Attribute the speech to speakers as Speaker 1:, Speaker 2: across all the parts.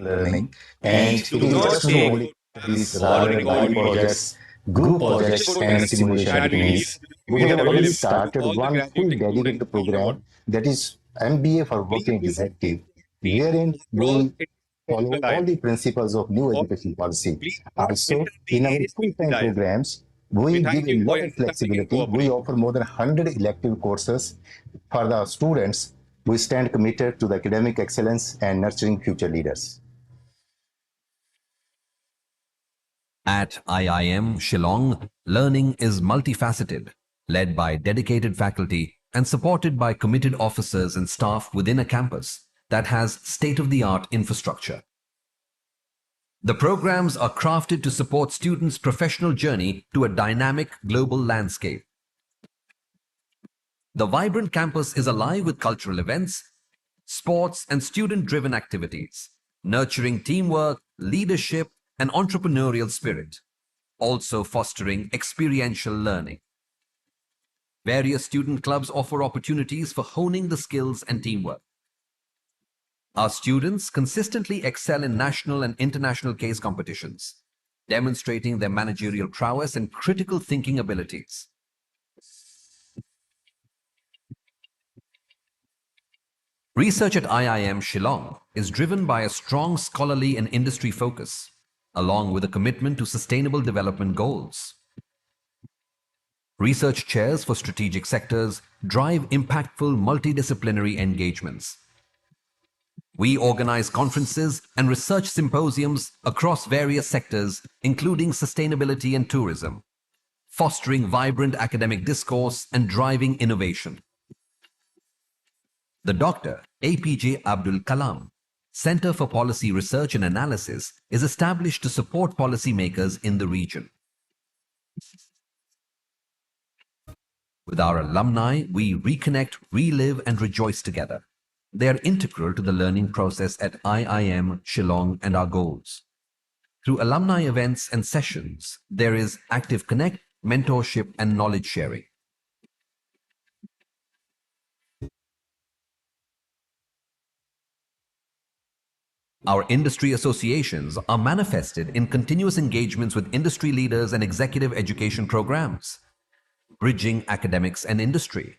Speaker 1: learning, and it is just not only studies, rather body projects, group projects, and simulation activities. We have already started one full dedicated program, that is MBA for Working Executive, wherein we follow all the principles of new education policy. Also, in our full-time programs, we give a lot of flexibility. We offer more than 100 elective courses for the students. We stand committed to the academic excellence and nurturing future leaders.
Speaker 2: At IIM Shillong, learning is multifaceted, led by dedicated faculty and supported by committed officers and staff within a campus that has state-of-the-art infrastructure. The programs are crafted to support students' professional journey to a dynamic global landscape. The vibrant campus is alive with cultural events, sports, and student-driven activities, nurturing teamwork, leadership, and entrepreneurial spirit, also fostering experiential learning. Various student clubs offer opportunities for honing the skills and teamwork. Our students consistently excel in national and international case competitions, demonstrating their managerial prowess and critical thinking abilities. Research at IIM Shillong is driven by a strong scholarly and industry focus, along with a commitment to sustainable development goals. Research chairs for strategic sectors drive impactful multidisciplinary engagements. We organize conferences and research symposiums across various sectors, including sustainability and tourism, fostering vibrant academic discourse and driving innovation. The Dr. APJ Abdul Kalam Center for Policy Research and Analysis is established to support policymakers in the region. With our alumni, we reconnect, relive, and rejoice together. They are integral to the learning process at IIM Shillong and our goals. Through alumni events and sessions, there is active connect, mentorship, and knowledge sharing. Our industry associations are manifested in continuous engagements with industry leaders and executive education programs, bridging academics and industry.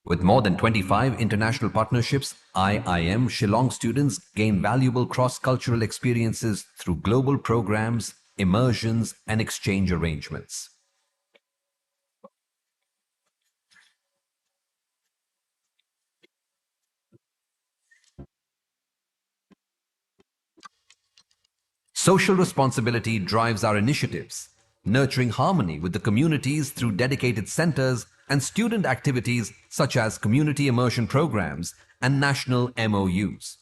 Speaker 2: With more than 25 international partnerships, IIM Shillong students gain valuable cross-cultural experiences through global programs, immersions, and exchange arrangements. Social responsibility drives our initiatives, nurturing harmony with the communities through dedicated centers and student activities such as community immersion programs and national MOUs.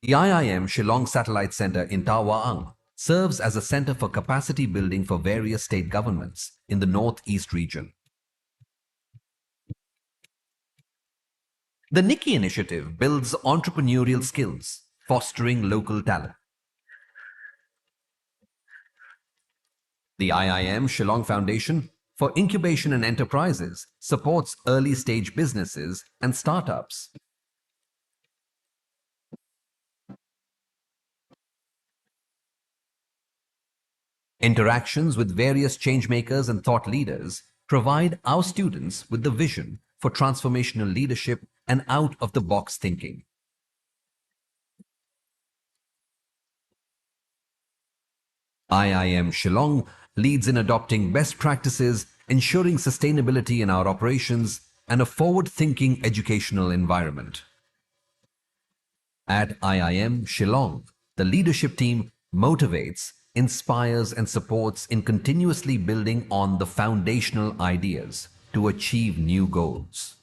Speaker 2: The IIM Shillong Satellite Center in Tawaang serves as a center for capacity building for various state governments in the Northeast region. The Nikki initiative builds entrepreneurial skills, fostering local talent. The IIM Shillong Foundation for Incubation and Enterprises supports early-stage businesses and startups. Interactions with various changemakers and thought leaders provide our students with the vision for transformational leadership and out-of-the-box thinking. IIM Shillong leads in adopting best practices, ensuring sustainability in our operations, and a forward-thinking educational environment. At IIM Shillong, the leadership team motivates, inspires, and supports in continuously building on the foundational ideas to achieve new goals.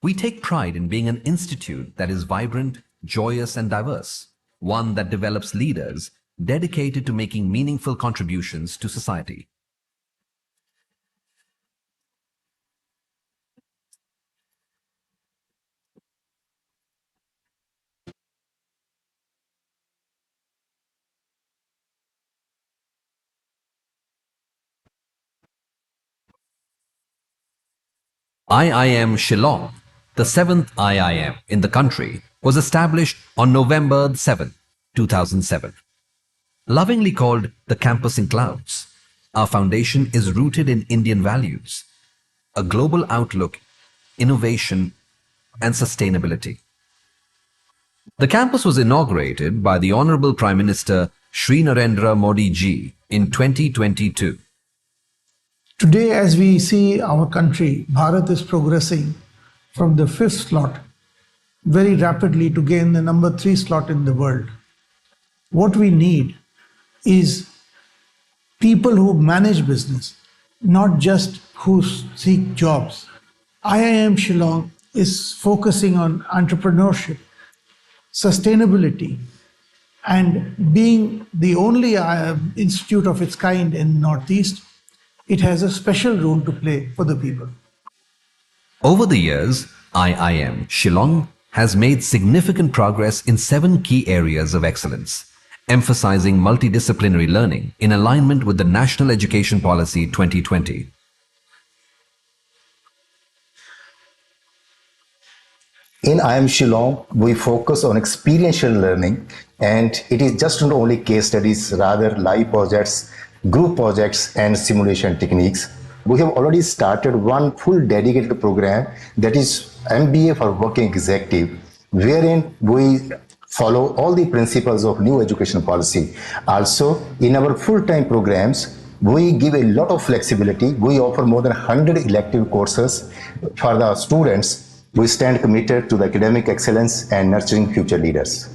Speaker 2: We take pride in being an institute that is vibrant, joyous, and diverse, one that develops leaders dedicated to making meaningful contributions to society. IIM Shillong, the seventh IIM in the country, was established on November 7, 2007. Lovingly called the Campus in Clouds, our foundation is rooted in Indian values, a global outlook, innovation, and sustainability. The campus was inaugurated by the Honorable Prime Minister Shri Narendra Modi ji in 2022.
Speaker 3: Today, as we see our country, Bharat is progressing from the 5th slot very rapidly to gain the number 3 slot in the world. What we need is people who manage business, not just who seek jobs. IIM Shillong is focusing on entrepreneurship, sustainability, and being the only institute of its kind in Northeast, it has a special role to play for the people.
Speaker 2: Over the years, IIM Shillong has made significant progress in 7 key areas of excellence, emphasizing multidisciplinary learning in alignment with the National Education Policy 2020.
Speaker 1: In IIM Shillong, we focus on experiential learning, and it is just not only case studies, rather live projects, group projects, and simulation techniques. We have already started one full dedicated program, that is MBA for Working Executive, wherein we follow all the principles of new education policy. Also, in our full-time programs, we give a lot of flexibility. We offer more than 100 elective courses for the students. We stand committed to the academic excellence and nurturing future leaders.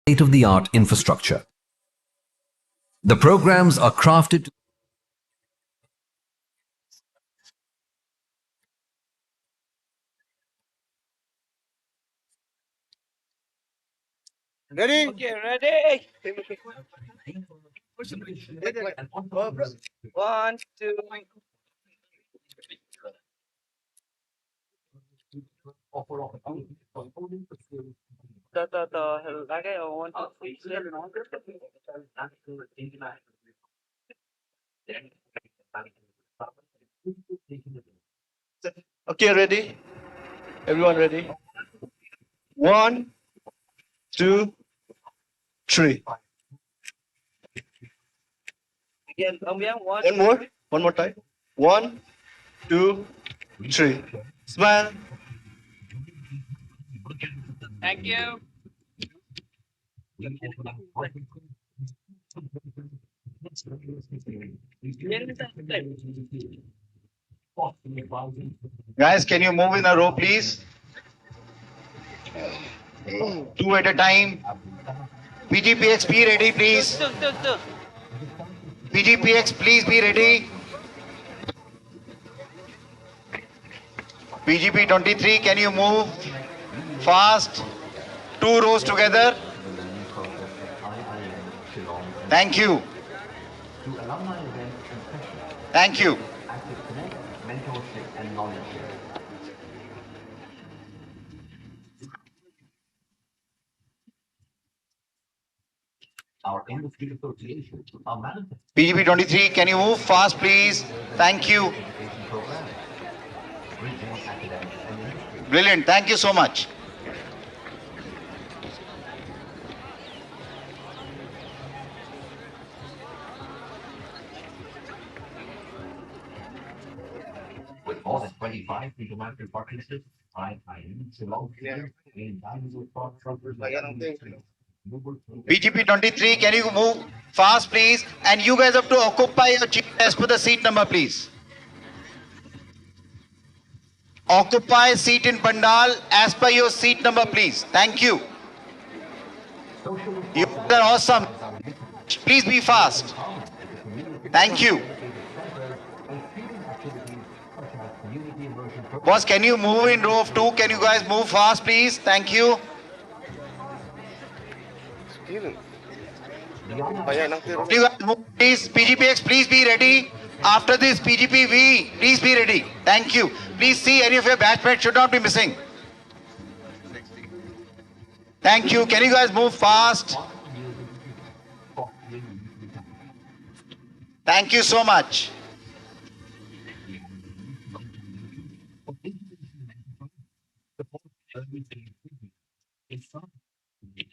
Speaker 2: State-of-the-art infrastructure. The programs are crafted to
Speaker 4: Ready? Okay, ready. One, two. Lagay, one, two, three. Okay, ready? Everyone ready? One, two, three. Again, one more. One more time. One, two, three. Smile. Thank you.
Speaker 5: Guys, can you move in a row, please? 2 at a time. PGPX, be ready, please. PGPX, please be ready. PGP 23, can you move fast? 2 rows together. Thank you. Thank you. PGP 23, can you move fast, please? Thank you. Brilliant. Thank you so much.
Speaker 6: With more than 25 diplomatic partnerships, IIM Shillong
Speaker 5: PGP 23, can you move fast, please? And you guys have to occupy your seat as per the seat number, please. Occupy seat in Pandal as per your seat number, please. Thank you. You are awesome. Please be fast. Thank you. Boss, can you move in row of 2? Can you guys move fast, please? Thank you. You guys move, please. PGPX, please be ready. After this, PGPWE, please be ready. Thank you. Please see any of your batchmates should not be missing. Thank you. Can you guys move fast? Thank you so much.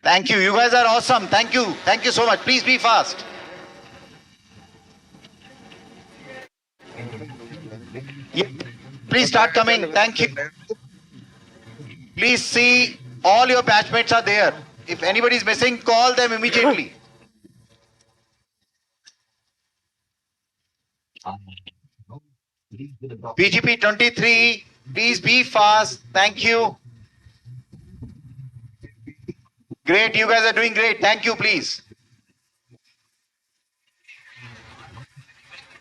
Speaker 5: Thank you. You guys are awesome. Thank you. Thank you so much. Please be fast. Yeah. Please start coming. Thank you. Please see all your batchmates are there. If anybody is missing, call them immediately. PGP 23, please be fast. Thank you. Great. You guys are doing great. Thank you, please.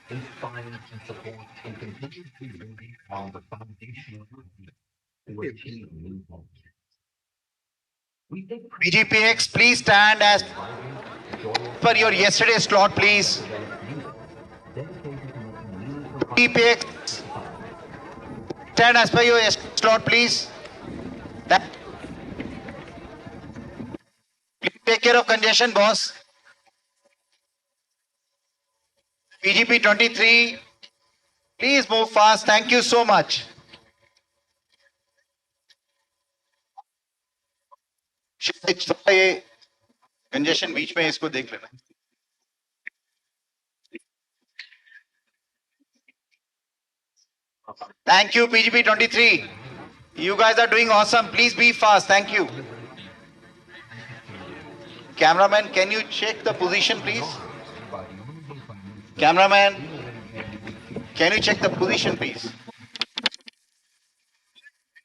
Speaker 6: Inspiring and support and continue to build on the foundation to achieve new goals. We take
Speaker 5: PGPX, please stand as per your yesterday's slot, please. PGPX, stand as per your slot, please. Please take care of congestion, boss. PGP 23, please move fast. Thank you so much. ये congestion बीच में इसको देख लेना. Thank you, PGP 23. You guys are doing awesome. Please be fast. Thank you. Cameraman, can you check the position, please? Cameraman, can you check the position, please?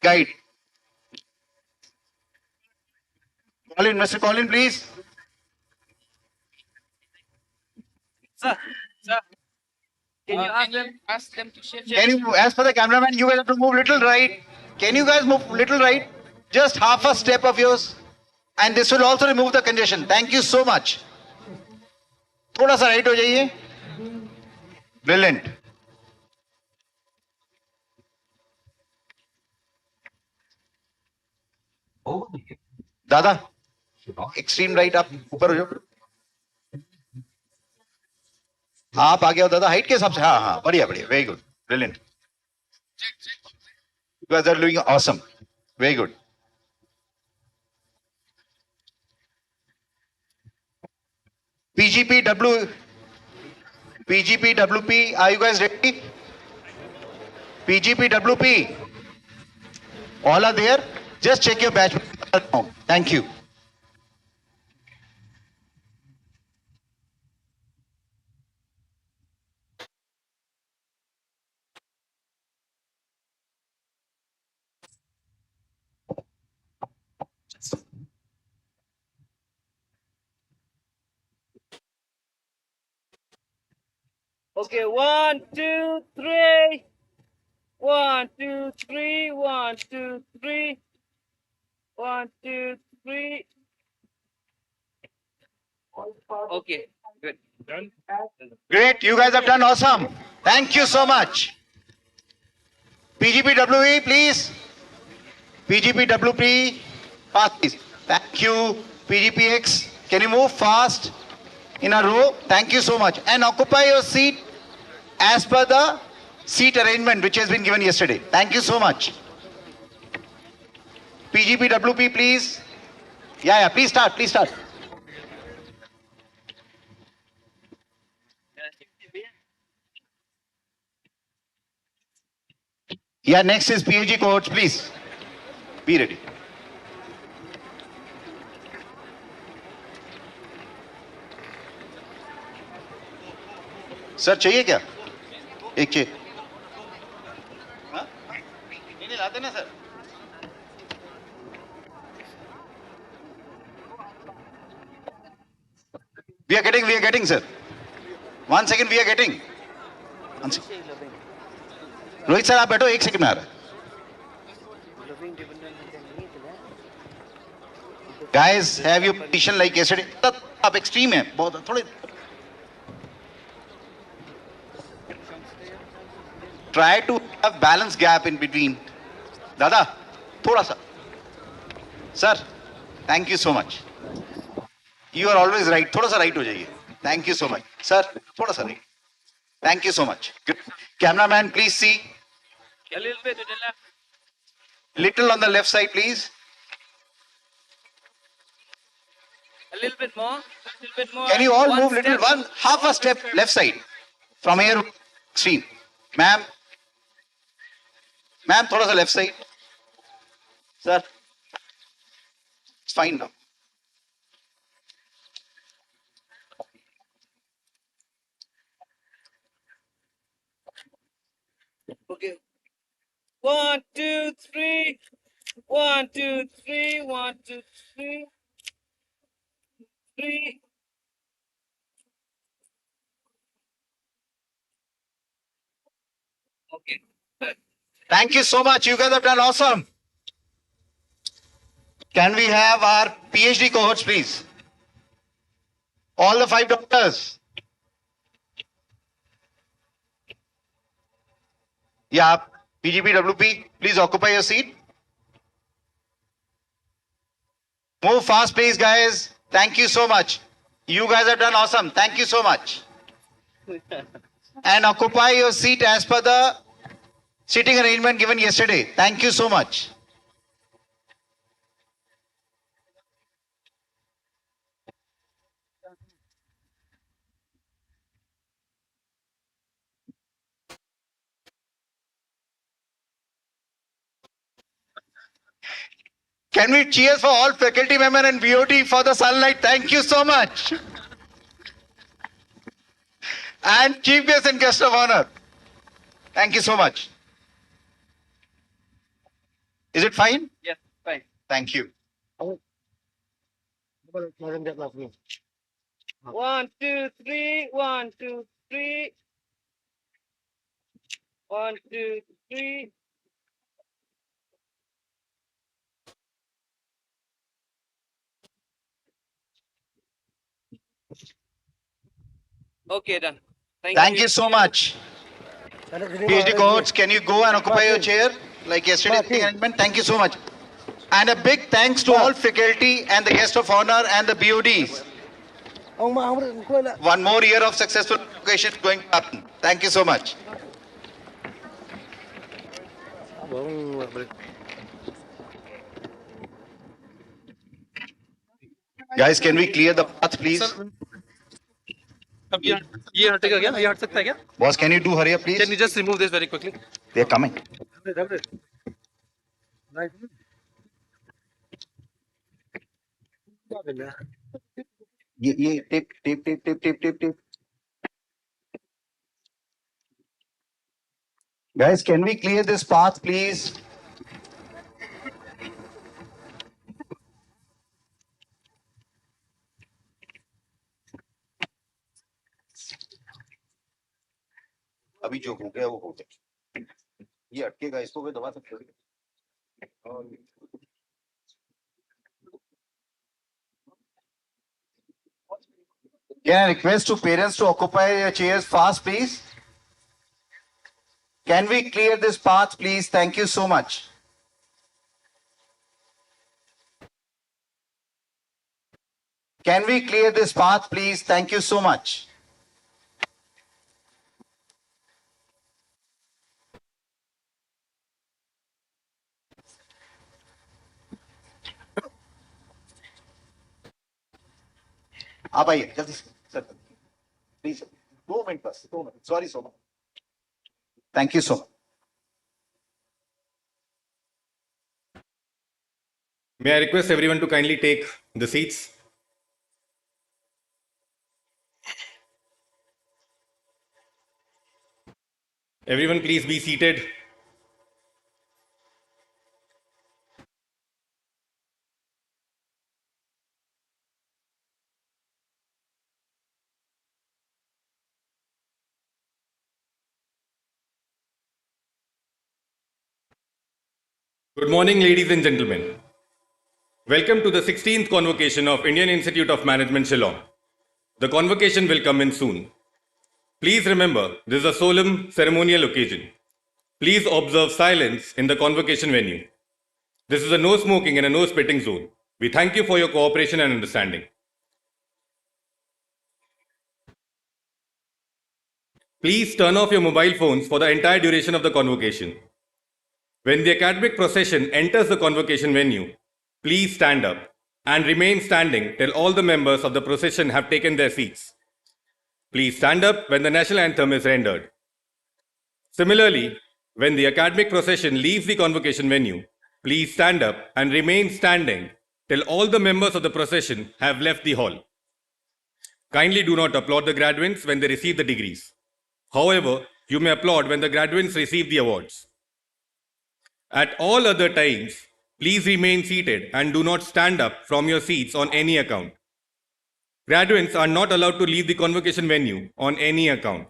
Speaker 5: Guide. Colin, Mr. Colin, please.
Speaker 4: Sir, can you ask them to shift?
Speaker 5: Can you, as for the cameraman, you guys have to move little right. Can you guys move little right? Just half a step of yours. And this will also remove the congestion. Thank you so much. थोड़ा सा right हो जाइए. Brilliant. दादा, extreme right आप ऊपर हो जाओ. आप आगे हो दादा, हाइट के हिसाब से. हाँ हाँ, बढ़िया बढ़िया, very good, brilliant. You guys are doing awesome, very good. PGPWP, are you guys ready? PGPWP, all are there. Just check your batch. Thank you.
Speaker 4: Okay, 1, 2, 3. 1, 2, 3. 1, 2, 3. 1, 2, 3. Okay, good. Done.
Speaker 5: Great, you guys have done awesome. Thank you so much. PGPWE, please. PGPWP, fast please. Thank you. PGPX, can you move fast in a row? Thank you so much. And occupy your seat as per the seat arrangement which has been given yesterday. Thank you so much. PGPWP, please. Yeah, please start, please start. Yeah, next is PUG cohorts, please. Be ready. Sir चाहिए क्या? एक चाहिए. नहीं लाते ना sir. We are getting, sir. 1 second, we are getting. Rohit sir आप बैठो, 1 second में आ रहा है. Guys, have your position like yesterday. आप extreme है, बहुत थोड़े. Try to have balance gap in between. दादा, थोड़ा सा. Sir, Thank you so much. You are always right. थोड़ा सा right हो जाइए. Thank you so much. Sir, थोड़ा सा right. Thank you so much. Good. Cameraman, please see.
Speaker 4: A little bit to the left.
Speaker 5: Little on the left side, please.
Speaker 4: A little bit more. A little bit more.
Speaker 5: Can you all
Speaker 4: One
Speaker 5: move little,
Speaker 4: step.
Speaker 5: one, half a step left side. From here, extreme. Ma'am. Ma'am, थोड़ा सा left side. Sir. It's fine now.
Speaker 4: Okay. 1, 2, 3. 1, 2, 3. 1, 2, 3. 3. Okay.
Speaker 5: Thank you so much. You guys have done awesome. Can we have our PhD cohorts, please? All the 5 doctors. Yeah, PGPWP, please occupy your seat. Move fast, please, guys. Thank you so much. You guys have done awesome. Thank you so much. And occupy your seat as per the seating arrangement given yesterday. Thank you so much. Can we cheers for all faculty members and BOT for the sunlight? Thank you so much. And chief guest and guest of honor. Thank you so much. Is it fine?
Speaker 4: Yes, fine.
Speaker 5: Thank you.
Speaker 4: 1, 2, 3. 1, 2, 3. 1, 2, 3. Okay, done.
Speaker 5: Thank you so much. PhD cohorts, can you go and occupy your chair like yesterday's arrangement? Thank you so much. And a big thanks to all faculty and the guest of honor and the BODs. One more year of successful education is going to happen. Thank you so much. Guys, can we clear the path, please?
Speaker 7: अब ये हटेगा क्या? ये हट सकता है क्या?
Speaker 5: Boss, can you do hurry up, please?
Speaker 7: Can you just remove this very quickly?
Speaker 5: They're coming. ये tape. Guys, can we clear this path, please? अभी जो हो गया वो हो गया. ये अटकेगा, इसको कोई दबा सकते हो? Can I request to parents to occupy your chairs fast, please? Can we clear this path, please? Thank you so much. Can we clear this path, please? Thank you so much. आप आइए जल्दी से sir please 2 minute बस 2 minute sorry so much thank you so much
Speaker 8: May I request everyone to kindly take the seats? Everyone please be seated. Good morning, ladies and gentlemen. Welcome to the 16th convocation of Indian Institute of Management, Shillong. The convocation will come in soon. Please remember, this is a solemn ceremonial occasion. Please observe silence in the convocation venue. This is a no smoking and a no spitting zone. We thank you for your cooperation and understanding. Please turn off your mobile phones for the entire duration of the convocation. When the academic procession enters the convocation venue, please stand up and remain standing till all the members of the procession have taken their seats. Please stand up when the national anthem is rendered. Similarly, when the academic procession leaves the convocation venue, please stand up and remain standing till all the members of the procession have left the hall. Kindly do not applaud the graduates when they receive the degrees. However, you may applaud when the graduates receive the awards. At all other times, please remain seated and do not stand up from your seats on any account. Graduates are not allowed to leave the convocation venue on any account.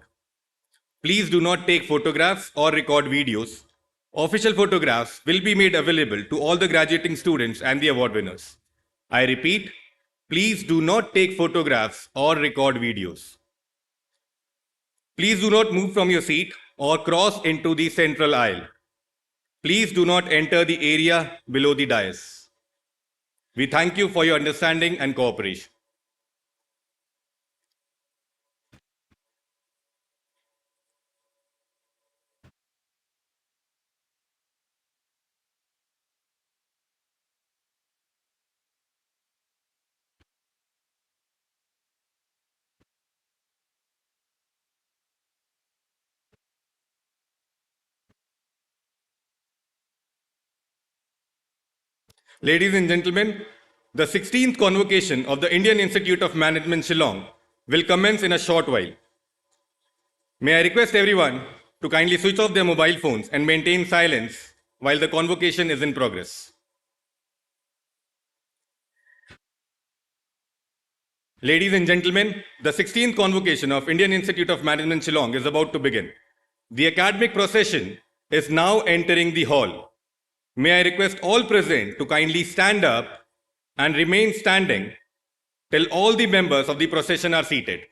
Speaker 8: Please do not take photographs or record videos. Official photographs will be made available to all the graduating students and the award winners. I repeat, please do not take photographs or record videos. Please do not move from your seat or cross into the central aisle. Please do not enter the area below the dais. We thank you for your understanding and cooperation. Ladies and gentlemen, the 16th convocation of the Indian Institute of Management Shillong will commence in a short while. May I request everyone to kindly switch off their mobile phones and maintain silence while the convocation is in progress. Ladies and gentlemen, the 16th convocation of Indian Institute of Management Shillong is about to begin. The academic procession is now entering the hall. May I request all present to kindly stand up and remain standing till all the members of the procession are seated.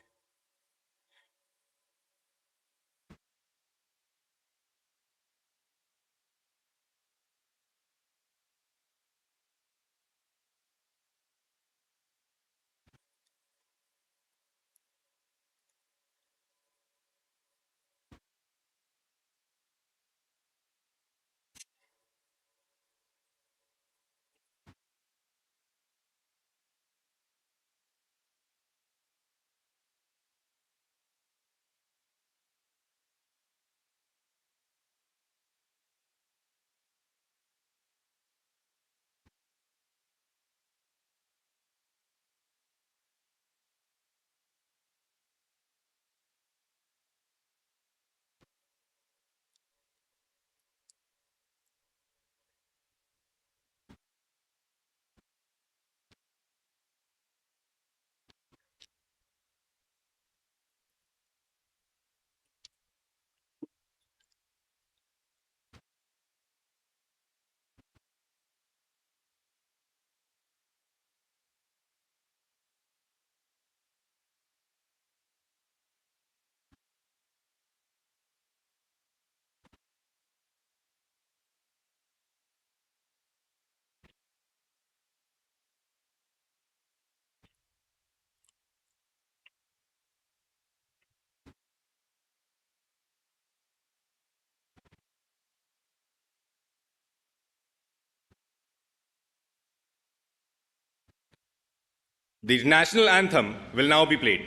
Speaker 8: The national anthem will now be played.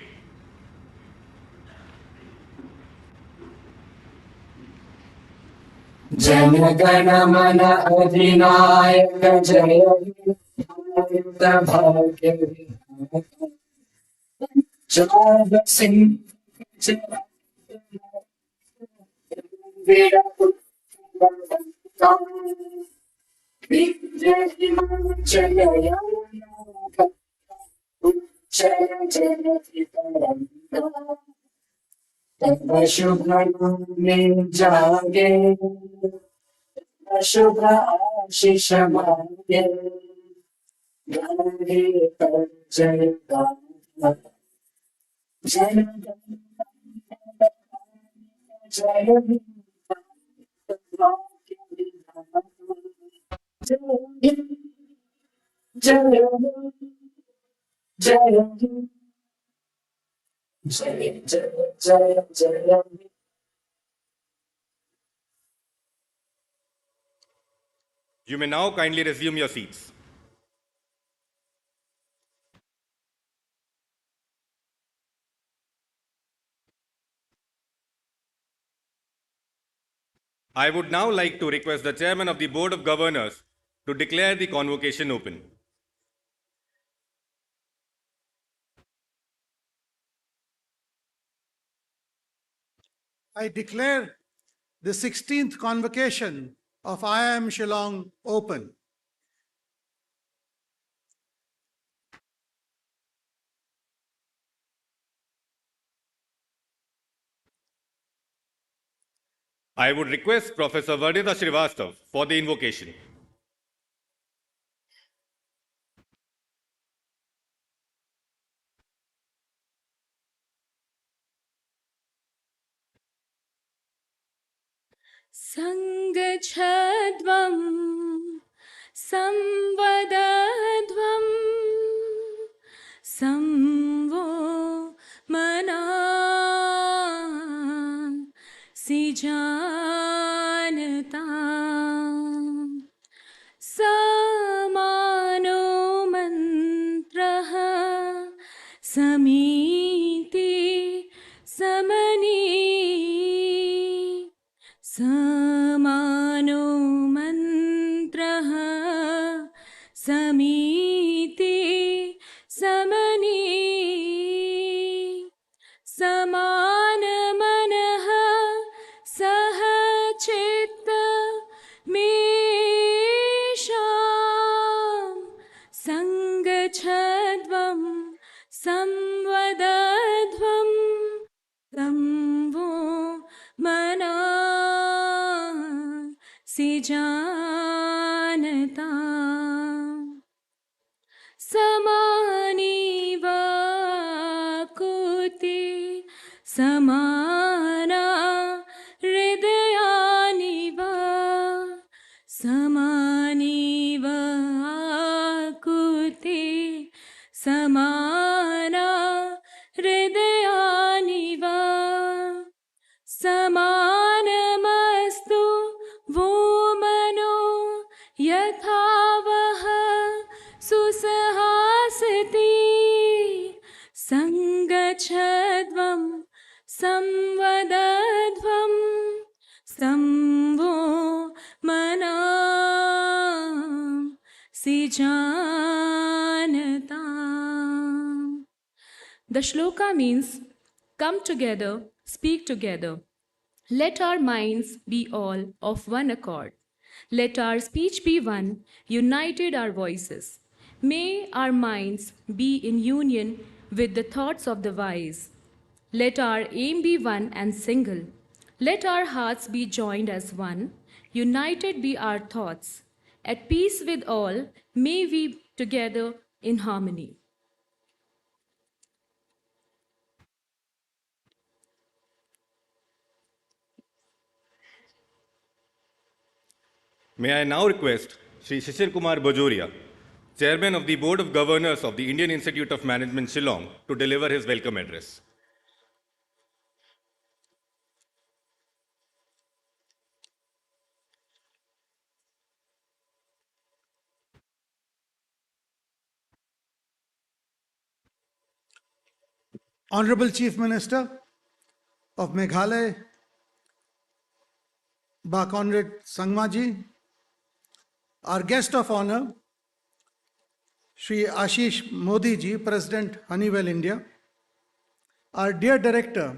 Speaker 9: जनगण मन अधिनायक जय हे भाग्य विधाता सिंह तब शुभ में जागे शुभ आशीष मांगे गाहे पर जय गाथा जन जय Jai Jai Jai Jai Jai.
Speaker 8: You may now kindly resume your seats. I would now like to request the Chairman of the Board of Governors to declare the convocation open.
Speaker 3: I declare the 16th convocation of IIM Shillong open.
Speaker 8: I would request Professor Vardita Srivastav for the invocation.
Speaker 10: Sangachadvam samvadadvam samvo mana sijanata samano mantraha samiti samani samano mantraha samiti samani samana manaha sahachitta mesham sangachadvam samvadadvam samvo mana sijanata samani vakuti samana hridayani va samani vakuti samana hridayani va समानमस्तु वो मनो यथा वह सुसहासति सङ्गच्छध्वं संवदध्वं संवो मना sijanata. The shloka means come together, speak together. Let our minds be all of one accord. Let our speech be one, united our voices. May our minds be in union with the thoughts of the wise. Let our aim be one and single. Let our hearts be joined as one, united be our thoughts. At peace with all, may we together in harmony.
Speaker 8: May I now request Sri Shishir Kumar Bajoria, Chairman of the Board of Governors of the Indian Institute of Management Shillong, to deliver his welcome address.
Speaker 3: Honorable Chief Minister of Meghalaya, Ba Conrad Sangmaji, our guest of honor, Shri Ashish Modi ji, President Honeywell India, our dear Director,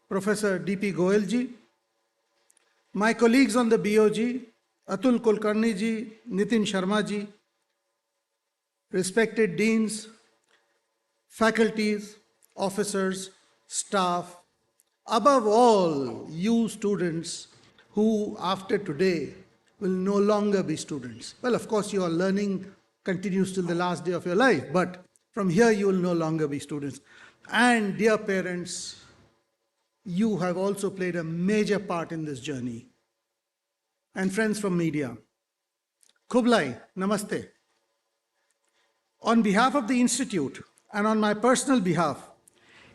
Speaker 3: Professor D.P. Goyal ji, my colleagues on the BOG, Atul Kulkarni ji, Nitin Sharma ji, respected deans, faculties, officers, staff, above all, you students who after today will no longer be students. Well, of course, your learning continues till the last day of your life, but from here you will no longer be students. And dear parents, you have also played a major part in this journey. And friends from media, Kublai, namaste. On behalf of the Institute and on my personal behalf,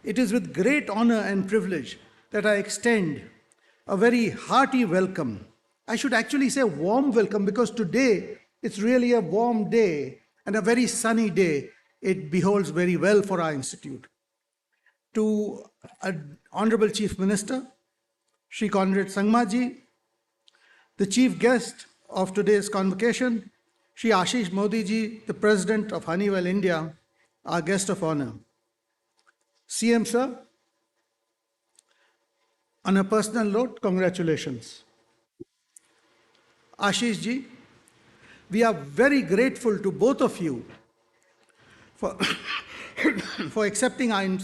Speaker 3: it is with great honor and privilege that I extend a very hearty welcome. I should actually say warm welcome, because today it's really a warm day and a very sunny day. It beholds very well for our institute. To Honorable Chief Minister, Shri Conrad Sangmaji, the chief guest of today's convocation, Shri Ashish Modi ji, the President of Honeywell India, our guest of honor. CM sir, on a personal note, congratulations. Ashish ji, we are very grateful to both of you for, for accepting our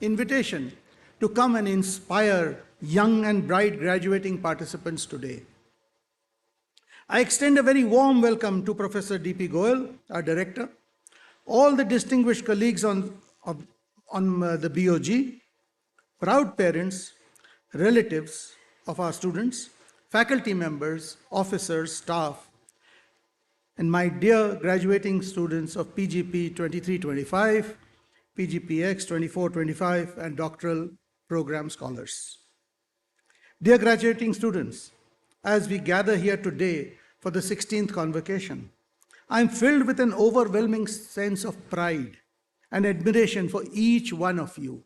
Speaker 3: invitation to come and inspire young and bright graduating participants today. I extend a very warm welcome to Professor D.P. Goyal, our director, all the distinguished colleagues on the BOG, proud parents, relatives of our students, faculty members, officers, staff, and my dear graduating students of PGP 23-25, PGPEX 24-25, and doctoral program scholars. Dear graduating students, as we gather here today for the 16th convocation, I am filled with an overwhelming sense of pride and admiration for each one of you.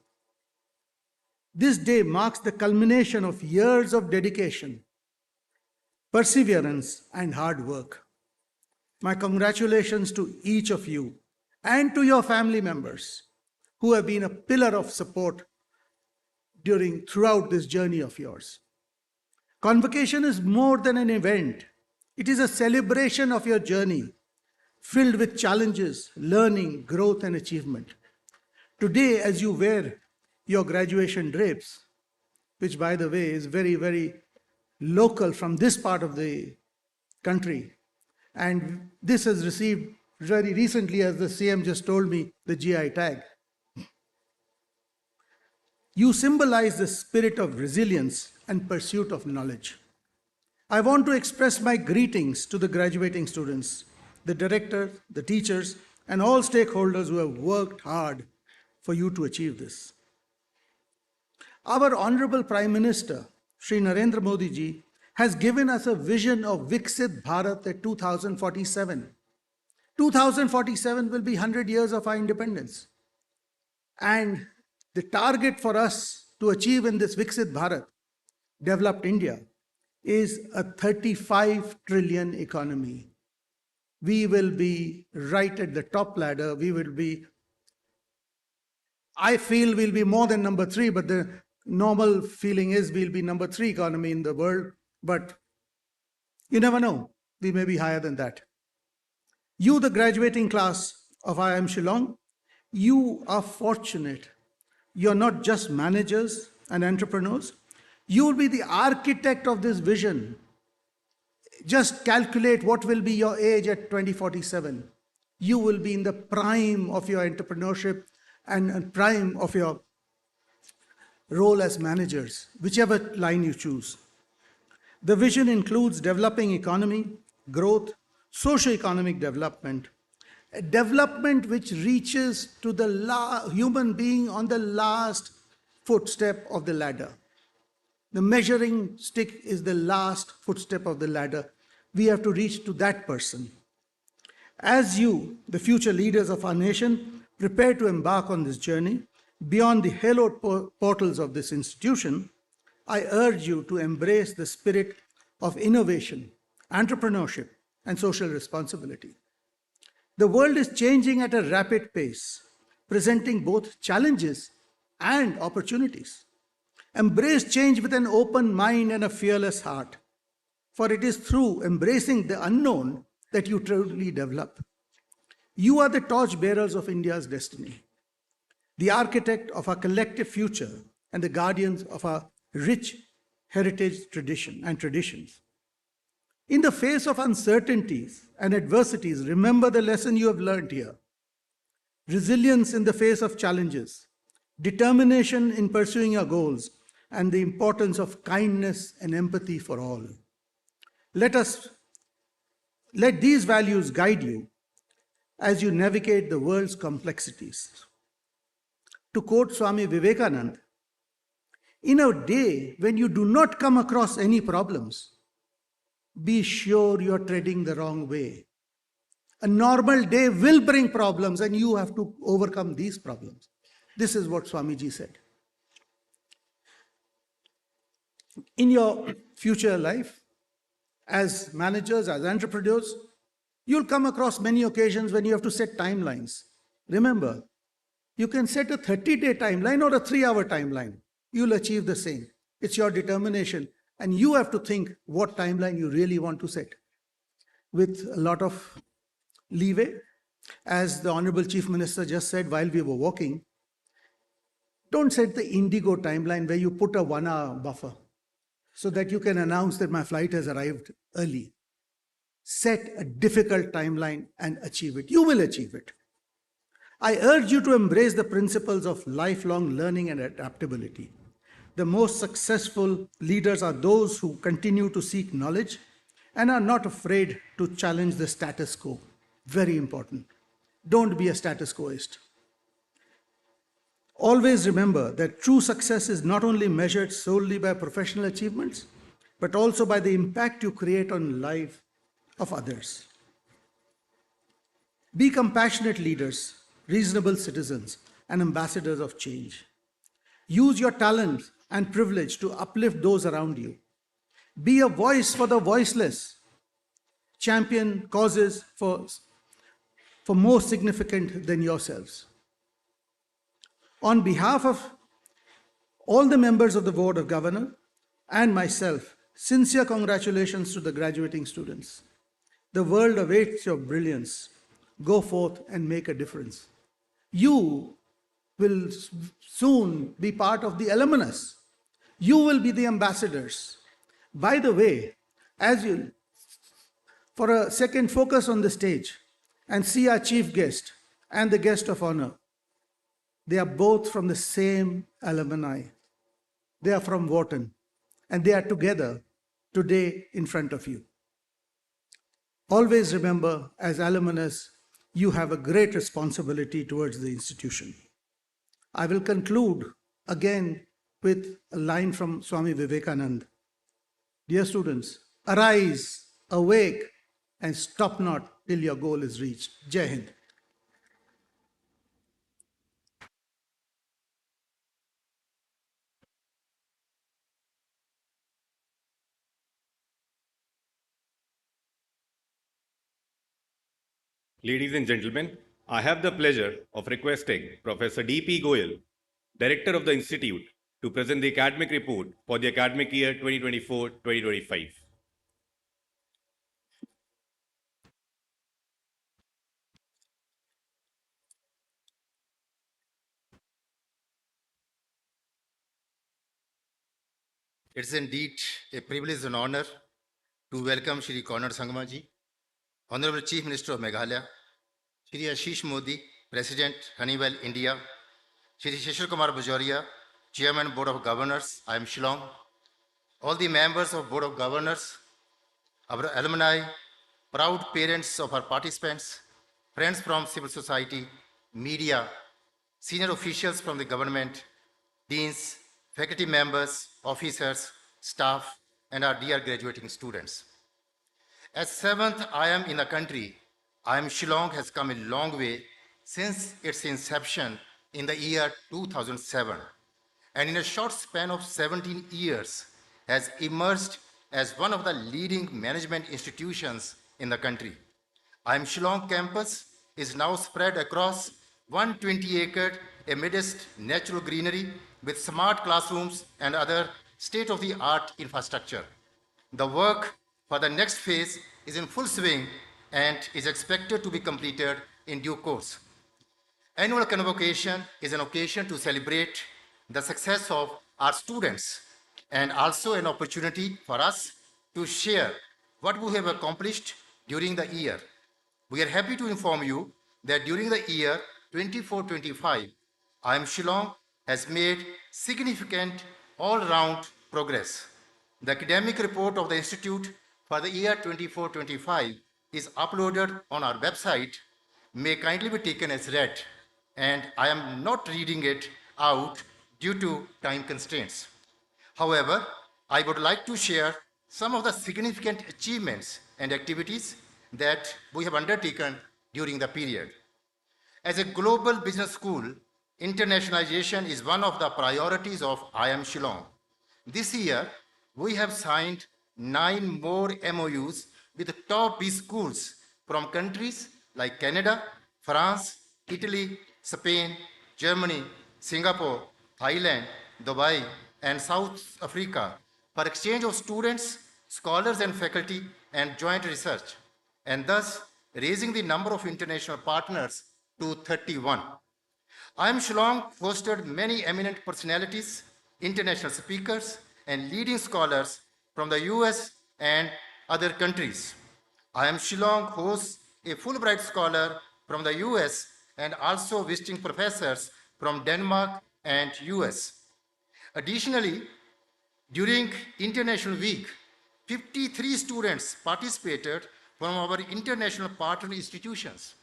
Speaker 3: This day marks the culmination of years of dedication, perseverance, and hard work. My congratulations to each of you and to your family members who have been a pillar of support throughout this journey of yours. Convocation is more than an event. It is a celebration of your journey, filled with challenges, learning, growth, and achievement. Today, as you wear your graduation drapes, which by the way is very, very local from this part of the country, and this has received very recently, as the CM just told me, the GI tag. You symbolize the spirit of resilience and pursuit of knowledge. I want to express my greetings to the graduating students, the directors, the teachers, and all stakeholders who have worked hard for you to achieve this. Our Honorable Prime Minister, Shri Narendra Modi ji, has given us a vision of Viksit Bharat at 2047. 2047 will be 100 years of our independence. And the target for us to achieve in this Viksit Bharat, developed India, is a 35 trillion economy. We will be right at the top ladder. We will be, I feel we'll be more than number 3, but the normal feeling is we'll be number 3 economy in the world. But you never know, we may be higher than that. You, the graduating class of IIM Shillong, you are fortunate. You're not just managers and entrepreneurs. You will be the architect of this vision. Just calculate what will be your age at 2047. You will be in the prime of your entrepreneurship and prime of your role as managers, whichever line you choose. The vision includes developing economy, growth, socio-economic development, a development which reaches to the human being on the last footstep of the ladder. The measuring stick is the last footstep of the ladder. We have to reach to that person. As you, the future leaders of our nation, prepare to embark on this journey beyond the hallowed portals of this institution, I urge you to embrace the spirit of innovation, entrepreneurship, and social responsibility. The world is changing at a rapid pace, presenting both challenges and opportunities. Embrace change with an open mind and a fearless heart, for it is through embracing the unknown that you truly develop. You are the torchbearers of India's destiny, the architect of our collective future, and the guardians of our rich heritage traditions. In the face of uncertainties and adversities, remember the lesson you have learned here. Resilience in the face of challenges, determination in pursuing your goals, and the importance of kindness and empathy for all. Let these values guide you as you navigate the world's complexities. To quote Swami Vivekananda, in a day when you do not come across any problems, be sure you're treading the wrong way. A normal day will bring problems and you have to overcome these problems. This is what Swamiji said. In your future life, as managers, as entrepreneurs, you'll come across many occasions when you have to set timelines. Remember, you can set a 30-day timeline or a 3-hour timeline. You'll achieve the same. It's your determination. And you have to think what timeline you really want to set. With a lot of leeway, as the Honorable Chief Minister just said while we were walking, don't set the indigo timeline where you put a 1-hour buffer so that you can announce that my flight has arrived early. Set a difficult timeline and achieve it. You will achieve it. I urge you to embrace the principles of lifelong learning and adaptability. The most successful leaders are those who continue to seek knowledge and are not afraid to challenge the status quo. Very important. Don't be a status quoist. Always remember that true success is not only measured solely by professional achievements, but also by the impact you create on the life of others. Be compassionate leaders, reasonable citizens, and ambassadors of change. Use your talent and privilege to uplift those around you. Be a voice for the voiceless. Champion causes for more significant than yourselves. On behalf of all the members of the Board of Governors and myself, sincere congratulations to the graduating students. The world awaits your brilliance. Go forth and make a difference. You will soon be part of the alumnus. You will be the ambassadors. By the way, as you, for a second, focus on the stage and see our chief guest and the guest of honor. They are both from the same alumni. They are from Wharton, and they are together today in front of you. Always remember, as alumnus, you have a great responsibility towards the institution. I will conclude again with a line from Swami Vivekananda. Dear students, arise, awake, and stop not till your goal is reached. Jai Hind.
Speaker 8: Ladies and gentlemen, I have the pleasure of requesting Professor D.P. Goyal, Director of the Institute, to present the academic report for the academic year 2024-2025.
Speaker 11: It's indeed a privilege and honor to welcome Shri Conrad Sangmaji, Honorable Chief Minister of Meghalaya, Shri Ashish Modi, President, Honeywell, India, Shri Shishir Kumar Bajoria, Chairman, Board of Governors, I am Shillong, all the members of Board of Governors, our alumni, proud parents of our participants, friends from civil society, media, senior officials from the government, deans, faculty members, officers, staff, and our dear graduating students. As 7th IIM in the country, IIM Shillong has come a long way since its inception in the year 2007, and in a short span of 17 years has emerged as one of the leading management institutions in the country. IIM Shillong campus is now spread across 120 acres amidst natural greenery with smart classrooms and other state-of-the-art infrastructure. The work for the next phase is in full swing and is expected to be completed in due course. Annual convocation is an occasion to celebrate the success of our students and also an opportunity for us to share what we have accomplished during the year. We are happy to inform you that during the year 24-25, IIM Shillong has made significant all-round progress. The academic report of the Institute for the year 24-25 is uploaded on our website. may kindly be taken as read, and I am not reading it out due to time constraints. However, I would like to share some of the significant achievements and activities that we have undertaken during the period. As a global business school, internationalization is one of the priorities of IIM Shillong. This year, we have signed 9 more MOUs with top B schools from countries like Canada, France, Italy, Spain, Germany, Singapore, Thailand, Dubai, and South Africa for exchange of students, scholars, and faculty and joint research, and thus raising the number of international partners to 31. IIM Shillong hosted many eminent personalities, international speakers, and leading scholars from the US and other countries. IIM Shillong hosts a Fulbright scholar from the US and also visiting professors from Denmark and US. Additionally, during International Week, 53 students participated from our international partner institutions.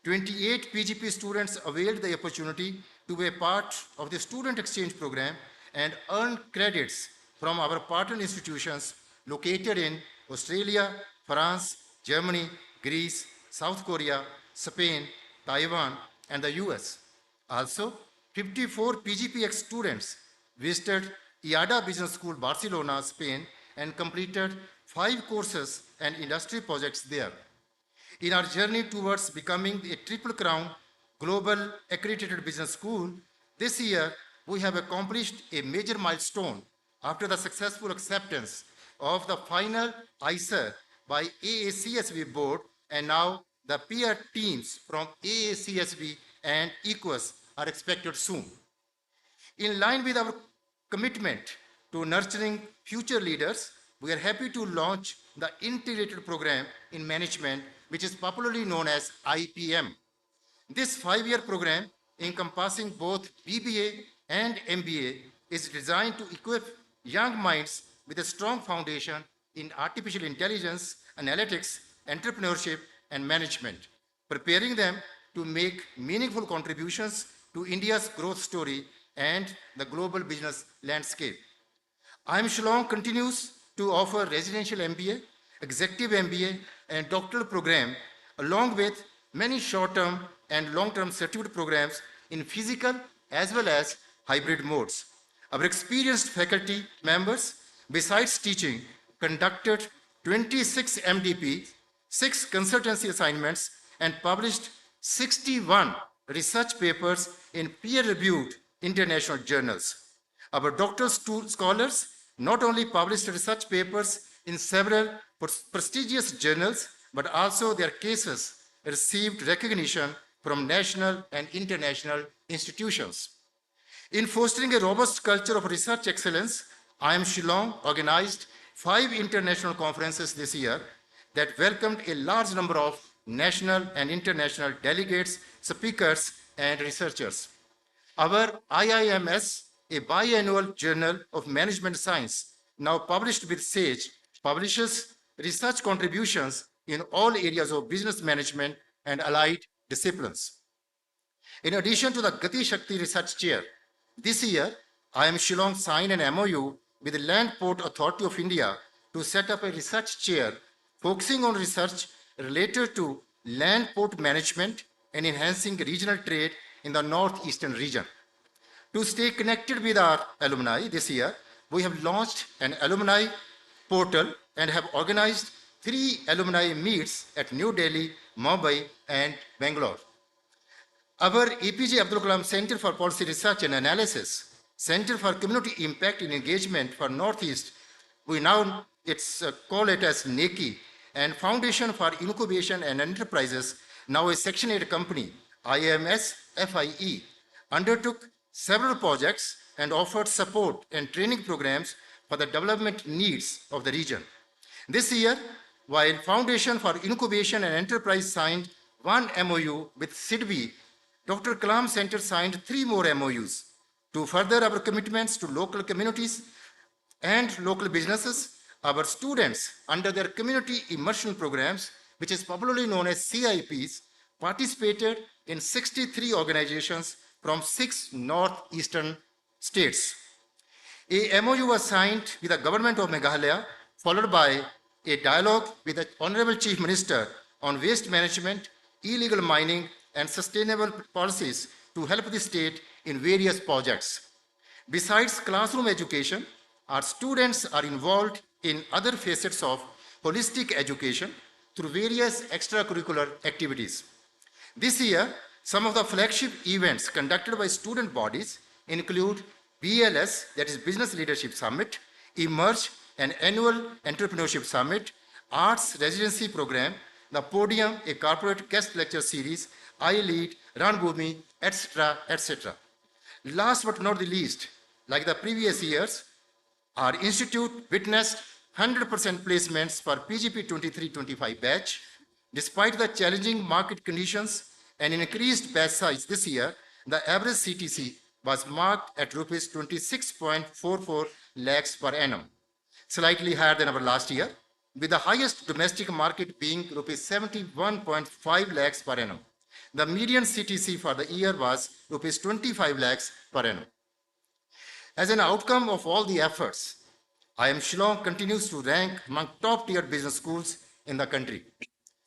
Speaker 11: 28 PGP students availed the opportunity to be a part of the student exchange program and earn credits from our partner institutions located in Australia, France, Germany, Greece, South Korea, Spain, Taiwan, and the US. Also, 54 PGPEX students visited IADA Business School, Barcelona, Spain, and completed 5 courses and industry projects there. In our journey towards becoming a Triple Crown Global Accredited Business School, this year we have accomplished a major milestone after the successful acceptance of the final ICER by AACSB board, and now the peer teams from AACSB and EQUUS are expected soon. In line with our commitment to nurturing future leaders, we are happy to launch the Integrated Program in Management, which is popularly known as IPM. This 5-year program, encompassing both BBA and MBA, is designed to equip young minds with a strong foundation in artificial intelligence, analytics, entrepreneurship, and management, preparing them to make meaningful contributions to India's growth story and the global business landscape. IIM Shillong continues to offer residential MBA, executive MBA, and doctoral program, along with many short-term and long-term certificate programs in physical as well as hybrid modes. Our experienced faculty members, besides teaching, conducted 26 MDP, 6 consultancy assignments, and published 61 research papers in peer-reviewed international journals. Our doctoral scholars not only published research papers in several prestigious journals, but also their cases received recognition from national and international institutions. In fostering a robust culture of research excellence, IIM Shillong organized 5 international conferences this year that welcomed a large number of national and international delegates, speakers, and researchers. Our IIMS, a biannual journal of management science, now published with SAGE, publishes research contributions in all areas of business management and allied disciplines. In addition to the Gati Shakti Research Chair, this year, IIM Shillong signed an MOU with the Land Port Authority of India to set up a research chair focusing on research related to land port management and enhancing regional trade in the northeastern region. To stay connected with our alumni this year, we have launched an alumni portal and have organized 3 alumni meets at New Delhi, Mumbai, and Bangalore. Our APJ Abdul Kalam Center for Policy Research and Analysis, Center for Community Impact and Engagement for Northeast, we now call it as NECI, and Foundation for Incubation and Enterprises, now a Section 8 company, IMS FIE, undertook several projects and offered support and training programs for the development needs of the region. This year, while Foundation for Incubation and Enterprise signed 1 MOU with SIDBI, Dr. Kalam Center signed 3 more MOUs to further our commitments to local communities and local businesses. Our students, under their community immersion programs, which is popularly known as CIPs, participated in 63 organizations from 6 northeastern states. A MOU was signed with the government of Meghalaya, followed by a dialogue with the Honorable Chief Minister on waste management, illegal mining, and sustainable policies to help the state in various projects. Besides classroom education, our students are involved in other facets of holistic education through various extracurricular activities. This year, some of the flagship events conducted by student bodies include BLS, that is Business Leadership Summit, Emerge, an annual entrepreneurship summit, Arts Residency Program, the Podium, a corporate guest lecture series, I Lead, Run Bhumi, etc., etc. Last but not the least, like the previous years, our institute witnessed 100% placements for PGP 23-25 batch. Despite the challenging market conditions and increased batch size this year, the average CTC was marked at rupees 26.44 lakhs per annum, slightly higher than our last year, with the highest domestic market being rupees 71.5 lakhs per annum. The median CTC for the year was rupees 25 lakhs per annum. As an outcome of all the efforts, IIM Shillong continues to rank among top-tier business schools in the country,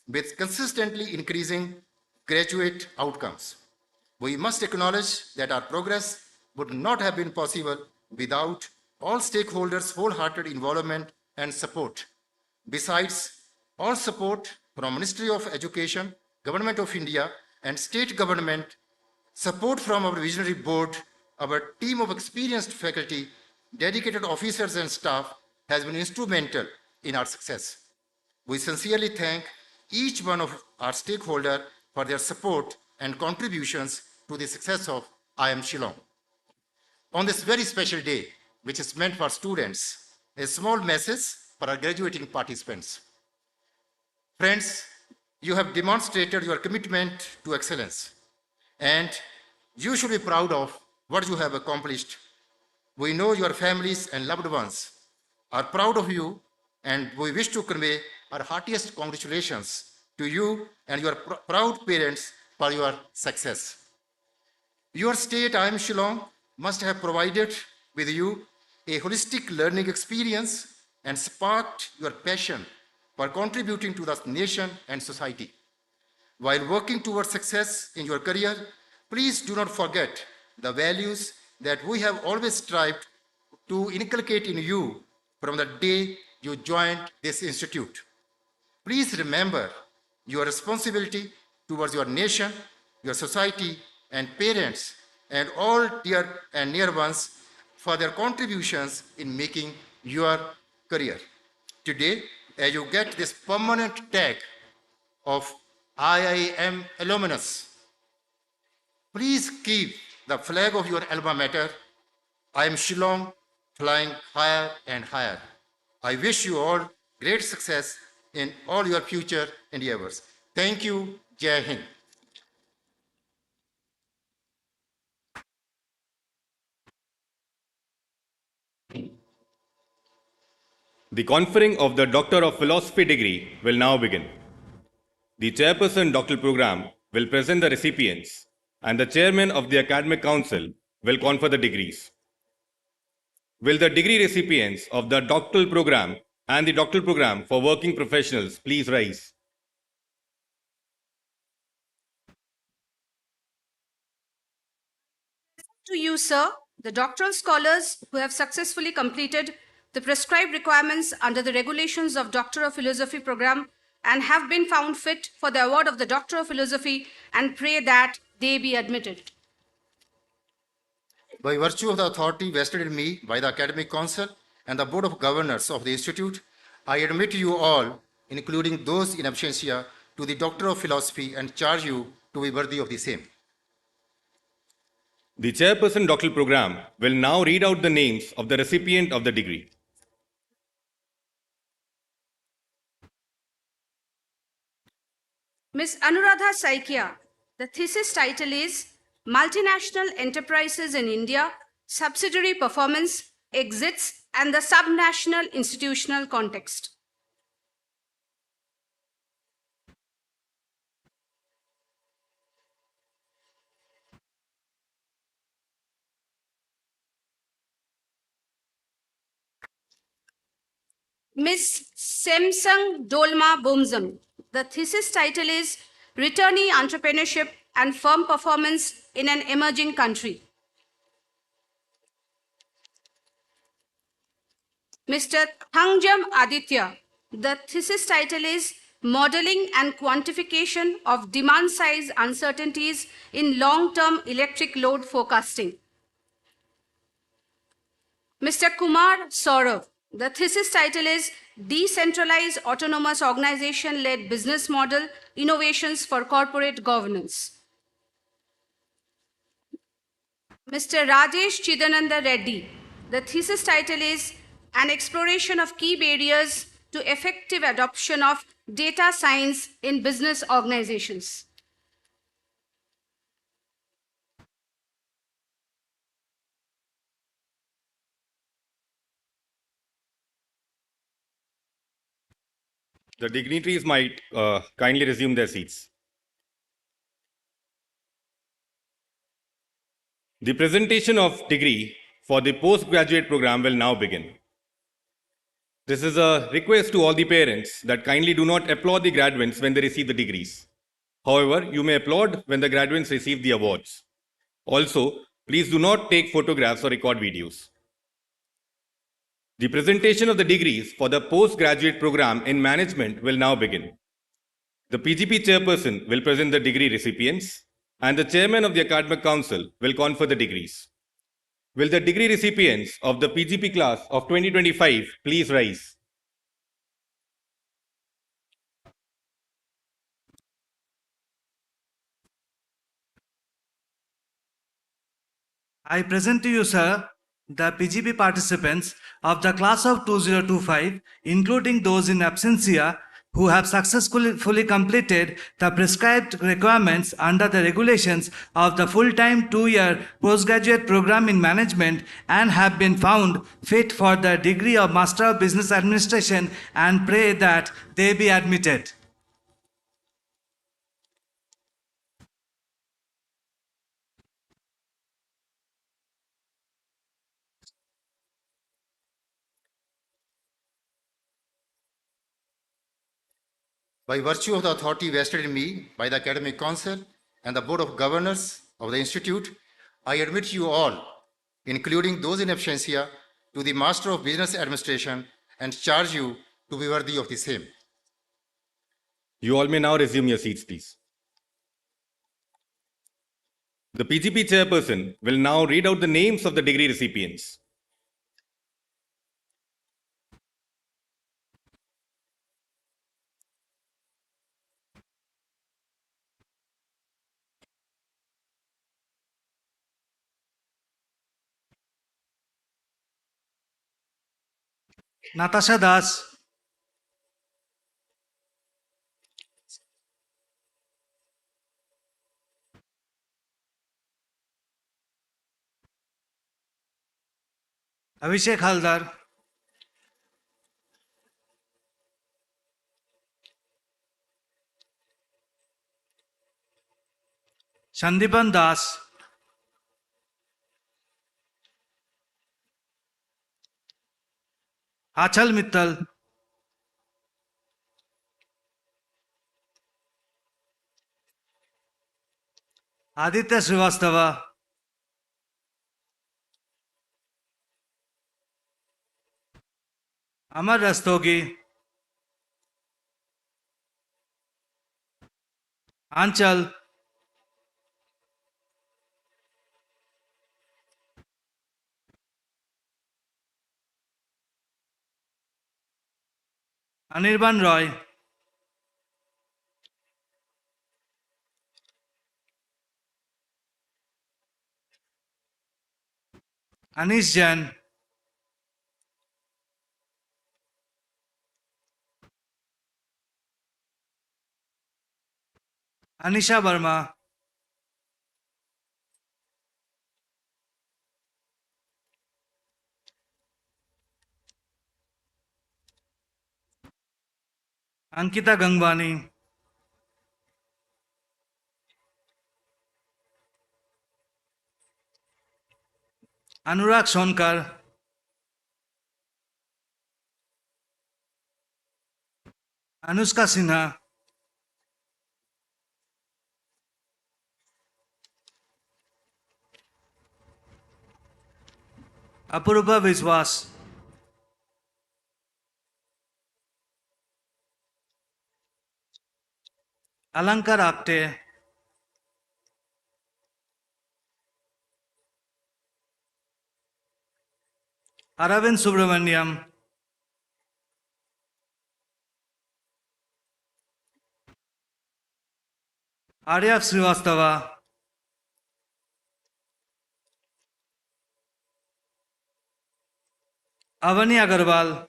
Speaker 11: with consistently increasing graduate outcomes. We must acknowledge that our progress would not have been possible without all stakeholders' wholehearted involvement and support. Besides, all support from Ministry of Education, Government of India, and state government, support from our visionary board, our team of experienced faculty, dedicated officers and staff has been instrumental in our success. We sincerely thank each one of our stakeholders for their support and contributions to the success of IIM Shillong. On this very special day, which is meant for students, a small message for our graduating participants. Friends, you have demonstrated your commitment to excellence, and you should be proud of what you have accomplished. We know your families and loved ones are proud of you, and we wish to convey our heartiest congratulations to you and your proud parents for your success. Your state, IIM Shillong, must have provided with you a holistic learning experience and sparked your passion for contributing to the nation and society. While working towards success in your career, please do not forget the values that we have always strived to inculcate in you from the day you joined this institute. Please remember your responsibility towards your nation, your society, and parents, and all dear and near ones for their contributions in making your career. Today, as you get this permanent tag of IIM alumnus, please keep the flag of your alma mater, IIM Shillong, flying higher and higher. I wish you all great success in all your future endeavors. Thank you. Jai Hind.
Speaker 8: The conferring of the Doctor of Philosophy degree will now begin. The chairperson doctoral program will present the recipients, and the chairman of the academic council will confer the degrees. Will the degree recipients of the doctoral program and the doctoral program for working professionals please rise?
Speaker 12: To you, sir, the doctoral scholars who have successfully completed the prescribed requirements under the regulations of Doctor of Philosophy program and have been found fit for the award of the Doctor of Philosophy, and pray that they be admitted.
Speaker 11: By virtue of the authority vested in me by the Academic Council and the Board of Governors of the Institute, I admit you all, including those in absentia, to the Doctor of Philosophy and charge you to be worthy of the same.
Speaker 8: The chairperson doctoral program will now read out the names of the recipient of the degree.
Speaker 12: Ms. Anuradha Saikia, the thesis title is Multinational Enterprises in India, Subsidiary Performance, Exits, and the Subnational Institutional Context. Ms. Semsang Dolma Bomzam. The thesis title is Returnee Entrepreneurship and Firm Performance in an Emerging Country. Mr. Thangjam Aditya. The thesis title is Modeling and Quantification of Demand Size Uncertainties in Long-Term Electric Load Forecasting. Mr. Kumar Saurav. The thesis title is Decentralized Autonomous Organization-Led Business Model Innovations for Corporate Governance. Mr. Rajesh Chidananda Reddy. The thesis title is An Exploration of Key Barriers to Effective Adoption of Data Science in Business Organizations.
Speaker 8: The dignitaries might kindly resume their seats. The presentation of degree for the postgraduate program will now begin. This is a request to all the parents that kindly do not applaud the graduates when they receive the degrees. However, you may applaud when the graduates receive the awards. Also, please do not take photographs or record videos. The presentation of the degrees for the postgraduate program in management will now begin. The PGP chairperson will present the degree recipients, and the chairman of the academic council will confer the degrees. Will the degree recipients of the PGP class of 2025 please rise?
Speaker 13: I present to you, sir, the PGP participants of the class of 2025, including those in absentia, who have successfully completed the prescribed requirements under the regulations of the full-time 2-year postgraduate program in management and have been found fit for the degree of Master of Business Administration, and pray that they be admitted.
Speaker 11: By virtue of the authority vested in me by the Academic Council and the Board of Governors of the Institute, I admit you all, including those in absentia, to the Master of Business Administration and charge you to be worthy of the same.
Speaker 8: You all may now resume your seats, please. The PGP chairperson will now read out the names of the degree recipients.
Speaker 13: Natasha Das, Abhishek Haldar, Sandipan Das, Achal Mittal, Aditya Srivastava, Amar Rastogi, Anchal, Anirban Roy, Anish Jain, Anisha Verma, Ankita Gangwani, Anurag Sonkar, Anushka Sinha, Apurva Viswas, Alankar Apte, Aravind Subramaniam, Arya Srivastava, Avani Agarwal,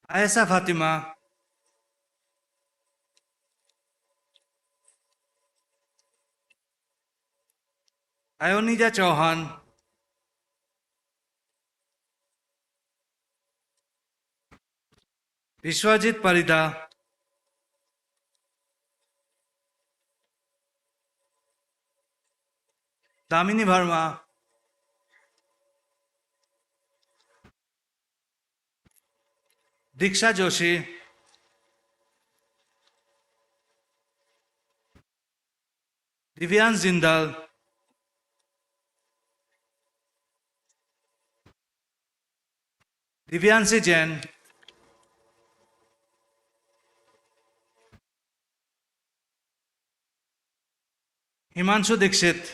Speaker 13: Ayesha Fatima, Ayonija Chauhan, Vishwajit Parida, Damini Verma, Diksha Joshi, Divyan Zindal, Divyansi Jain, Himanshu Dixit,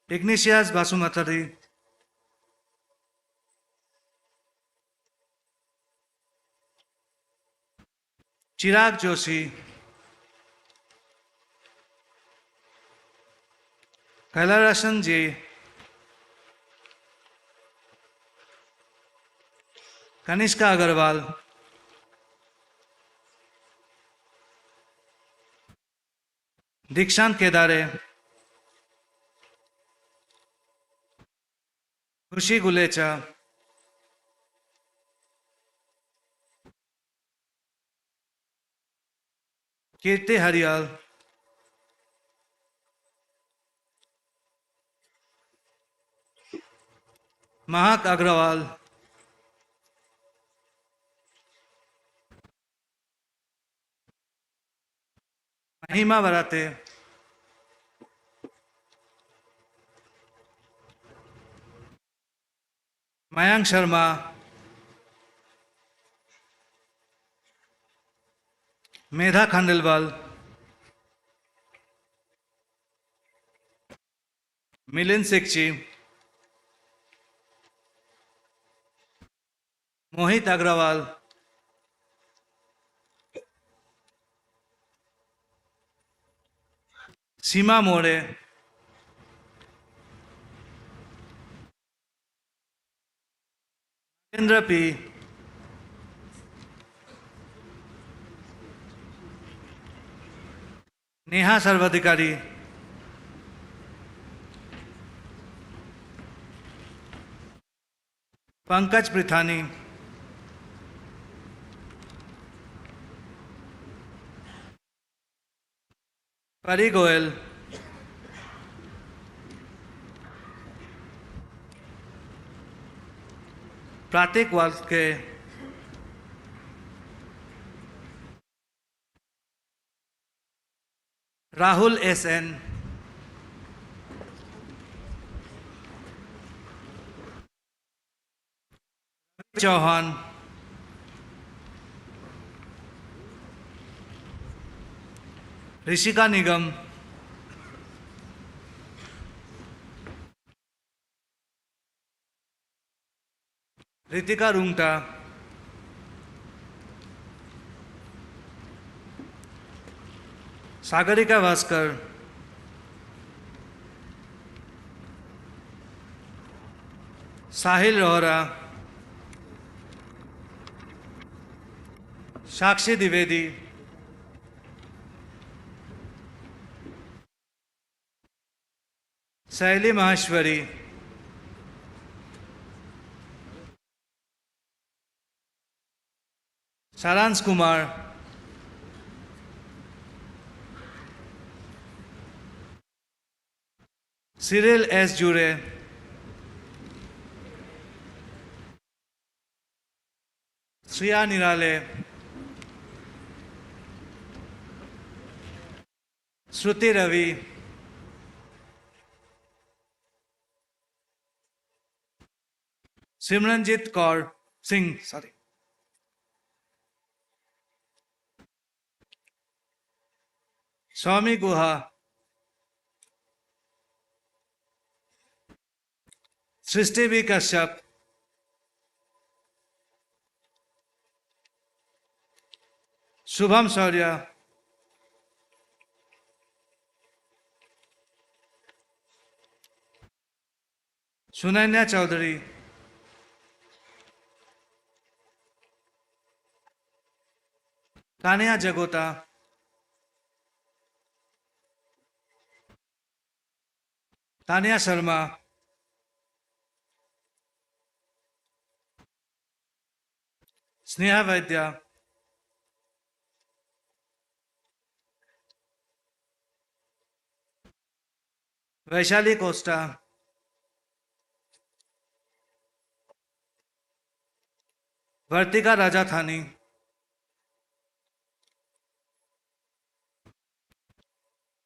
Speaker 13: Ignatius Basumatari, Chirag Joshi, Kailarashan Ji, Kanishka Agarwal, Dikshant Kedare, Khushi Gulecha, Kirti Haryal, Mahak Agrawal, Mahima Varate, Mayank Sharma, Medha Khandelwal, Milind Sikchi, Mohit Agrawal, Seema More, Indra P, Neha Sarvadikari, Pankaj Prithani, Pari Goel, Pratik Walke, Rahul SN, Chauhan, Rishika Nigam, Ritika Rungta, Sagarika Vaskar, Sahil Rohra, Shakshi Divedi, Saili Maheshwari, Sarans Kumar, Cyril S. Jure, Shriya Nirale, Shruti Ravi, Simranjit Kaur Singh, Swami Guha, Srishti B. Kashyap, Shubham Shaurya, Sunanya Chaudhary, Tania Jagota, Tania Sharma, Sneha Vaidya, Vaishali Costa, Vartika Rajathani,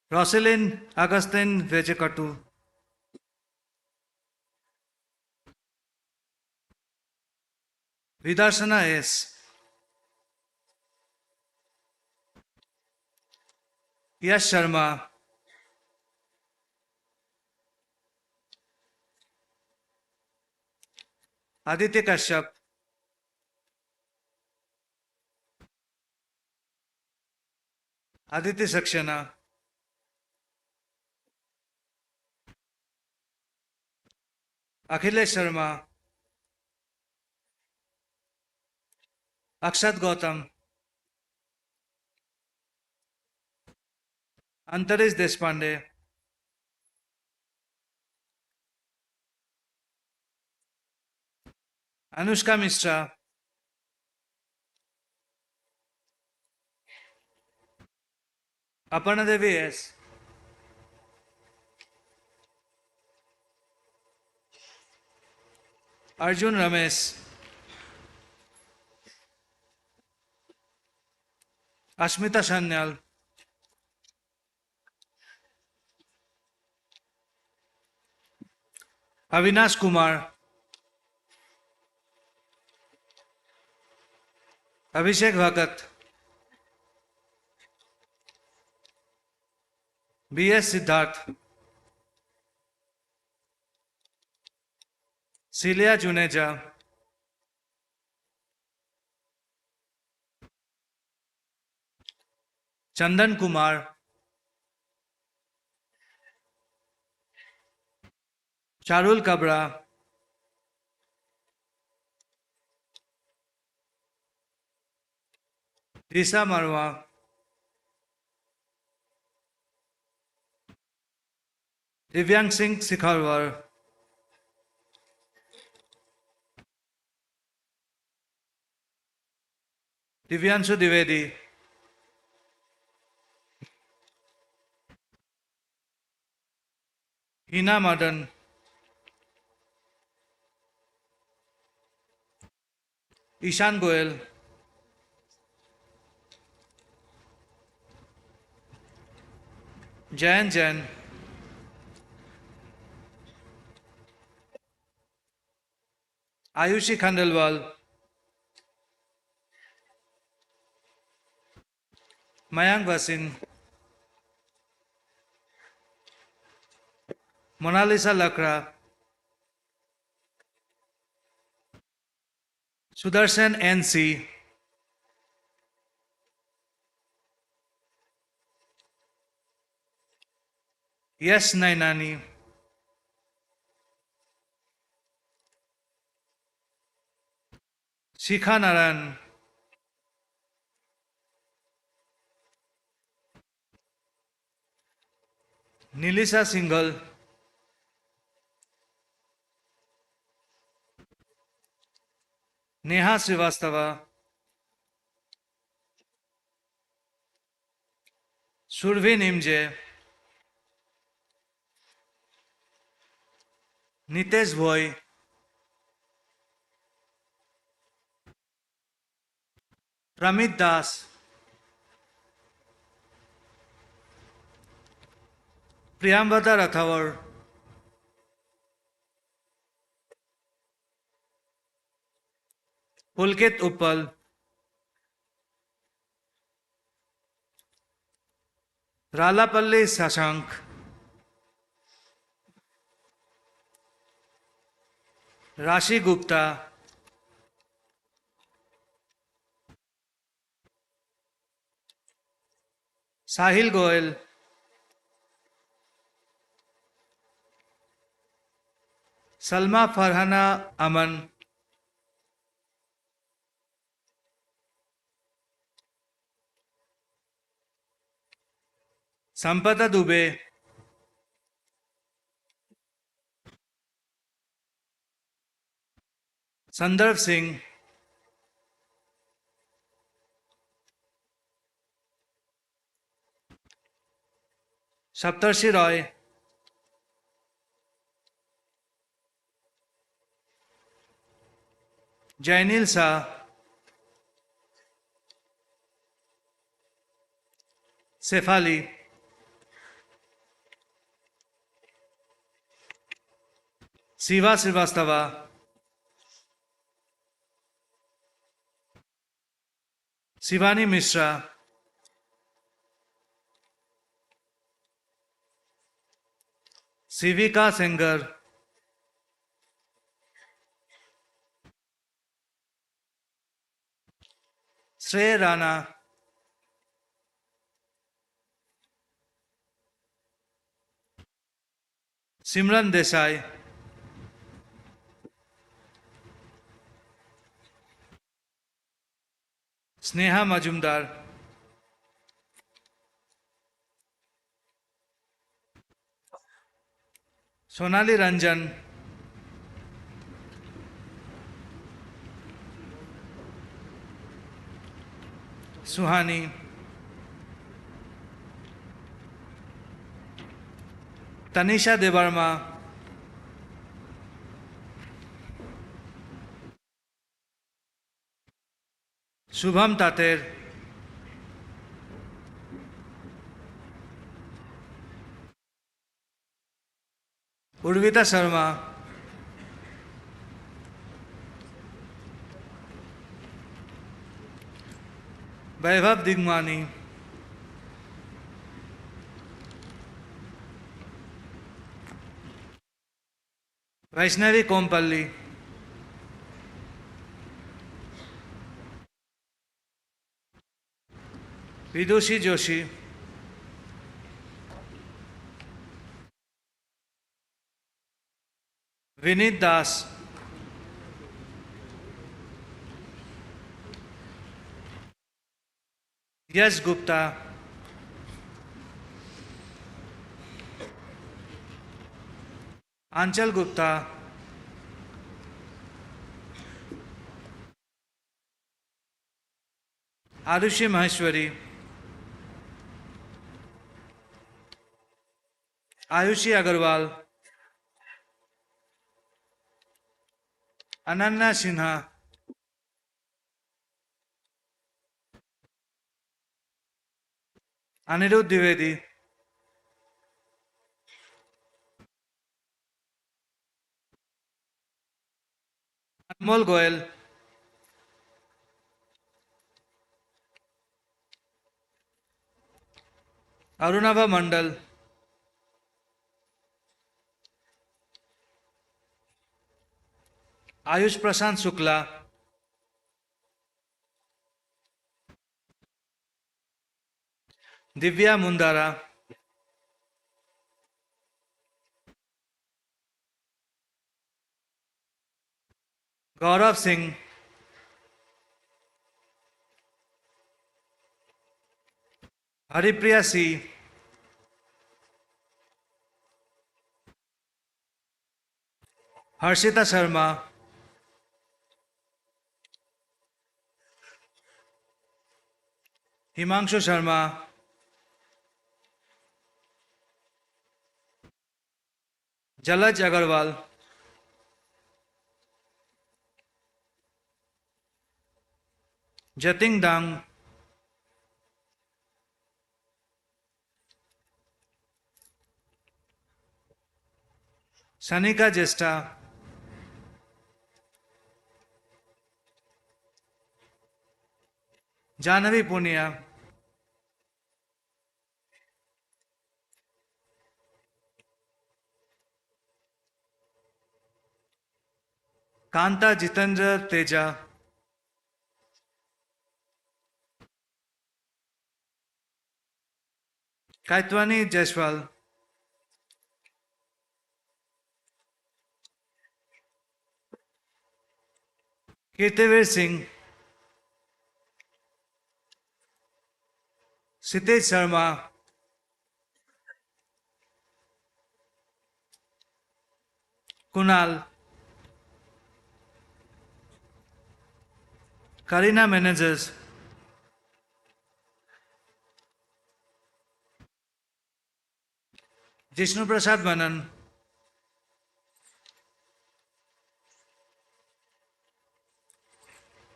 Speaker 13: Roselyn Augustine Vejekatu, Vidarshana S, Yash Sharma, Aditya Kashyap, Aditya Saxena, Akhilesh Sharma, Akshat Gautam, Antarish Deshpande, Anushka Mishra, Aparna Devi S, Arjun Ramesh, Ashmita Shanyal, Avinash Kumar, Abhishek Bhagat, B.S. Siddharth, Celia Juneja, Chandan Kumar, Charul Kabra, Lisa Marwa, Divyang Singh Sikharwar, Divyanshu Divedi, Hina Madan, Ishan Goel, Jayan Jain, Ayushi Khandelwal, Mayank Vasin, Monalisa Lakra, Sudarshan NC, Yes Nainani, Shikha Naran, Nilisa Singhal, Neha Srivastava, Survi Nimje, Nitesh Bhoi, Pramit Das, Priyambada Rathawar, Pulkit Uppal, Ralapalli Sashank, Rashi Gupta, Sahil Goel, Salma Farhana Aman, Sampada Dubey, Sandarbh Singh, Saptarshi Roy, Jainil Shah, Sefali, Siva Srivastava, Sivani Mishra, Sivika Sengar, Shrey Rana, Simran Desai, Sneha Majumdar, Sonali Ranjan, Suhani, Tanisha Debarma, Shubham Tater, Urvita Sharma, Vaibhav Digmani, Vaishnavi Kompalli, Vidushi Joshi, Vinit Das, Yash Gupta, Anchal Gupta, Arushi Maheshwari, Ayushi Agarwal, Ananya Sinha, Anirudh Dwivedi, Anmol Goel, Arunava Mandal, Ayush Prashant Shukla, Divya Mundara, Gaurav Singh, Haripriya C, Harshita Sharma, Himanshu Sharma, Jalaj Agarwal, Jating Dang, Sanika Jesta, Janavi Punia, Kanta Jitendra Teja, Kaitwani Jaiswal, Kirtavir Singh, Sitej Sharma, Kunal, Karina Managers, Jishnu Prasad Manan,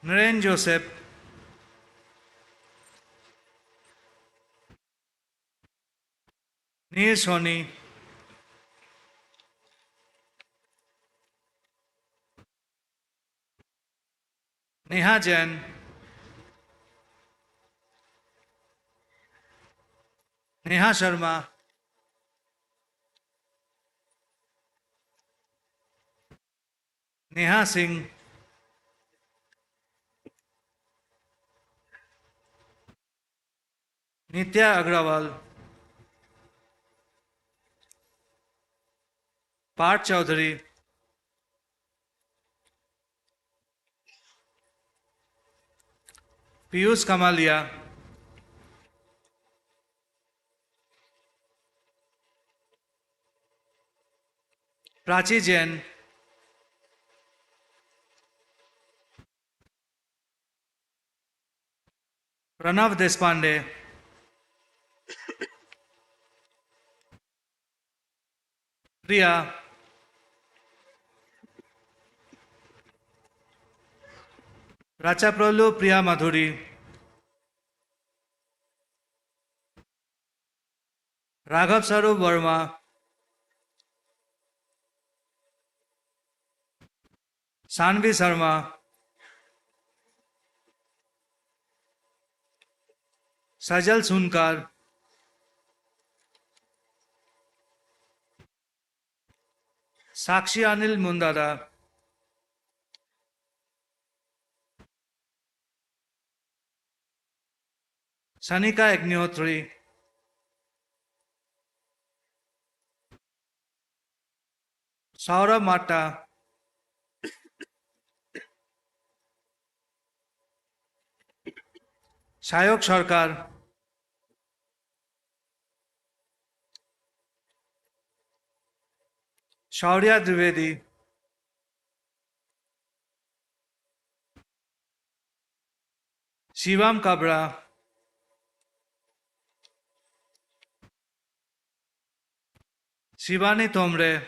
Speaker 13: Naren Joseph, Neer Soni, Neha Jain, Neha Sharma, Neha Singh, Nitya Agrawal, Parth Chaudhary, Piyush Kamalia, Prachi Jain, Pranav Deshpande, Priya, Rachaprolu Priya Madhuri, Raghav Sarup Verma, Sanvi Sharma, Sajal Sunkar, Sakshi Anil Mundada, Sanika Agnihotri, Saurabh Matta, Shayok Sarkar, Shaurya Dwivedi, Shivam Kabra, Shivani Tomre,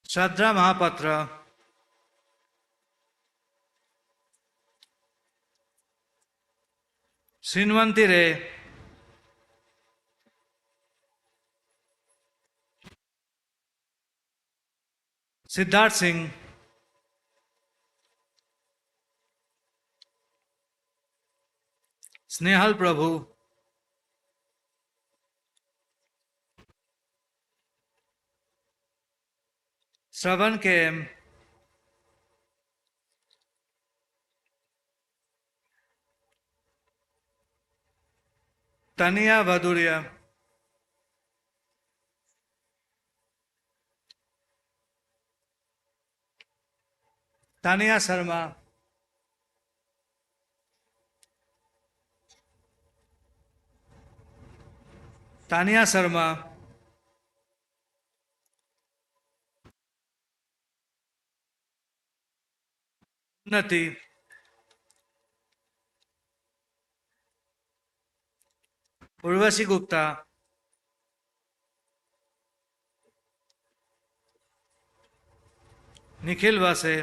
Speaker 13: Shraddha Mahapatra, Srinvanti Ray, Siddharth Singh, Snehal Prabhu, Shravan KM, Tania Vaduria, Tania Sharma, Tania Sharma, Unnati, Urvashi Gupta, Nikhil Vase,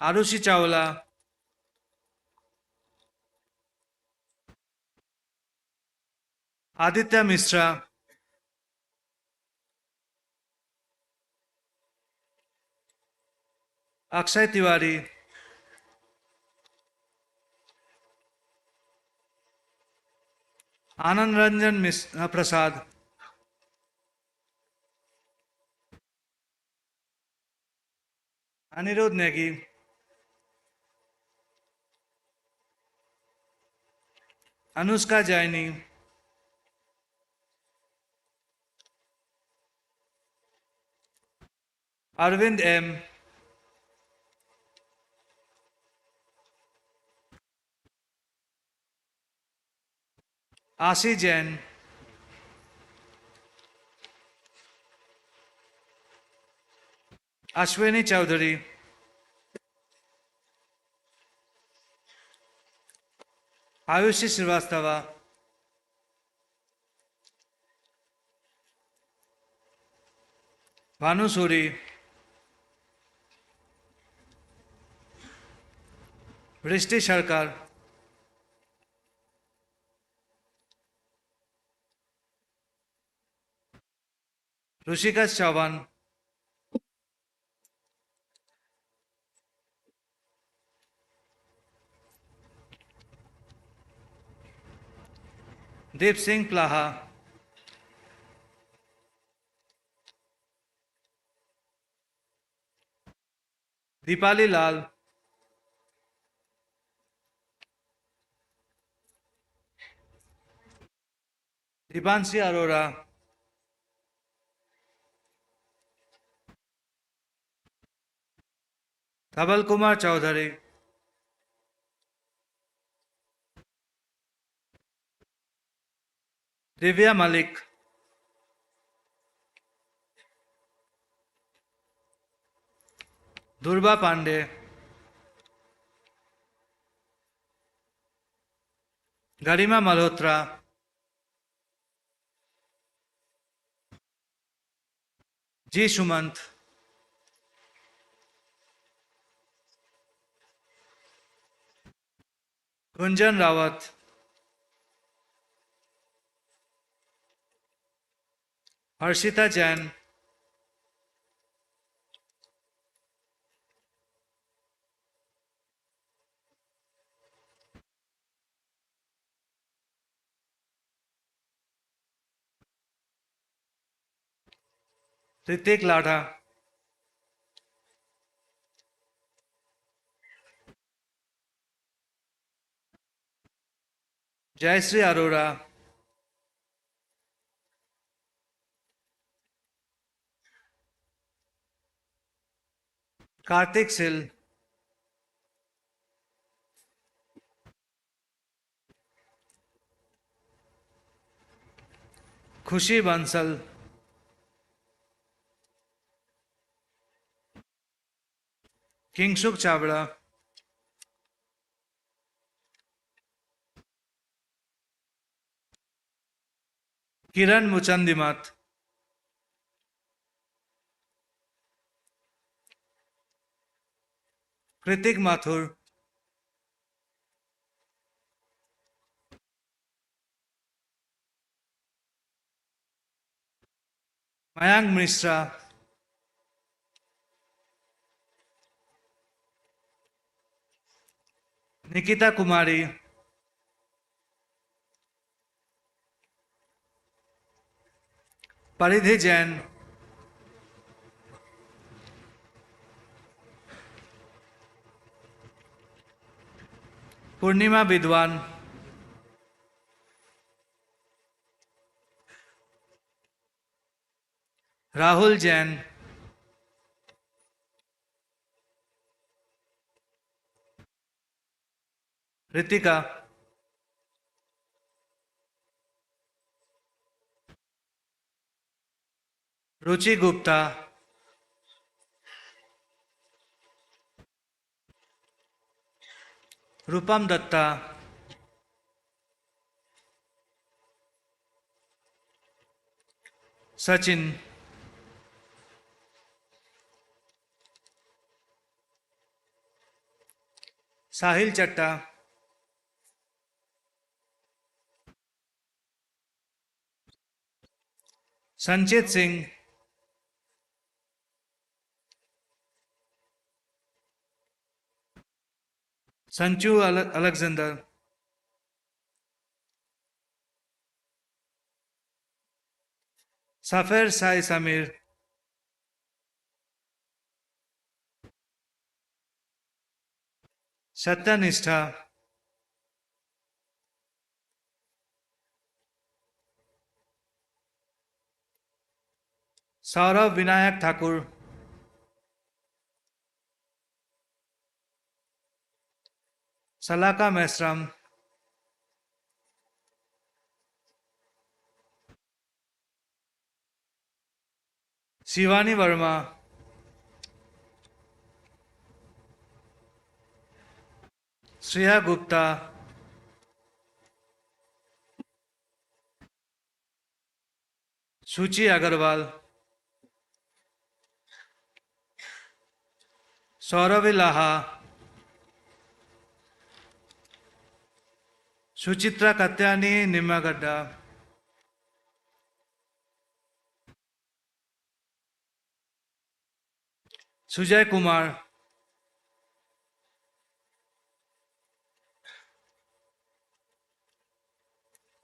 Speaker 13: Arushi Chawla, Aditya Mishra, Akshay Tiwari, Anand Ranjan Prasad, Anirudh Negi, Anushka Jaini, Arvind M, Ashi Jain, Ashwini Chaudhary, Ayushi Srivastava, Bhanu Suri, वृष्टि सरकार, ऋषिका चौहान, दीप सिंह प्लाहा, दीपाली लाल, दीपांशी अरोरा, धवल कुमार चौधरी, दिव्या मलिक, दुर्बा पांडे, गरिमा मल्होत्रा, जी सुमंत, गुंजन रावत, हर्षिता जैन, ऋतिक लाढ़ा, जयश्री अरोरा, कार्तिक सिल, खुशी बंसल, किंगसुक चावड़ा, किरण मुचंदीमत, कृतिक माथुर, मयांक मिश्रा, निकिता कुमारी, परिधि जैन, पूर्णिमा विद्वान, राहुल जैन, ऋतिका, रुचि गुप्ता, रूपम Dutta, Sachin, Sahil Chatta, Sanchit Singh, Sanchu Alexander, Safer Sai Samir, Satyanistha, Saurav Vinayak Thakur, Salaka Mesram, Shivani Verma, Shreya Gupta, Suchi Agarwal, Saurav Laha, Suchitra Katyani Nimagadda, Sujay Kumar,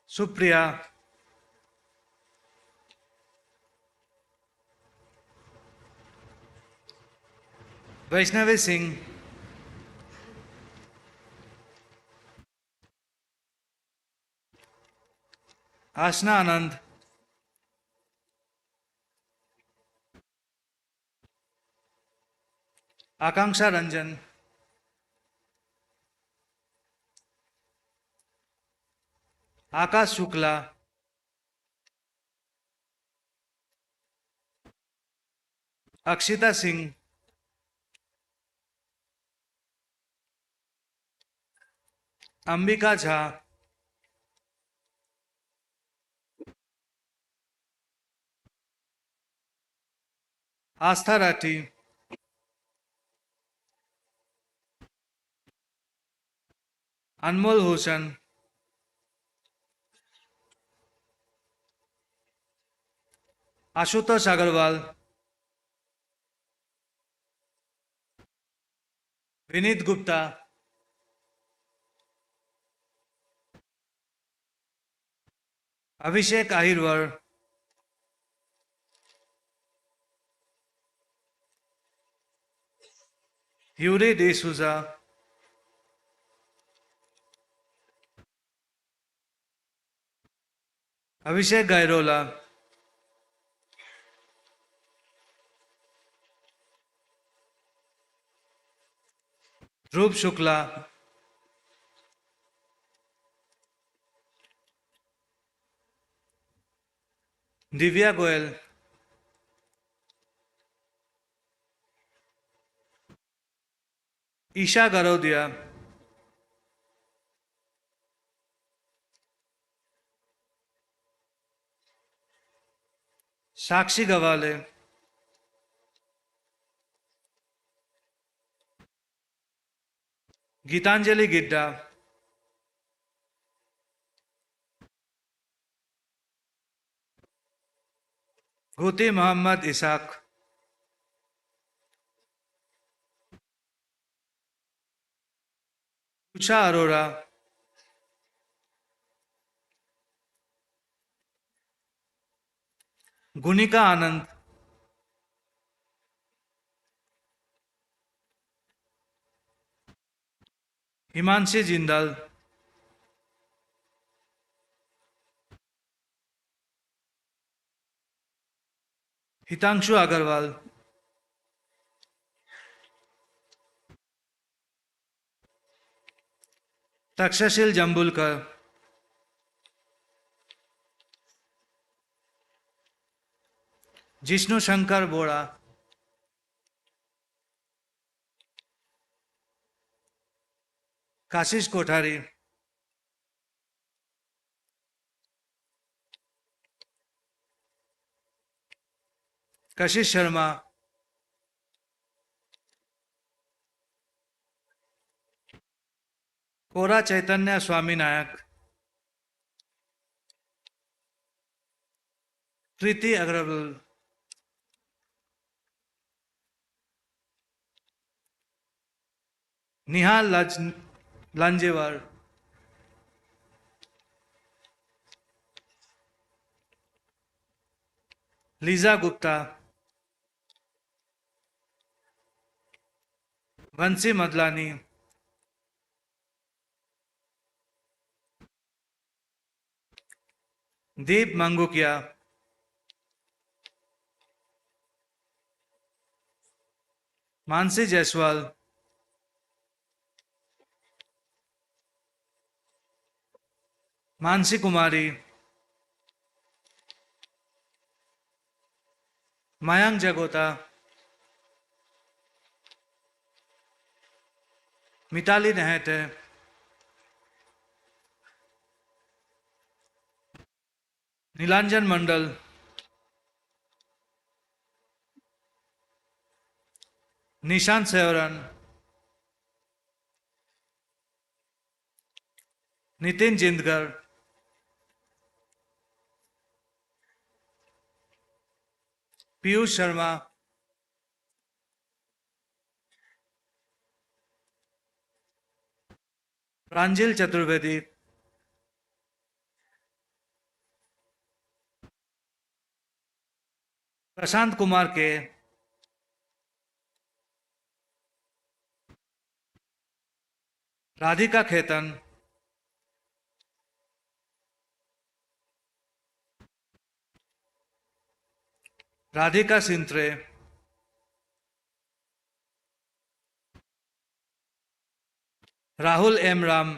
Speaker 13: Supriya, Vaishnavi Singh, Ashna Anand, Akanksha Ranjan, Akash Shukla, Akshita Singh, Ambika Jha, Astha Rathi, Anmol Hussain, Ashutosh Agarwal, Vinit Gupta, Abhishek Ahirwar, Yuri D'Souza, Abhishek Gairola, Dhruv Shukla, Divya Goyal, Isha Garodia, Sakshi Gawale, Gitanjali Gidda, Ghuti Muhammad Ishaq, Usha Arora, Gunika Anand, Himanshi Jindal, Hitangshu Agarwal, Takshashil Jambulkar, Jishnu Shankar Bora, Kashish Kothari, कशिश शर्मा, कोरा चैतन्य स्वामी नायक, प्रीति अग्रवाल, निहाल Lanjewar, Lisa Gupta, बंसी मदलानी, दीप मंगुकिया, मानसी जायसवाल, मानसी कुमारी, मयंक जगोता, मिताली नहते, नीलांजन मंडल, निशांत सेवरन, नितिन जिंदगर, पीयूष शर्मा, प्रांजल चतुर्वेदी, प्रशांत कुमार के, Radhika Khetan, Radhika सिंत्रे, Rahul M Ram,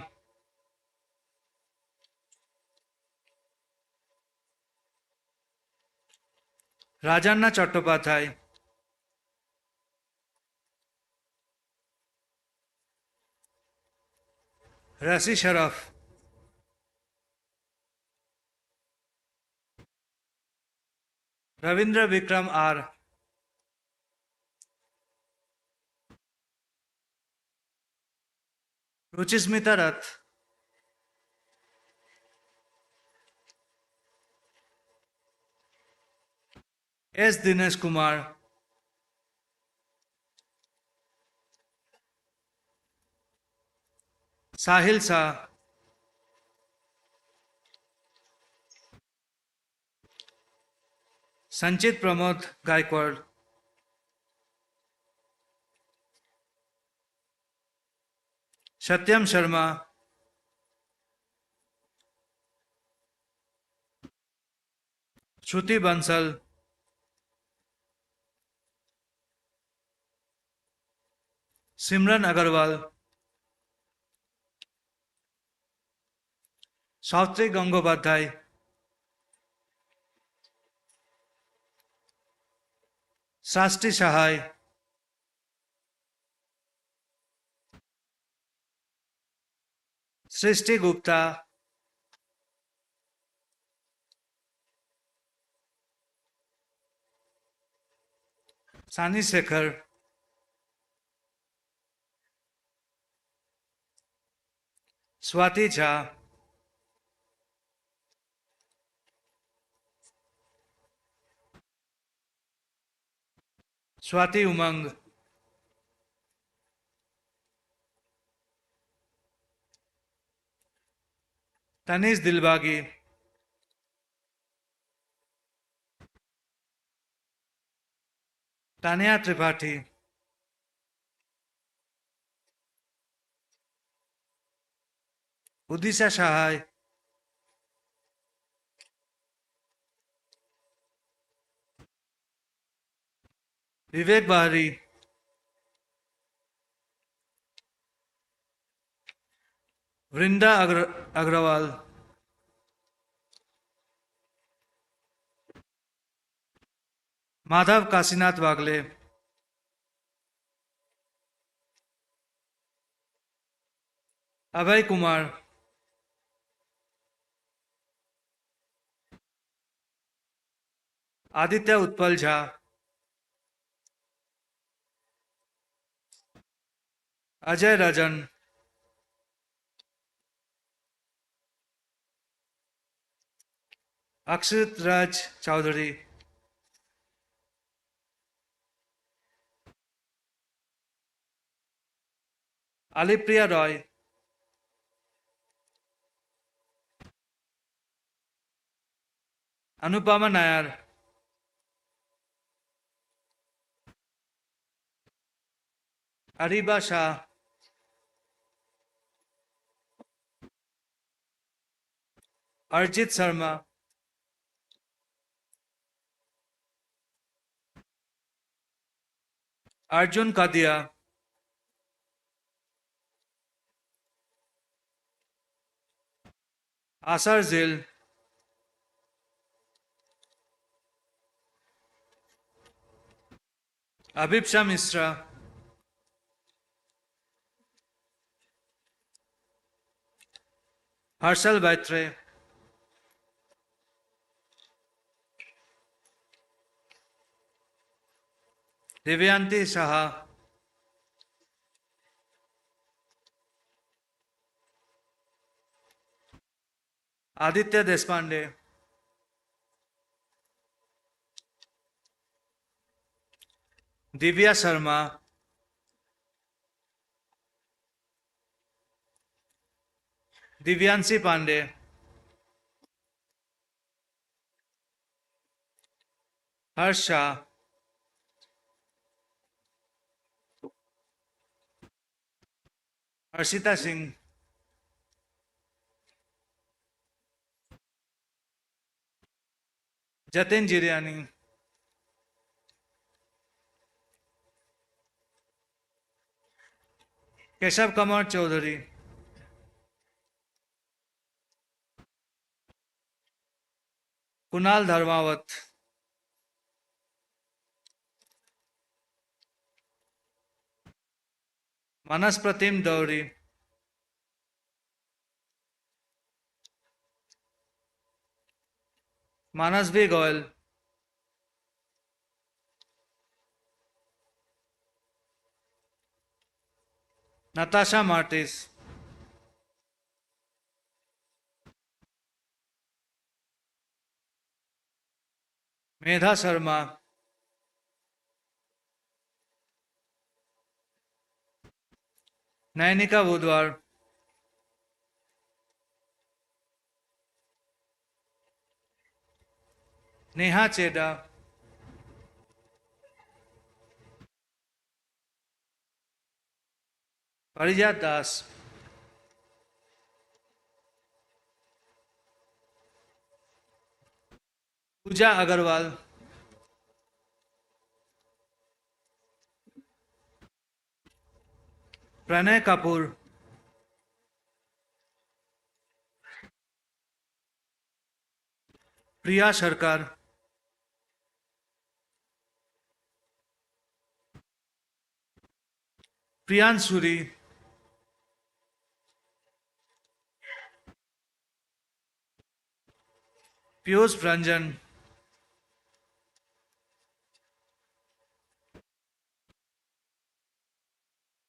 Speaker 13: राजान्ना Chattopadhyay, रसी शरफ, Ravindra Vikram are, रुचिस्मिता Rath, S Dinesh Kumar, साहिल शाह, संचित प्रमोद गायकवाड़, सत्यम शर्मा, श्रुति बंसल, सिमरन अग्रवाल, सावित्री गंगोपाध्याय, शास्त्री सहाय, सृष्टि गुप्ता, सानी शेखर, स्वाति झा, स्वाति उमंग, तनीश दिलबागी, तानिया त्रिपाठी, उदिशा सहाय, विवेक बाहरी, वृंदा अग्रवाल, माधव काशीनाथ वागले, Abhay Kumar, Aditya Utpal Jha, Ajay Rajan, Akshit Raj Chowdhury, Alipriya Roy, Anupama Nayar, Ariba Shah, Arjit Sharma, Arjun Kadia, Asar Zil, Abhipsha Misra, Harshal Baitre, Divyanti Saha, Aditya Deshpande, Divya Sharma, Divyansi Pandey, Harsha, Harshita Singh, Jatin Jiryani, Keshav Kamar Chaudhary, Kunal Dharmawat, Manas Pratim Dowri, Manas V. Goyal, Natasha Martis, Medha Sharma, Nainika Budwar, Neha Cheda, Parijat Das, Pooja Agarwal, Pranay Kapoor, Priya Sharkar, Priyan Suri, Piyush Pranjan,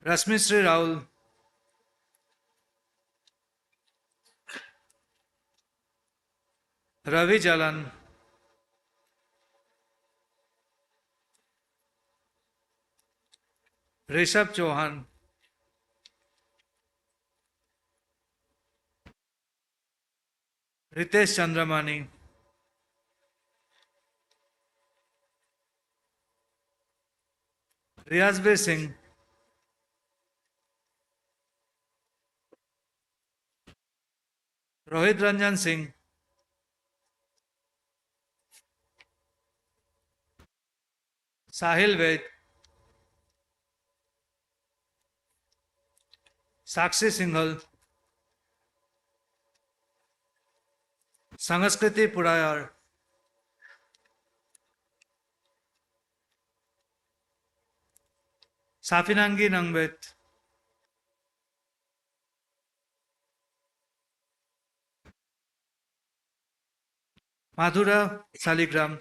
Speaker 13: Rasmisri Raul, Ravi Jalan, Rishabh Chauhan, Ritesh Chandramani, Riyazbir Singh, Rohit Ranjan Singh, Sahil Ved, Sakshi Singhal, Sangaskriti Purayar, Safinangi Nangvet, Madhura Saligram,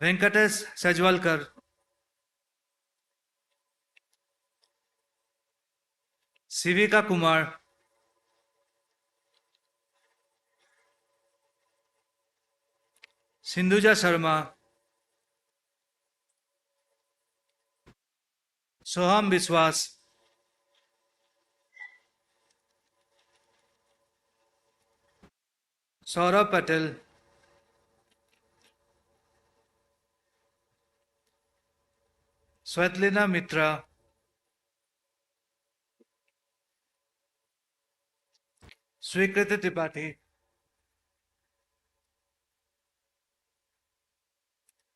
Speaker 13: Venkatesh Sajwalkar, Sivika Kumar, Sindhuja Sharma, Soham Biswas, Saurabh Patel, Svetlina Mitra, Swikriti Tripathi,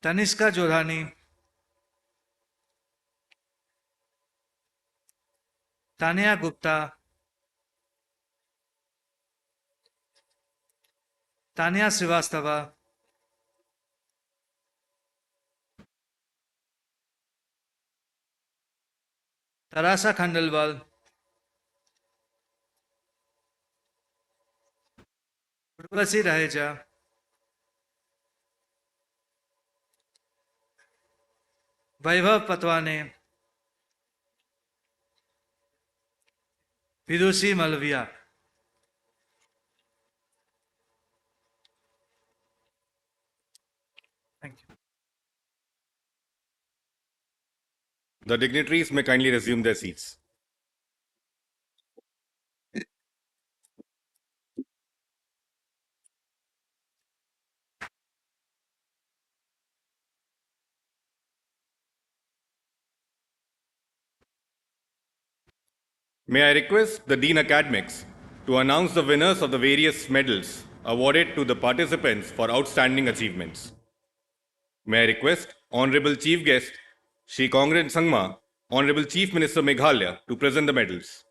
Speaker 13: Taniska Jodhani, Tanya Gupta, Tanya Srivastava, Tarasa Khandelwal, Urvasi Raheja, Vaibhav Patwane, Vidushi Malviya. Thank you.
Speaker 8: The dignitaries may kindly resume their seats. May I request the Dean Academics to announce the winners of the various medals awarded to the participants for outstanding achievements. May I request Honorable Chief Guest Shri Kongren Sangma, Honorable Chief Minister Meghalaya, to present the medals.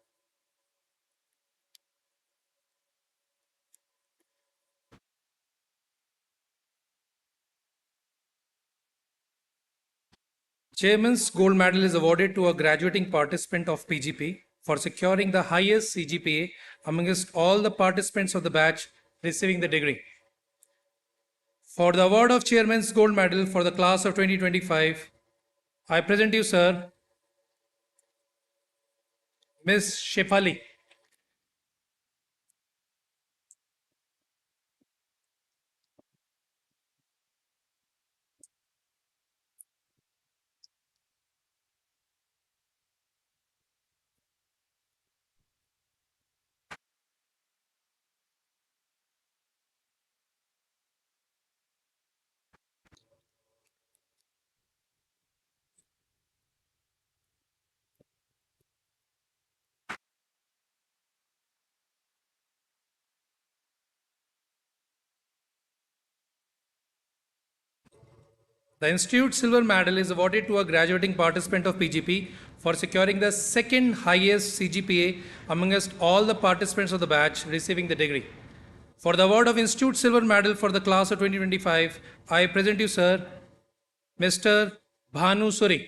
Speaker 7: Chairman's Gold Medal is awarded to a graduating participant of PGP for securing the highest CGPA amongst all the participants of the batch receiving the degree. For the award of Chairman's Gold Medal for the class of 2025, I present you, sir, Ms. Shefali. The Institute Silver Medal is awarded to a graduating participant of PGP for securing the second highest CGPA amongst all the participants of the batch receiving the degree. For the award of Institute Silver Medal for the class of 2025, I present you, sir, Mr. Bhanu Suri.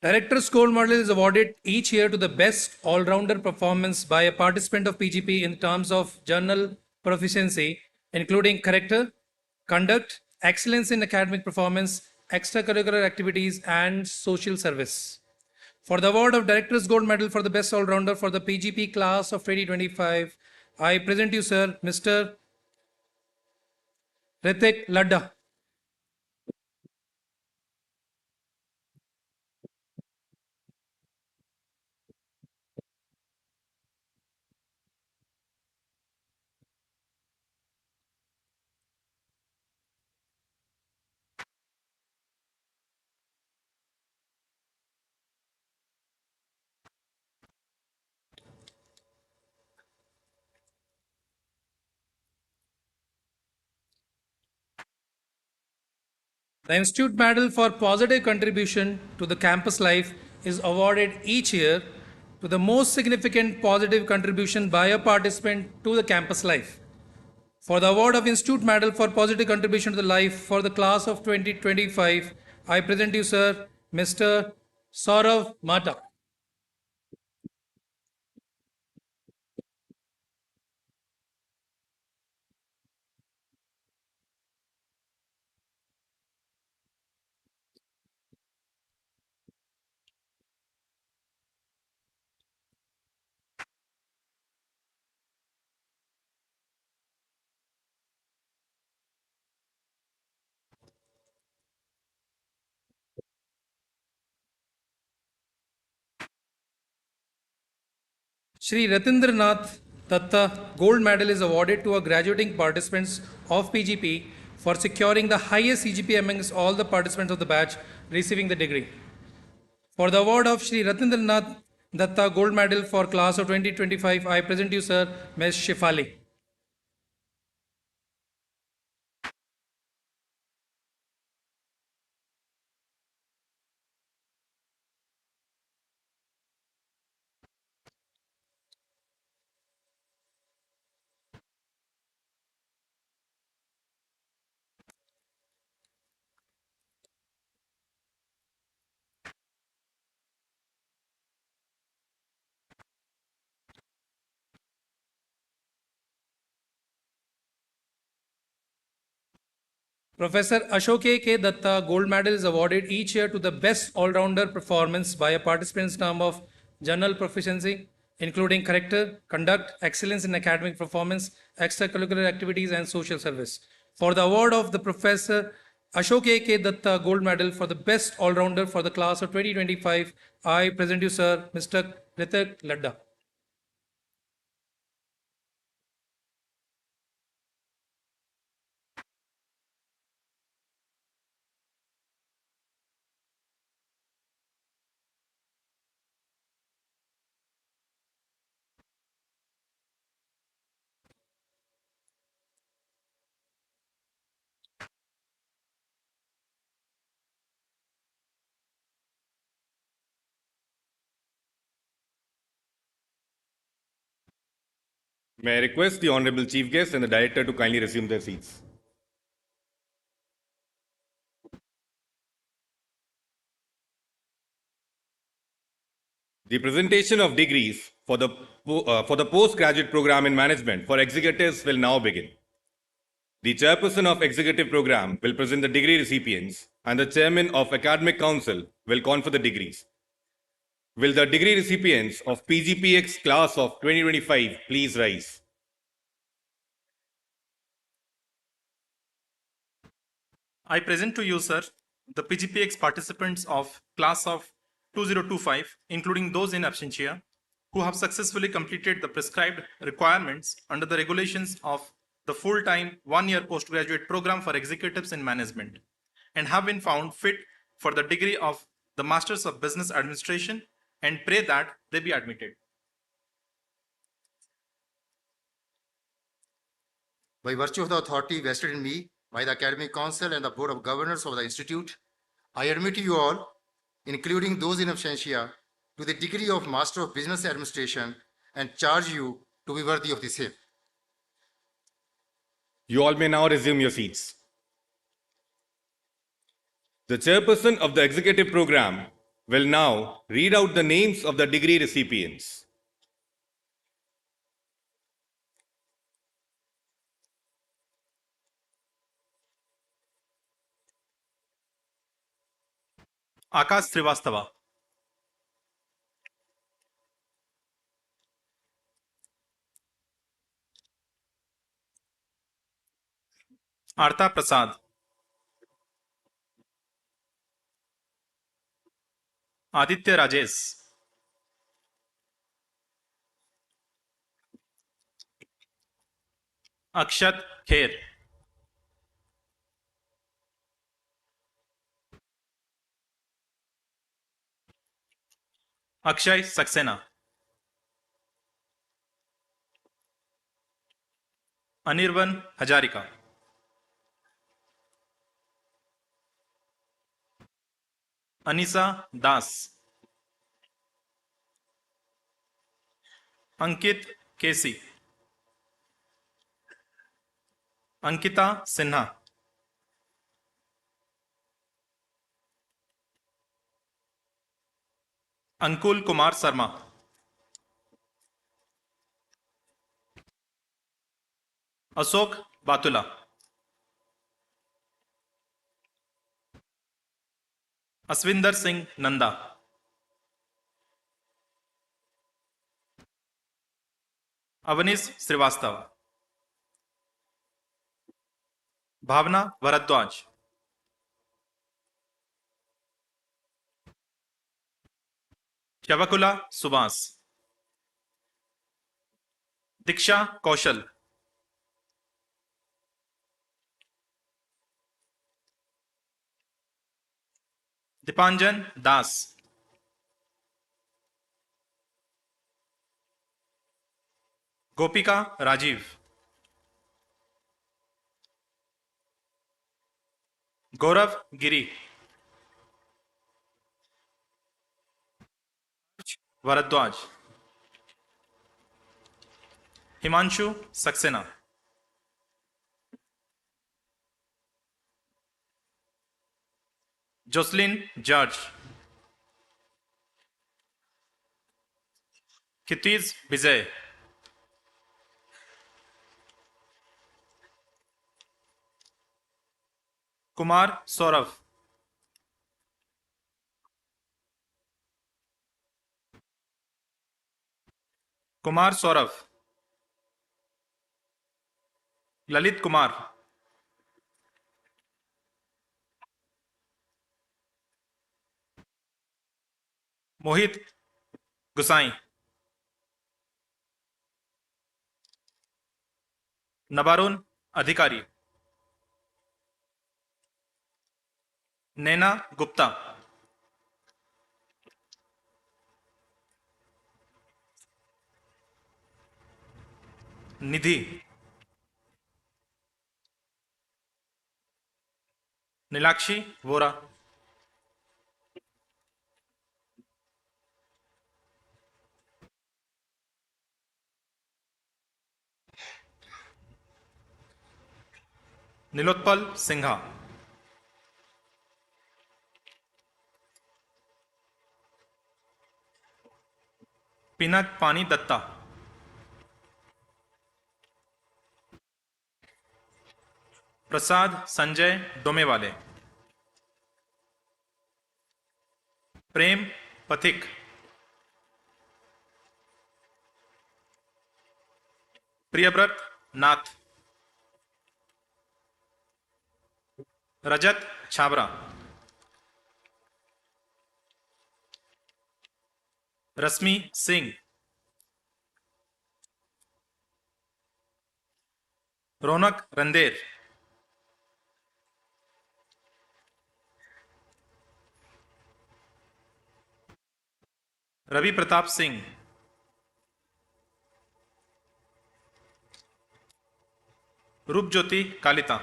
Speaker 7: Director's Gold Medal is awarded each year to the best all-rounder performance by a participant of PGP in terms of journal proficiency, including character, conduct, excellence in academic performance, extracurricular activities, and social service. For the award of Director's Gold Medal for the best all-rounder for the PGP class of 2025, I present you, sir, Mr. Ritik Ladda. The Institute Medal for Positive Contribution to the Campus Life is awarded each year to the most significant positive contribution by a participant to the campus life. For the award of Institute Medal for Positive Contribution to the Life for the class of 2025, I present you, sir, Mr. Saurav Mata. Shri Ratindranath Datta Gold Medal is awarded to our graduating participants of PGP for securing the highest CGP amongst all the participants of the batch receiving the degree. For the award of Shri Ratindranath Datta Gold Medal for class of 2025, I present you, sir, Ms. Shifali. Professor Ashok K. Datta Gold Medal is awarded each year to the best all-rounder performance by a participant's term of general proficiency, including character, conduct, excellence in academic performance, extracurricular activities, and social service. For the award of the Professor Ashok K. Datta Gold Medal for the best all-rounder for the class of 2025, I present you, sir, Mr. Ritik Ladda.
Speaker 8: May I request the Honorable Chief Guest and the Director to kindly resume their seats. The presentation of degrees for the postgraduate program in management for executives will now begin. The chairperson of executive program will present the degree recipients and the chairman of academic council will confer the degrees. Will the degree recipients of PGPEX class of 2025 please rise?
Speaker 14: I present to you, sir, the PGPX participants of class of 2025, including those in absentia, who have successfully completed the prescribed requirements under the regulations of the full-time one-year postgraduate program for executives in management, and have been found fit for the degree of the Masters of Business Administration, and pray that they be admitted.
Speaker 11: By virtue of the authority vested in me by the Academic Council and the Board of Governors of the Institute, I admit you all, including those in absentia, to the degree of Master of Business Administration and charge you to be worthy of the same.
Speaker 8: You all may now resume your seats. The chairperson of the executive program will now read out the names of the degree recipients.
Speaker 14: Akash Srivastava, Arta Prasad, Aditya Rajesh, Akshat Kher, Akshay Saxena, Anirban Hajarika, Anisa Das, Ankit KC, Ankita Sinha, Ankul Kumar Sharma, Ashok बातुला, अस्विंदर Singh Nanda, Awanish Srivastava, Bhavna Bharadwaj, शवकुला Subhash, Diksha Kaushal, Dipanjan Das, Gopika Rajiv, Gaurav Giri, Bharadwaj, Himanshu Saxena, Joslin George, क्षितिज विजय, कुमार सौरभ, कुमार सौरभ, ललित कुमार, मोहित गुसाई, नबारुन अधिकारी, नैना गुप्ता, निधि, नीलाक्षी वोरा, नीलोत्पल सिंघा, पिनक पानी दत्ता, प्रसाद संजय डोमेवाले, प्रेम पथिक, प्रियव्रत नाथ, रजत छाबरा, रश्मि सिंह, रौनक रंदेर, Ravi Pratap Singh, Rupjyoti Kalita,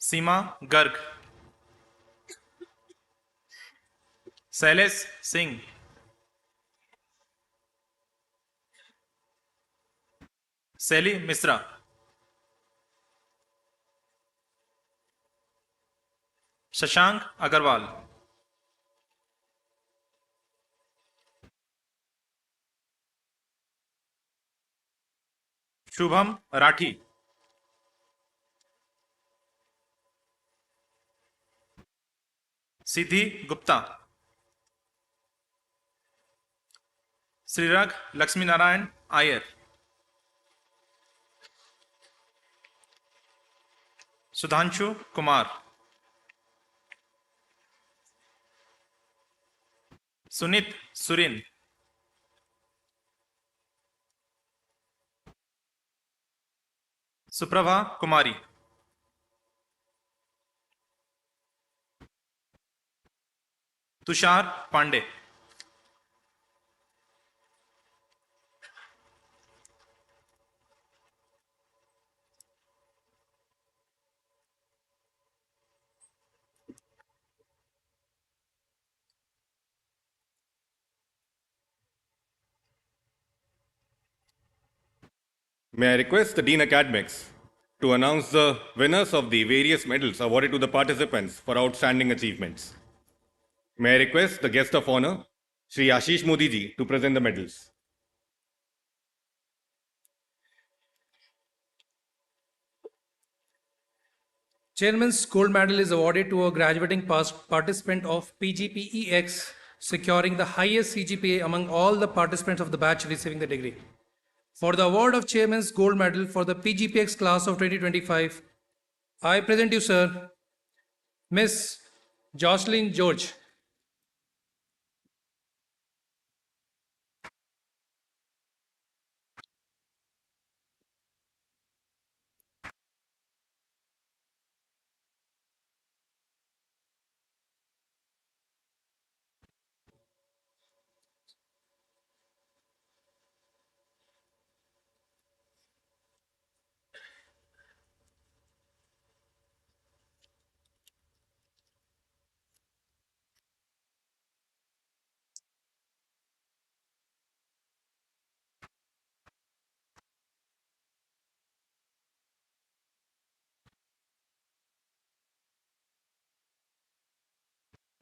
Speaker 14: सीमा गर्ग, शैलेश सिंह, शैली मिश्रा, शशांक अग्रवाल, शुभम राठी, सिद्धि गुप्ता, श्रीरंग लक्ष्मी नारायण आयर, सुधांशु कुमार, सुनीत सुरिन, सुप्रभा कुमारी, Tushar Pandey,
Speaker 8: May I request the Dean Academics to announce the winners of the various medals awarded to the participants for outstanding achievements. May I request the guest of honor, Shri Ashish Modi ji, to present the medals.
Speaker 7: Chairman's Gold Medal is awarded to a graduating participant of PGPEX, securing the highest CGPA among all the participants of the batch receiving the degree. For the award of Chairman's Gold Medal for the PGPX class of 2025, I present you, sir, Miss Jocelyn George.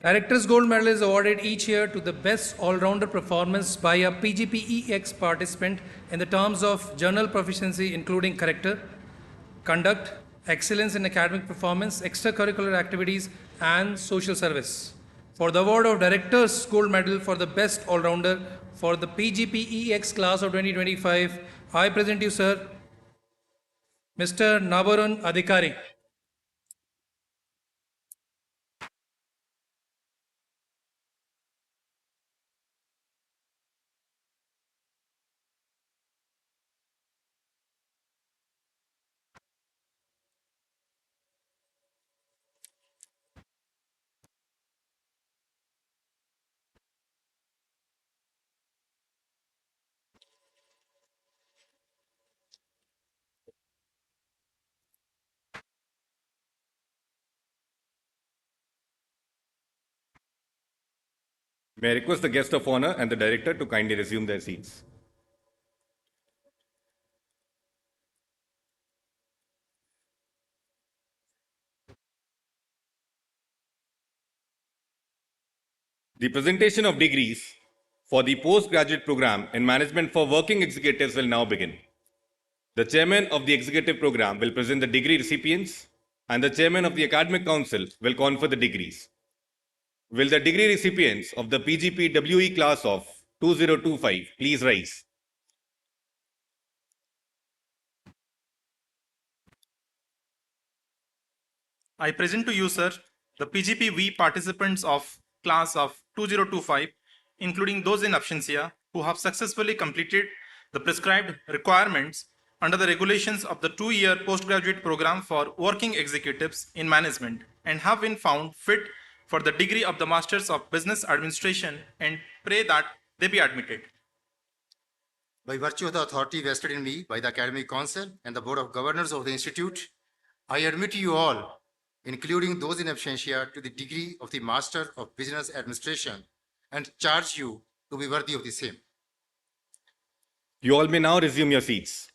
Speaker 7: Director's Gold Medal is awarded each year to the best all-rounder performance by a PGPEX participant in the terms of journal proficiency, including character, conduct, excellence in academic performance, extracurricular activities, and social service. For the award of Director's Gold Medal for the best all-rounder for the PGPEX class of 2025, I present you, sir, Mr. Nabarun Adhikari.
Speaker 8: May I request the guest of honor and the director to kindly resume their seats. The presentation of degrees for the postgraduate program in management for working executives will now begin. The chairman of the executive program will present the degree recipients, and the chairman of the academic council will confer the degrees. Will the degree recipients of the PGPWE class of 2025 please rise?
Speaker 14: I present to you, sir, the PGPWE participants of class of 2025, including those in absentia who have successfully completed the prescribed requirements under the regulations of the 2-year postgraduate program for working executives in management and have been found fit for the degree of the Masters of Business Administration, and pray that they be admitted.
Speaker 11: By virtue of the authority vested in me by the Academic Council and the Board of Governors of the Institute, I admit you all, including those in absentia, to the degree of the Master of Business Administration and charge you to be worthy of the same.
Speaker 8: You all may now resume your seats.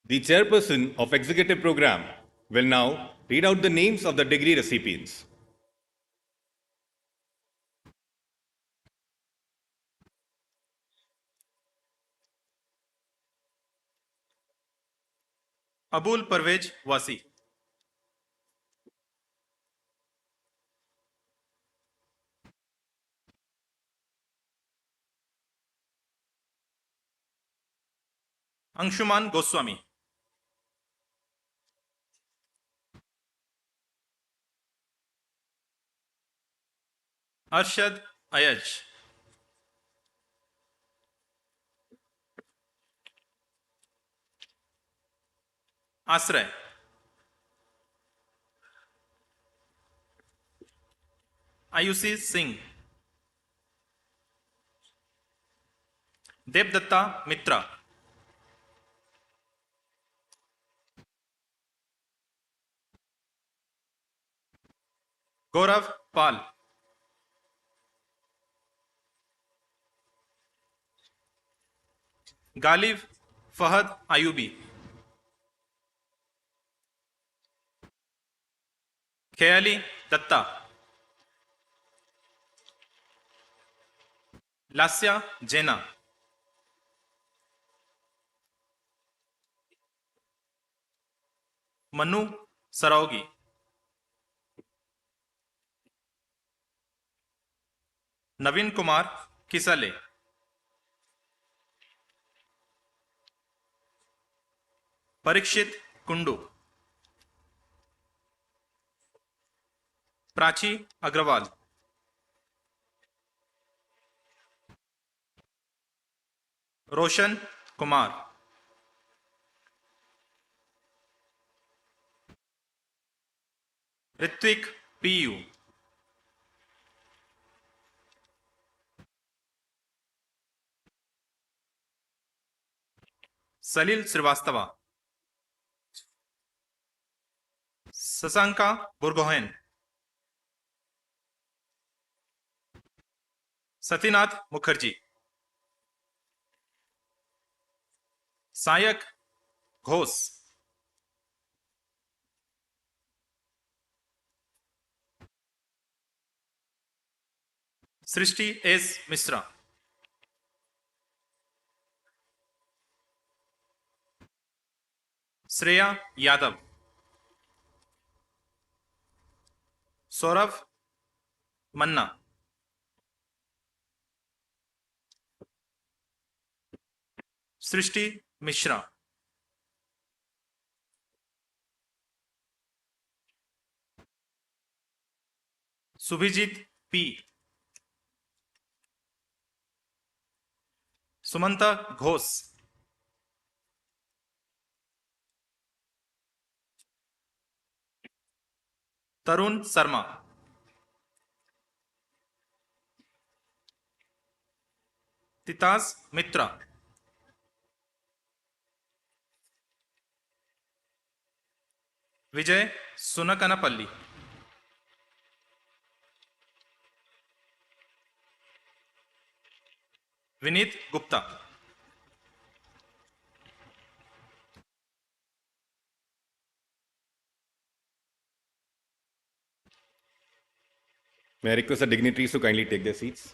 Speaker 8: The chairperson of executive program will now read out the names of the degree recipients.
Speaker 14: Abul Parvez Wasi, Anshuman Goswami, Arshad Ayaj, Asray, Ayushi Singh, Devdatta Mitra, Gaurav Pal, Galib Fahad Ayubi, Khayali Datta, Lasya Jena, Manu Saraugi, Navin Kumar Kisale, Parikshit Kundu, Prachi Agrawal, Roshan Kumar, Ritvik PU, Salil Srivastava, Sasanka Burgohen, Satinath Mukherjee, Sayak Ghosh, Srishti S. Misra, Shreya Yadav, Saurav Manna, Srishti Mishra, Subhijit P, Sumanta Ghosh, Tarun Sarma, Titaz Mitra, Vijay Sunakanapalli, Vinit Gupta,
Speaker 8: May I request the dignitaries to kindly take their seats?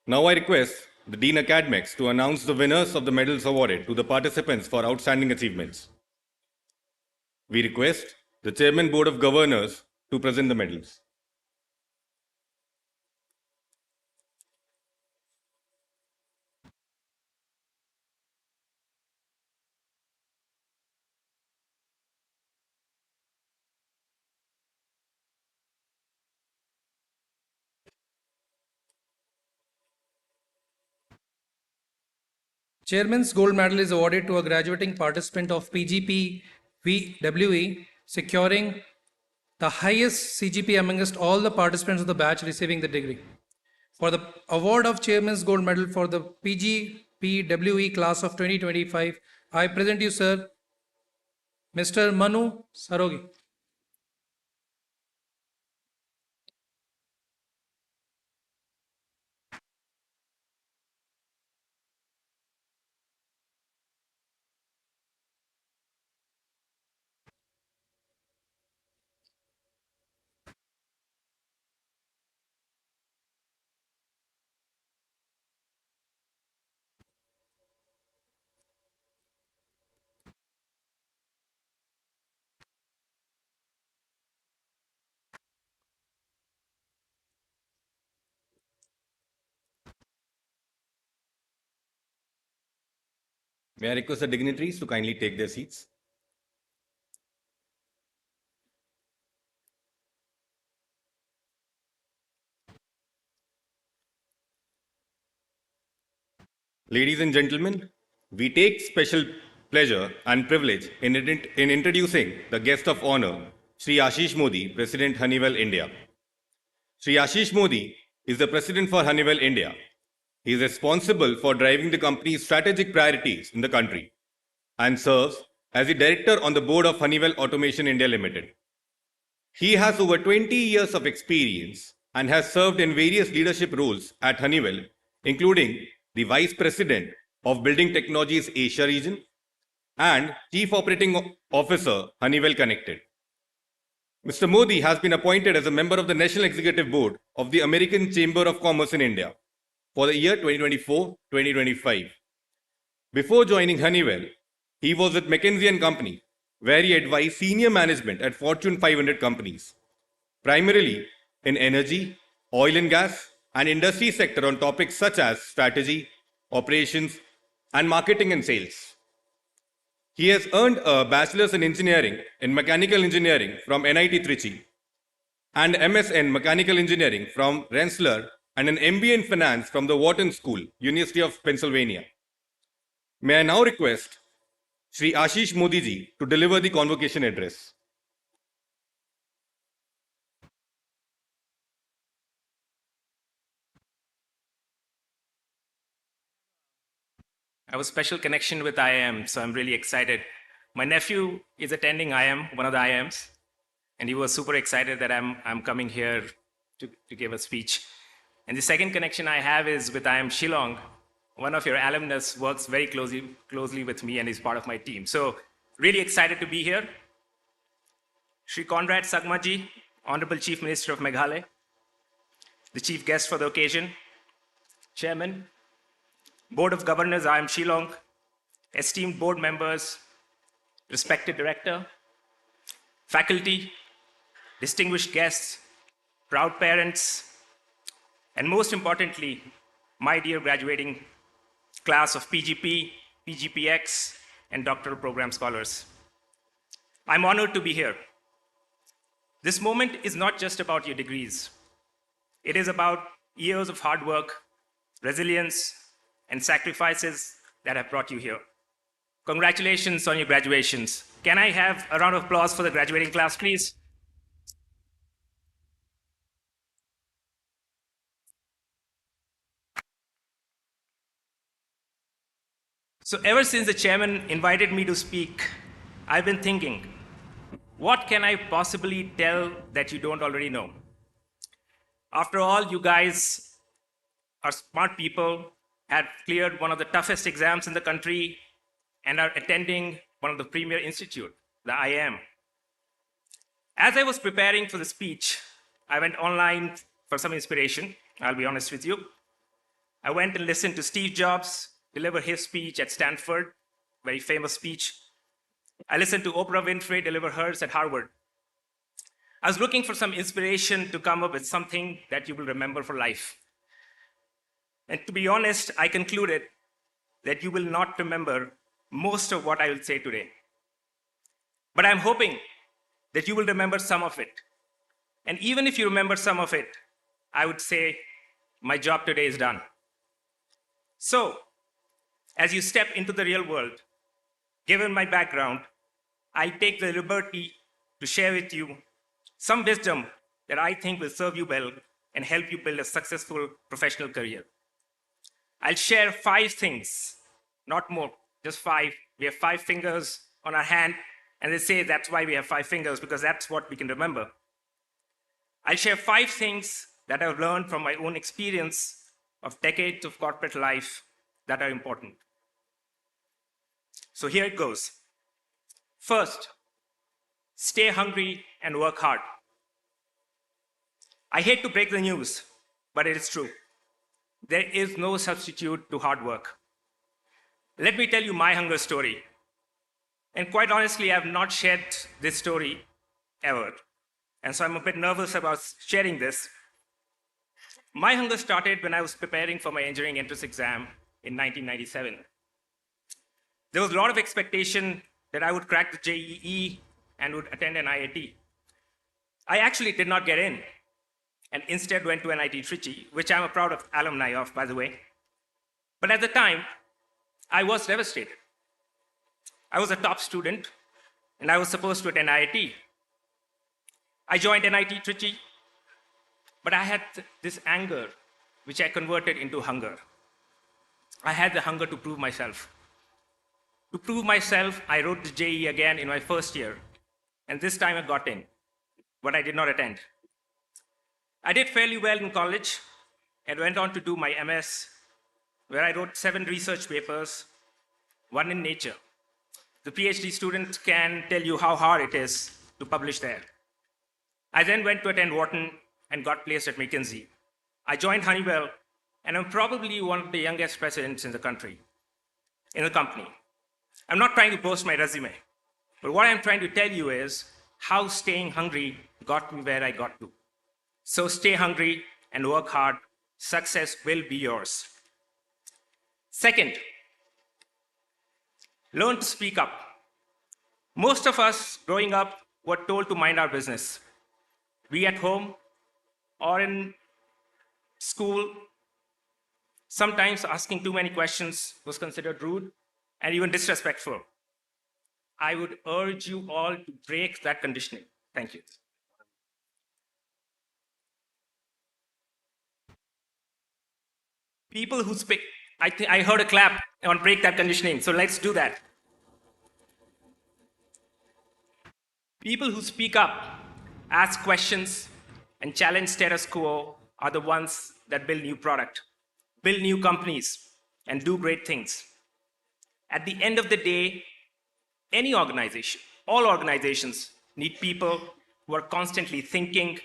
Speaker 8: Now I request the Dean Academics to announce the winners of the medals awarded to the participants for outstanding achievements. We request the Chairman Board of Governors to present the medals.
Speaker 7: Chairman's Gold Medal is awarded to a graduating participant of PGPWE, securing the highest CGP amongst all the participants of the batch receiving the degree. For the award of Chairman's Gold Medal for the PGPWE class of 2025, I present you, sir, Mr. Manu Sarogi.
Speaker 8: May I request the dignitaries to kindly take their seats? Ladies and gentlemen, we take special pleasure and privilege in introducing the guest of honor, Sri Ashish Modi, President Honeywell India. Sri Ashish Modi is the President for Honeywell India. He is responsible for driving the company's strategic priorities in the country and serves as the Director on the board of Honeywell Automation India Limited. He has over 20 years of experience and has served in various leadership roles at Honeywell, including the Vice President of Building Technologies Asia region, and Chief Operating Officer, Honeywell Connected. Mr. Modi has been appointed as a member of the National Executive Board of the American Chamber of Commerce in India for the year 2024-2025. Before joining Honeywell, he was with McKinsey & Company, where he advised senior management at Fortune 500 companies, primarily in energy, oil and gas, and industry sector on topics such as strategy, operations, and marketing and sales. He has earned a Bachelor's in Engineering in Mechanical Engineering from NIT Trichy and MS in Mechanical Engineering from Rensselaer and an MBA in Finance from the Wharton School, University of Pennsylvania. May I now request Shri Ashish Modi ji to deliver the convocation address.
Speaker 15: I have a special connection with IIM, so I'm really excited. My nephew is attending IIM, one of the IIMs, and he was super excited that I'm coming here to give a speech. And the second connection I have is with IIM Shillong. One of your alumnus works very closely with me and is part of my team. So really excited to be here. Shri Conrad Sangmaji, Honorable Chief Minister of Meghalaya, the chief guest for the occasion, Chairman, Board of Governors, IIM Shillong, esteemed board members, respected director, faculty, distinguished guests, proud parents, and most importantly, my dear graduating class of PGP, PGPEX, and doctoral program scholars. I'm honored to be here. This moment is not just about your degrees. It is about years of hard work, resilience, and sacrifices that have brought you here. Congratulations on your graduations. Can I have a round of applause for the graduating class, please? So ever since the chairman invited me to speak, I've been thinking, what can I possibly tell that you don't already know? After all, you guys are smart people, have cleared one of the toughest exams in the country, and are attending one of the premier institute, the IIM. As I was preparing for the speech, I went online for some inspiration, I'll be honest with you. I went and listened to Steve Jobs deliver his speech at Stanford, very famous speech. I listened to Oprah Winfrey deliver hers at Harvard. I was looking for some inspiration to come up with something that you will remember for life. And to be honest, I concluded that you will not remember most of what I will say today. But I'm hoping that you will remember some of it. And even if you remember some of it, I would say my job today is done. So, as you step into the real world, given my background, I take the liberty to share with you some wisdom that I think will serve you well and help you build a successful professional career. I'll share 5 things, not more, just 5. We have 5 fingers on our hand, and they say that's why we have 5 fingers, because that's what we can remember. I'll share 5 things that I've learned from my own experience of decades of corporate life that are important. So here it goes. First, stay hungry and work hard. I hate to break the news, but it is true. There is no substitute to hard work. Let me tell you my hunger story. And quite honestly, I have not shared this story ever. And so I'm a bit nervous about sharing this. My hunger started when I was preparing for my engineering entrance exam in 1997. There was a lot of expectation that I would crack the JEE and would attend an IIT. I actually did not get in, and instead went to NIT Trichy, which I'm a proud alumni of, by the way. But at the time, I was devastated. I was a top student, and I was supposed to attend IIT. I joined NIT Trichy, but I had this anger, which I converted into hunger. I had the hunger to prove myself. To prove myself, I wrote the JEE again in my first year, and this time I got in, but I did not attend. I did fairly well in college and went on to do my MS where I wrote 7 research papers, 1 in Nature. The PhD student can tell you how hard it is to publish there. I then went to attend Wharton and got placed at McKinsey. I joined Honeywell, and I'm probably one of the youngest presidents in the company. I'm not trying to boast my resume, but what I'm trying to tell you is how staying hungry got me where I got to. So stay hungry and work hard. Success will be yours. Second, learn to speak up. Most of us growing up were told to mind our business. We at home or in school, sometimes asking too many questions was considered rude and even disrespectful. I would urge you all to break that conditioning. Thank you. People who speak, I heard a clap on break that conditioning, so let's do that. People who speak up, ask questions, and challenge status quo are the ones that build new product, build new companies, and do great things. At the end of the day, any organization, all organizations need people who are constantly thinking,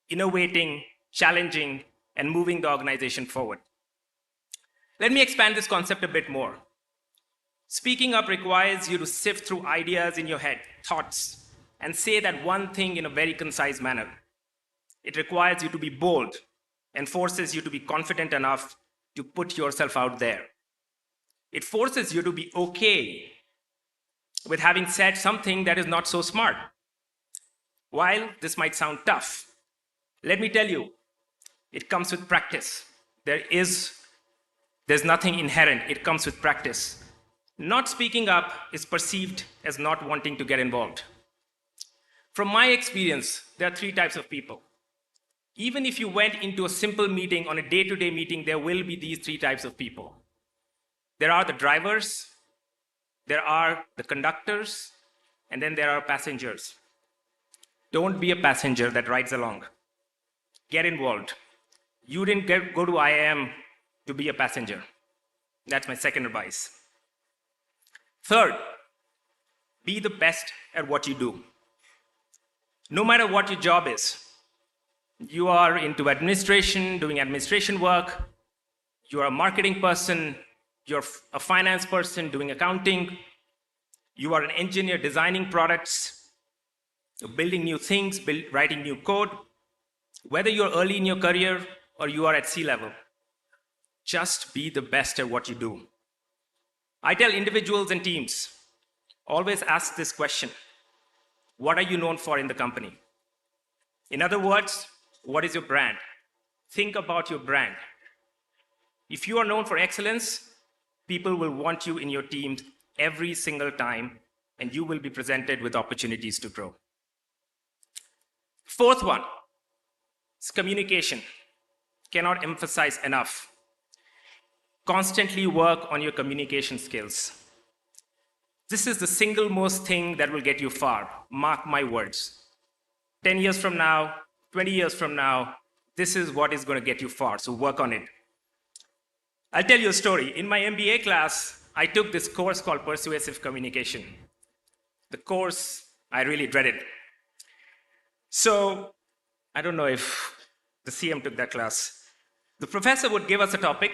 Speaker 15: innovating, challenging, and moving the organization forward. Let me expand this concept a bit more. Speaking up requires you to sift through ideas in your head, thoughts, and say that one thing in a very concise manner. It requires you to be bold and forces you to be confident enough to put yourself out there. It forces you to be okay with having said something that is not so smart. While this might sound tough, let me tell you, it comes with practice. There's nothing inherent, it comes with practice. Not speaking up is perceived as not wanting to get involved. From my experience, there are 3 types of people. Even if you went into a simple meeting, on a day-to-day meeting, there will be these 3 types of people. There are the drivers, there are the conductors, and then there are passengers. Don't be a passenger that rides along. Get involved. You didn't go to IIM to be a passenger. That's my second advice. Third, be the best at what you do. No matter what your job is, you are into administration, doing administration work, you are a marketing person, you're a finance person doing accounting, you are an engineer designing products, building new things, writing new code, whether you're early in your career or you are at C-level, just be the best at what you do. I tell individuals and teams, always ask this question: what are you known for in the company? In other words, what is your brand? Think about your brand. If you are known for excellence, people will want you in your teams every single time, and you will be presented with opportunities to grow. Fourth one is communication. Cannot emphasize enough. Constantly work on your communication skills. This is the single most thing that will get you far. Mark my words. 10 years from now, 20 years from now, this is what is going to get you far, so work on it. I'll tell you a story. In my MBA class, I took this course called Persuasive Communication. The course I really dreaded. So, I don't know if the CM took that class. The professor would give us a topic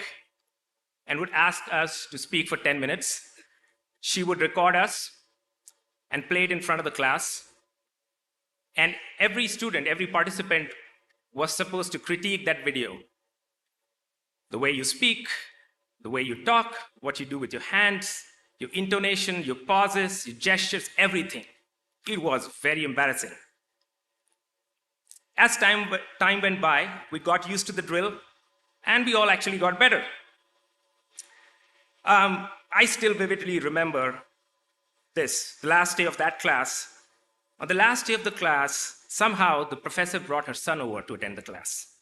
Speaker 15: and would ask us to speak for 10 minutes. She would record us and play it in front of the class. And every student, every participant was supposed to critique that video. The way you speak, the way you talk, what you do with your hands, your intonation, your pauses, your gestures, everything. It was very embarrassing. As time went by, we got used to the drill, and we all actually got better. I still vividly remember this, the last day of that class. On the last day of the class, somehow the professor brought her son over to attend the class.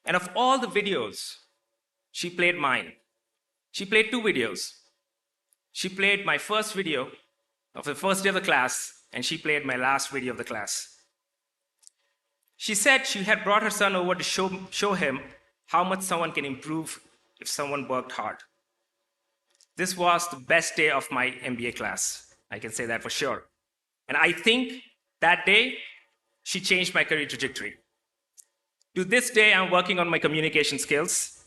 Speaker 15: And of all the videos, she played mine. She played 2 videos. She played my first video of the first day of the class, and she played my last video of the class. She said she had brought her son over to show him how much someone can improve if someone worked hard. This was the best day of my MBA class. I can say that for sure. And I think that day, she changed my career trajectory. To this day, I'm working on my communication skills.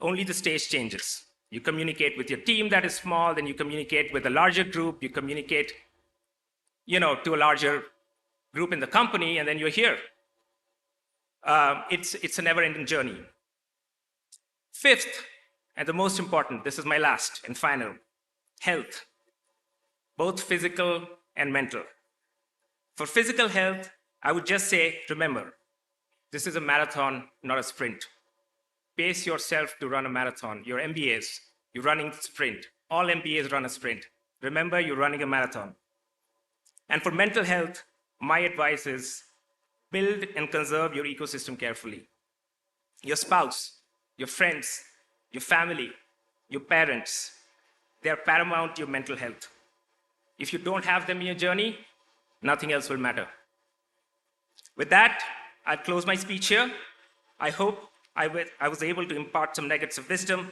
Speaker 15: Only the stage changes. You communicate with your team that is small, then you communicate with a larger group, you communicate, to a larger group in the company, and then you're here. It's a never-ending journey. Fifth, and the most important, this is my last and final, health, both physical and mental. For physical health, I would just say, remember, this is a marathon, not a sprint. Pace yourself to run a marathon. Your MBAs, you're running sprint. All MBAs run a sprint. Remember, you're running a marathon. And for mental health, my advice is build and conserve your ecosystem carefully. Your spouse, your friends, your family, your parents, they are paramount to your mental health. If you don't have them in your journey, nothing else will matter. With that, I'll close my speech here. I hope I was able to impart some nuggets of wisdom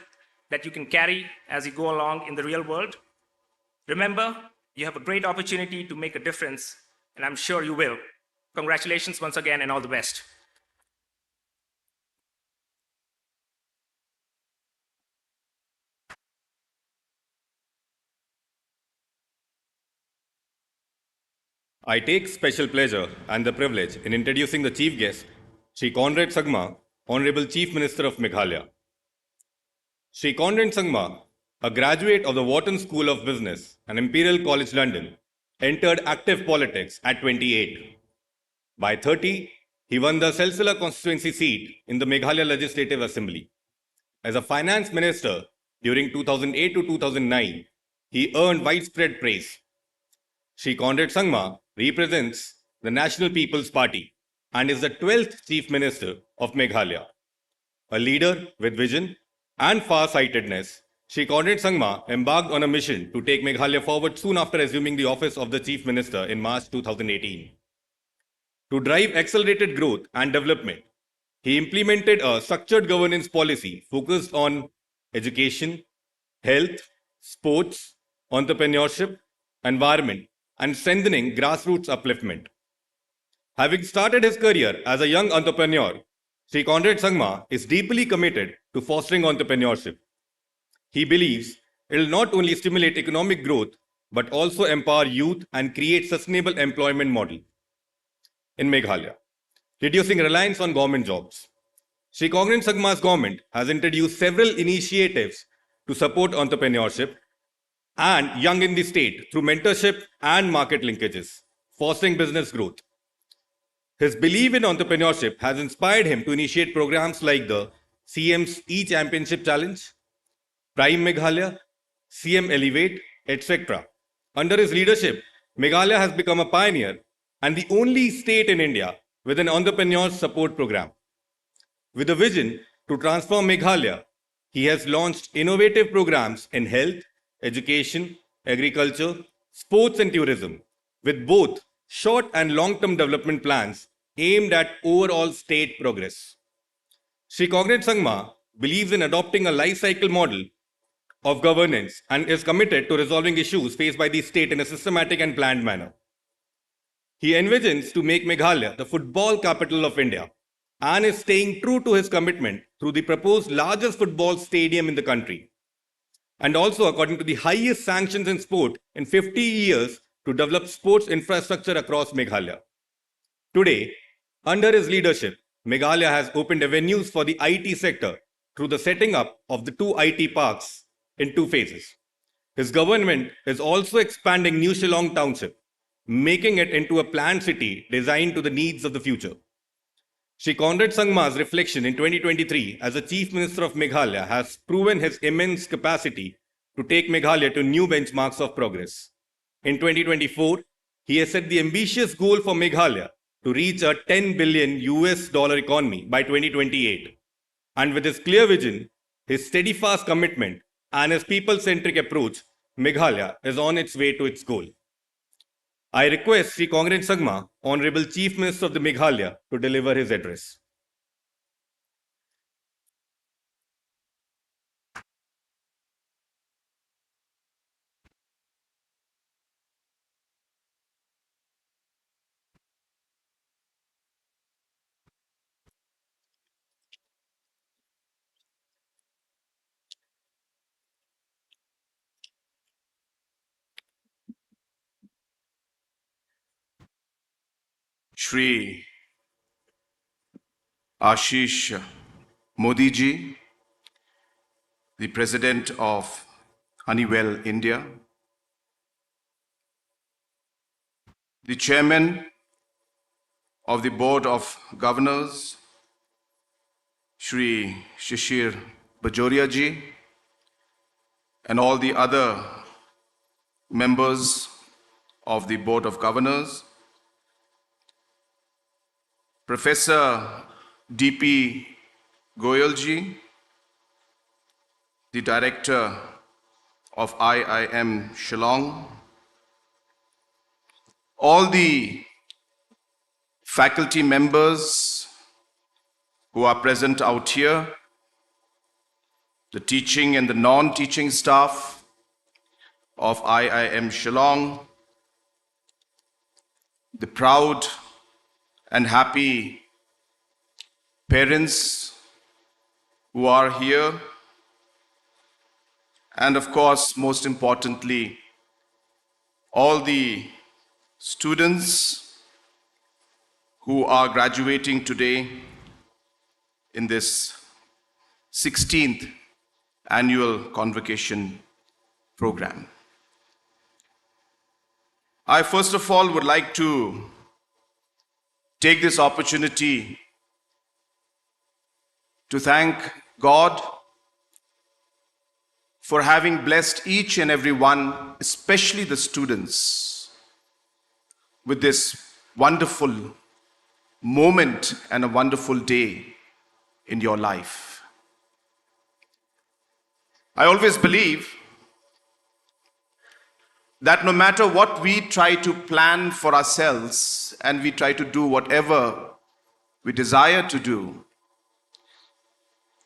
Speaker 15: that you can carry as you go along in the real world. Remember, you have a great opportunity to make a difference, and I'm sure you will. Congratulations once again, and all the best.
Speaker 8: I take special pleasure and the privilege in introducing the chief guest, Shri Conrad Sangma, Honorable Chief Minister of Meghalaya. Shri Conrad Sangma, a graduate of the Wharton School of Business and Imperial College London, entered active politics at 28. By 30, he won the Silsila constituency seat in the Meghalaya Legislative Assembly. As a finance minister during 2008 to 2009, he earned widespread praise. Shri Conrad Sangma represents the National People's Party and is the 12th Chief Minister of Meghalaya. A leader with vision and far-sightedness, Shri Conrad Sangma embarked on a mission to take Meghalaya forward soon after assuming the office of the Chief Minister in March 2018. To drive accelerated growth and development, he implemented a structured governance policy focused on education, health, sports, entrepreneurship, environment, and strengthening grassroots upliftment. Having started his career as a young entrepreneur, Shri Conrad Sangma is deeply committed to fostering entrepreneurship. He believes it will not only stimulate economic growth, but also empower youth and create sustainable employment model in Meghalaya, reducing reliance on government jobs. Shri Conrad Sangma's government has introduced several initiatives to support entrepreneurship and young in the state through mentorship and market linkages, fostering business growth. His belief in entrepreneurship has inspired him to initiate programs like the CM's E-Championship Challenge, Prime Meghalaya, CM Elevate, etc. Under his leadership, Meghalaya has become a pioneer and the only state in India with an entrepreneur support program. With a vision to transform Meghalaya, he has launched innovative programs in health, education, agriculture, sports and tourism, with both short and long-term development plans aimed at overall state progress. Shri Conrad Sangma believes in adopting a life cycle model of governance and is committed to resolving issues faced by the state in a systematic and planned manner. He envisions to make Meghalaya the football capital of India and is staying true to his commitment through the proposed largest football stadium in the country, and also according to the highest sanctions in sport in 50 years to develop sports infrastructure across Meghalaya. Today, under his leadership, Meghalaya has opened avenues for the IT sector through the setting up of the 2 IT parks in 2 phases. His government is also expanding New Shillong Township, making it into a planned city designed to the needs of the future. Shri Conrad Sangma's reflection in 2023 as the Chief Minister of Meghalaya has proven his immense capacity to take Meghalaya to new benchmarks of progress. In 2024, he has set the ambitious goal for Meghalaya to reach a $10 billion economy by 2028. And with his clear vision, his steadfast commitment, and his people-centric approach, Meghalaya is on its way to its goal. I request Shri Conrad Sangma, Honorable Chief Minister of the Meghalaya, to deliver his address.
Speaker 16: Shri Ashish Modi ji, the President of Honeywell India, the Chairman of the Board of Governors, Shri Shishir Bajoria ji, and all the other members of the Board of Governors, Professor D.P. Goyal ji, the Director of IIM Shillong, all the faculty members who are present out here, the teaching and the non-teaching staff of IIM Shillong, the proud and happy parents who are here, and of course, most importantly, all the students who are graduating today in this 16th annual convocation program. I first of all would like to take this opportunity to thank God for having blessed each and every one, especially the students, with this wonderful moment and a wonderful day in your life. I always believe that no matter what we try to plan for ourselves and we try to do whatever we desire to do,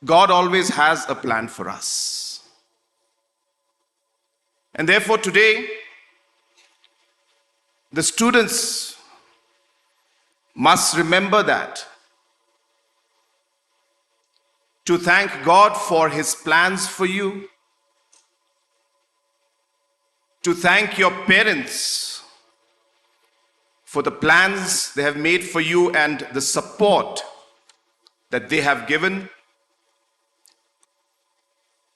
Speaker 16: God always has a plan for us. And therefore today, the students must remember that, to thank God for His plans for you, to thank your parents for the plans they have made for you and the support that they have given,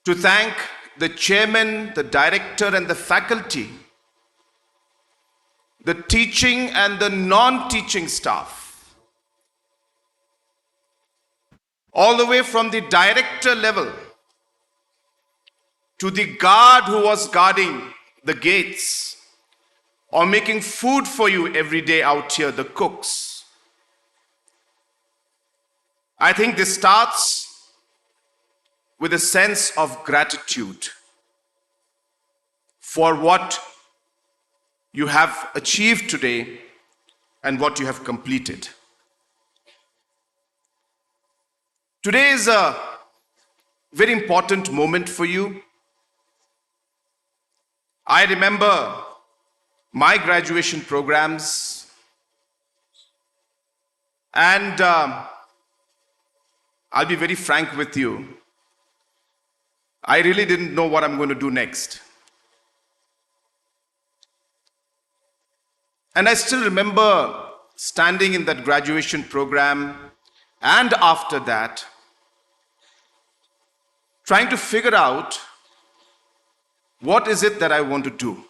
Speaker 16: to thank the chairman, the director, and the faculty, the teaching and the non-teaching staff, all the way from the director level to the guard who was guarding the gates or making food for you every day out here, the cooks. I think this starts with a sense of gratitude for what you have achieved today and what you have completed. Today is a very important moment for you. I remember my graduation programs, and I'll be very frank with you. I really didn't know what I'm going to do next. And I still remember standing in that graduation program and after that, trying to figure out what is it that I want to do.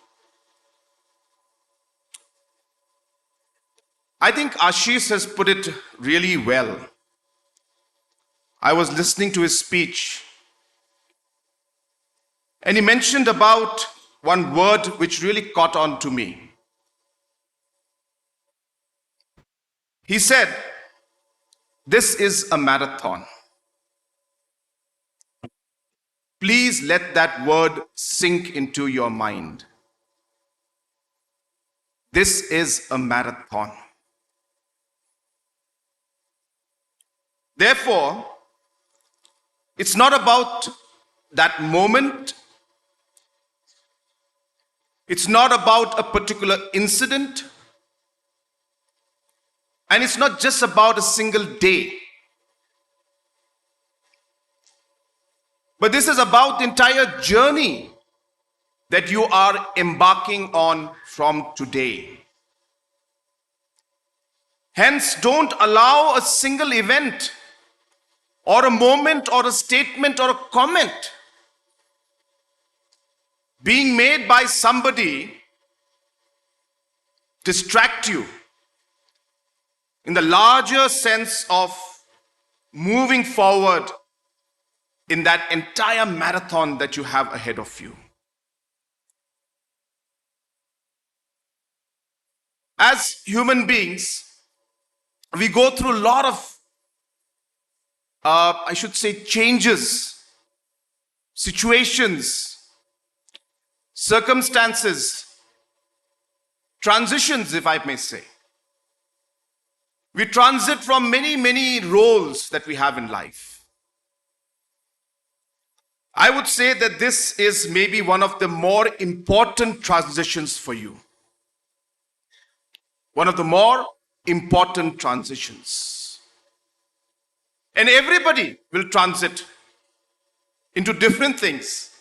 Speaker 16: I think Ashish has put it really well. I was listening to his speech, and he mentioned about one word which really caught on to me. He said, "This is a marathon." Please let that word sink into your mind. This is a marathon. Therefore, it's not about that moment. It's not about a particular incident. And it's not just about a single day. But this is about the entire journey that you are embarking on from today. Hence, don't allow a single event or a moment or a statement or a comment being made by somebody distract you in the larger sense of moving forward in that entire marathon that you have ahead of you. As human beings, we go through a lot of, I should say, changes, situations, circumstances, transitions, if I may say. We transit from many, many roles that we have in life. I would say that this is maybe one of the more important transitions for you. One of the more important transitions. And everybody will transit into different things.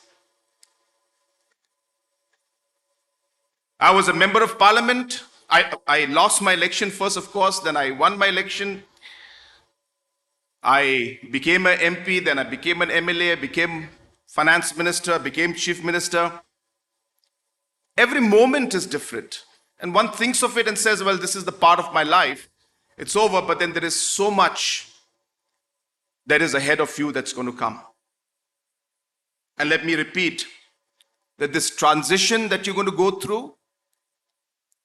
Speaker 16: I was a member of parliament. I lost my election first, of course, then I won my election. I became an MP, then I became an MLA, I became finance minister, became chief minister. Every moment is different. And one thinks of it and says, well, this is the part of my life. It's over, but then there is so much that is ahead of you that's going to come. And let me repeat that this transition that you're going to go through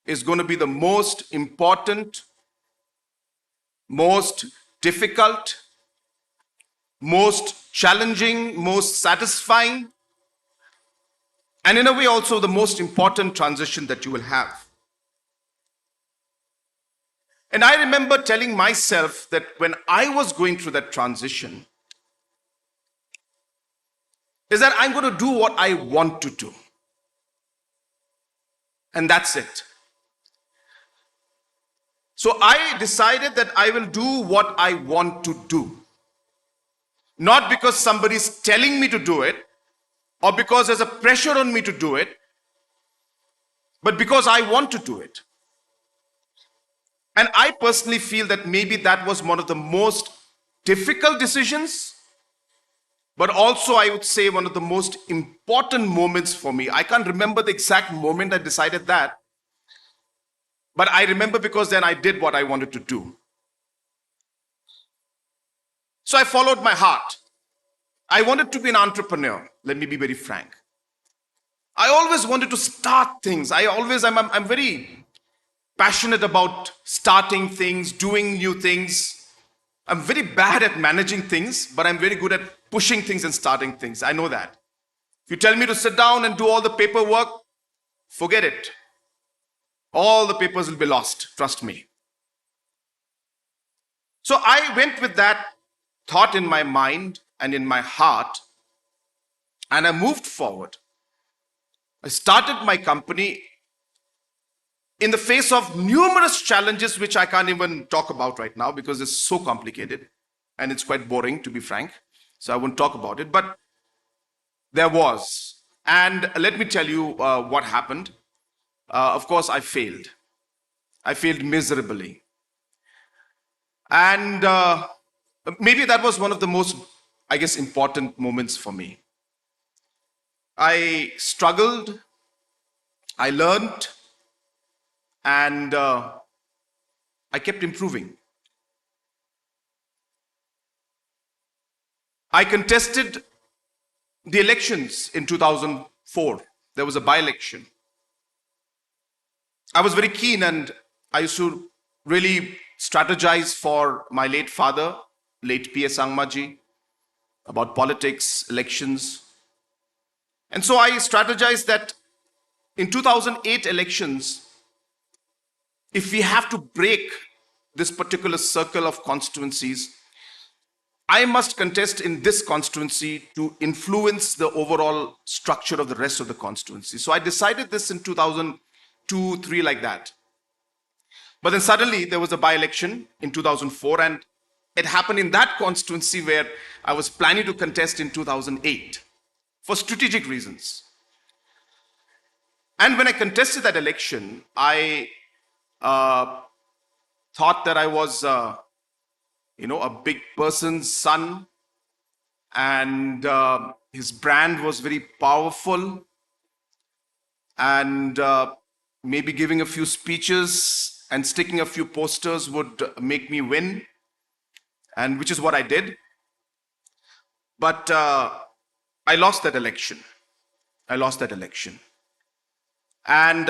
Speaker 16: is going to be the most important, most difficult, most challenging, most satisfying, and in a way also the most important transition that you will have. And I remember telling myself that when I was going through that transition, is that I'm going to do what I want to do. And that's it. So I decided that I will do what I want to do. Not because somebody's telling me to do it, or because there's a pressure on me to do it, but because I want to do it. And I personally feel that maybe that was one of the most difficult decisions, but also I would say one of the most important moments for me. I can't remember the exact moment I decided that, but I remember because then I did what I wanted to do. So I followed my heart. I wanted to be an entrepreneur. Let me be very frank. I always wanted to start things. I'm very passionate about starting things, doing new things. I'm very bad at managing things, but I'm very good at pushing things and starting things. I know that. If you tell me to sit down and do all the paperwork, forget it. All the papers will be lost, trust me. So I went with that thought in my mind and in my heart, and I moved forward. I started my company in the face of numerous challenges, which I can't even talk about right now because it's so complicated and it's quite boring, to be frank. So I won't talk about it, but there was. And let me tell you what happened. Of course, I failed. I failed miserably. And maybe that was one of the most, I guess, important moments for me. I struggled, I learned, and I kept improving. I contested the elections in 2004. There was a by-election. I was very keen and I used to really strategize for my late father, late P.S. Sangmaji, about politics, elections. And so I strategized that in 2008 elections, if we have to break this particular circle of constituencies, I must contest in this constituency to influence the overall structure of the rest of the constituency. So I decided this in 2002, 3 like that. But then suddenly there was a by-election in 2004 and it happened in that constituency where I was planning to contest in 2008 for strategic reasons. And when I contested that election, I thought thought that I was, a big person's son, and his brand was very powerful, and maybe giving a few speeches and sticking a few posters would make me win, and which is what I did. But I lost that election. And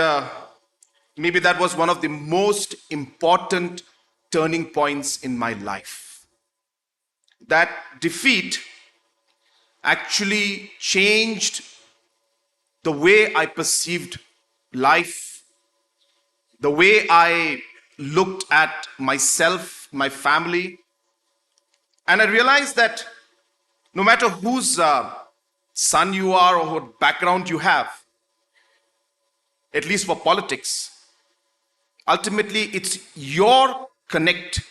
Speaker 16: maybe that was one of the most important turning points in my life. That defeat actually changed the way I perceived life, the way I looked at myself, my family. And I realized that no matter whose son you are or what background you have, at least for politics, ultimately it's your connect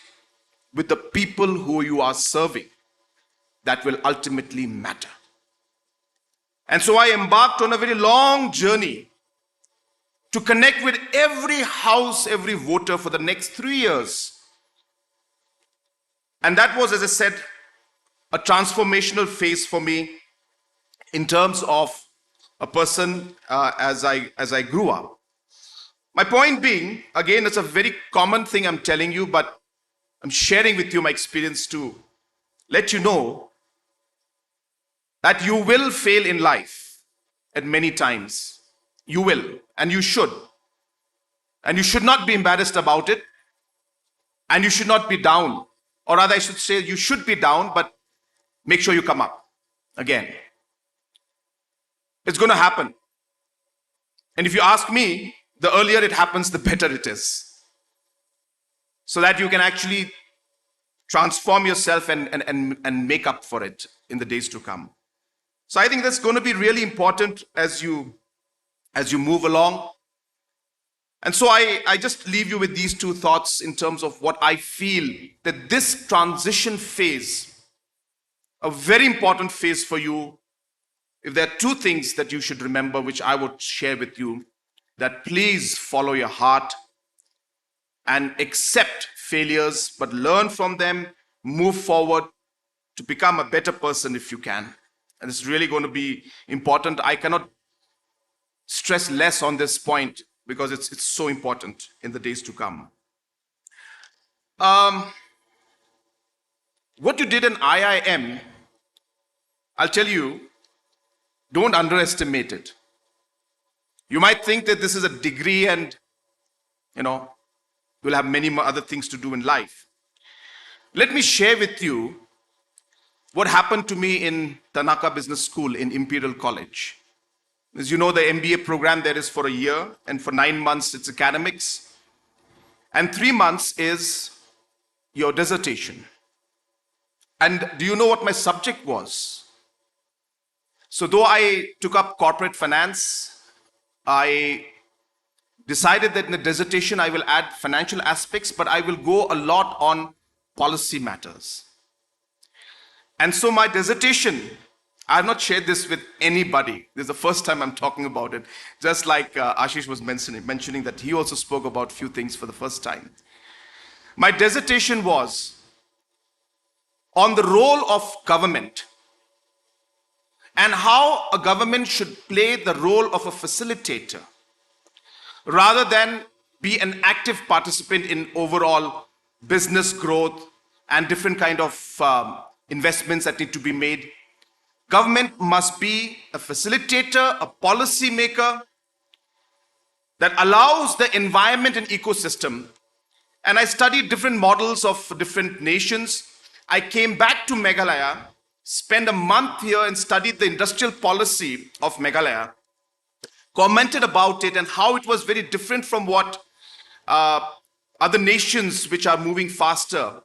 Speaker 16: with the people who you are serving that will ultimately matter. And so I embarked on a very long journey to connect with every house, every voter for the next 3 years. And that was, as I said, a transformational phase for me in terms of a person as I grew up. My point being, again, it's a very common thing I'm telling you, but I'm sharing with you my experience to let you know that you will fail in life at many times. You will, and you should. And you should not be embarrassed about it. And you should not be down. Or rather, I should say you should be down, but make sure you come up again. It's going to happen. And if you ask me, the earlier it happens, the better it is. So that you can actually transform yourself and make up for it in the days to come. So I think that's going to be really important as you move along. And so I just leave you with these two thoughts in terms of what I feel that this transition phase, a very important phase for you, if there are two things that you should remember, which I would share with you, that please follow your heart and accept failures, but learn from them, move forward to become a better person if you can. And it's really going to be important. I cannot stress less on this point because it's so important in the days to come. What you did in IIM, I'll tell you, don't underestimate it. You might think that this is a degree and, you'll have many more other things to do in life. Let me share with you what happened to me in Tanaka Business School in Imperial College. As you know, the MBA program there is for a year, and for 9 months it's academics, and 3 months is your dissertation. And do you know what my subject was? So though I took up corporate finance, I decided that in the dissertation I will add financial aspects, but I will go a lot on policy matters. And so my dissertation, I have not shared this with anybody. This is the first time I'm talking about it. Just like Ashish was mentioning that he also spoke about a few things for the first time. My dissertation was on the role of government and how a government should play the role of a facilitator rather than be an active participant in overall business growth and different kind of investments that need to be made. Government must be a facilitator, a policy maker that allows the environment and ecosystem. And I studied different models of different nations. I came back to Meghalaya, spent a month here and studied the industrial policy of Meghalaya, commented about it and how it was very different from what other nations which are moving faster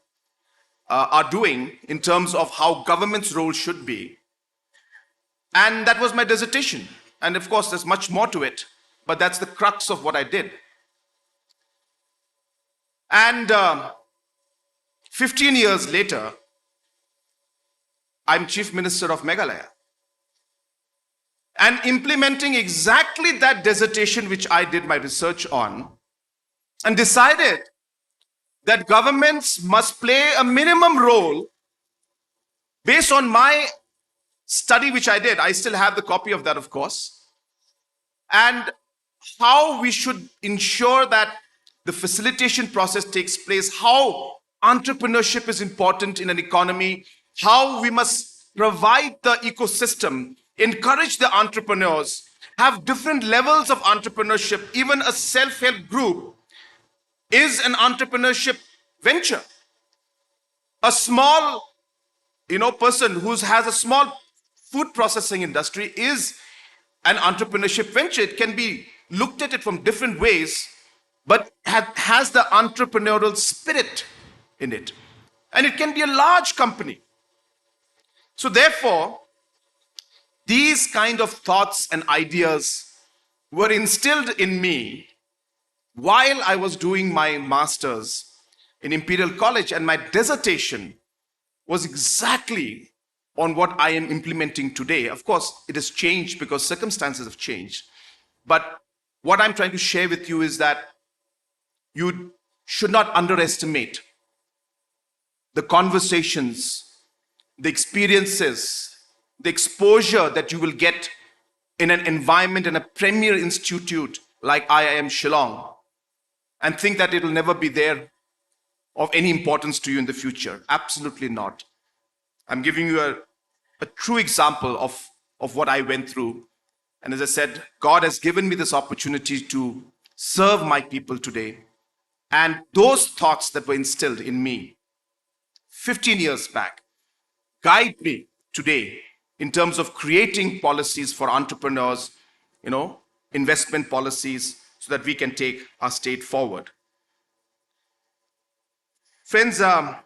Speaker 16: are doing in terms of how government's role should be. And that was my dissertation. And of course, there's much more to it, but that's the crux of what I did. And 15 years later, I'm Chief Minister of Meghalaya. And implementing exactly that dissertation which I did my research on, and decided that governments must play a minimum role based on my study, which I did. I still have the copy of that, of course, and how we should ensure that the facilitation process takes place, how entrepreneurship is important in an economy, how we must provide the ecosystem, encourage the entrepreneurs, have different levels of entrepreneurship. Even a self-help group is an entrepreneurship venture. A small, person who has a small food processing industry is an entrepreneurship venture. It can be looked at it from different ways, but has the entrepreneurial spirit in it. And it can be a large company. So therefore, these kind of thoughts and ideas were instilled in me while I was doing my master's in Imperial College, and my dissertation was exactly on what I am implementing today. Of course, it has changed because circumstances have changed. But what I'm trying to share with you is that you should not underestimate the conversations, the experiences, the exposure that you will get in an environment and a premier institute like IIM Shillong, and think that it will never be there of any importance to you in the future. Absolutely not. I'm giving you a true example of what I went through. And as I said, God has given me this opportunity to serve my people today. And those thoughts that were instilled in me 15 years back guide me today in terms of creating policies for entrepreneurs, investment policies, so that we can take our state forward. Friends, I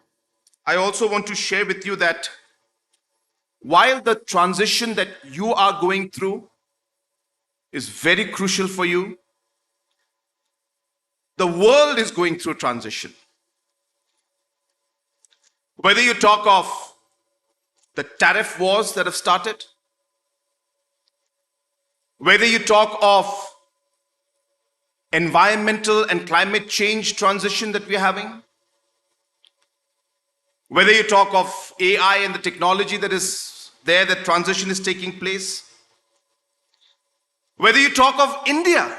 Speaker 16: also want to share with you that while the transition that you are going through is very crucial for you, the world is going through transition. Whether you talk of the tariff wars that have started, whether you talk of environmental and climate change transition that we're having, whether you talk of AI and the technology that is there, that transition is taking place, whether you talk of India,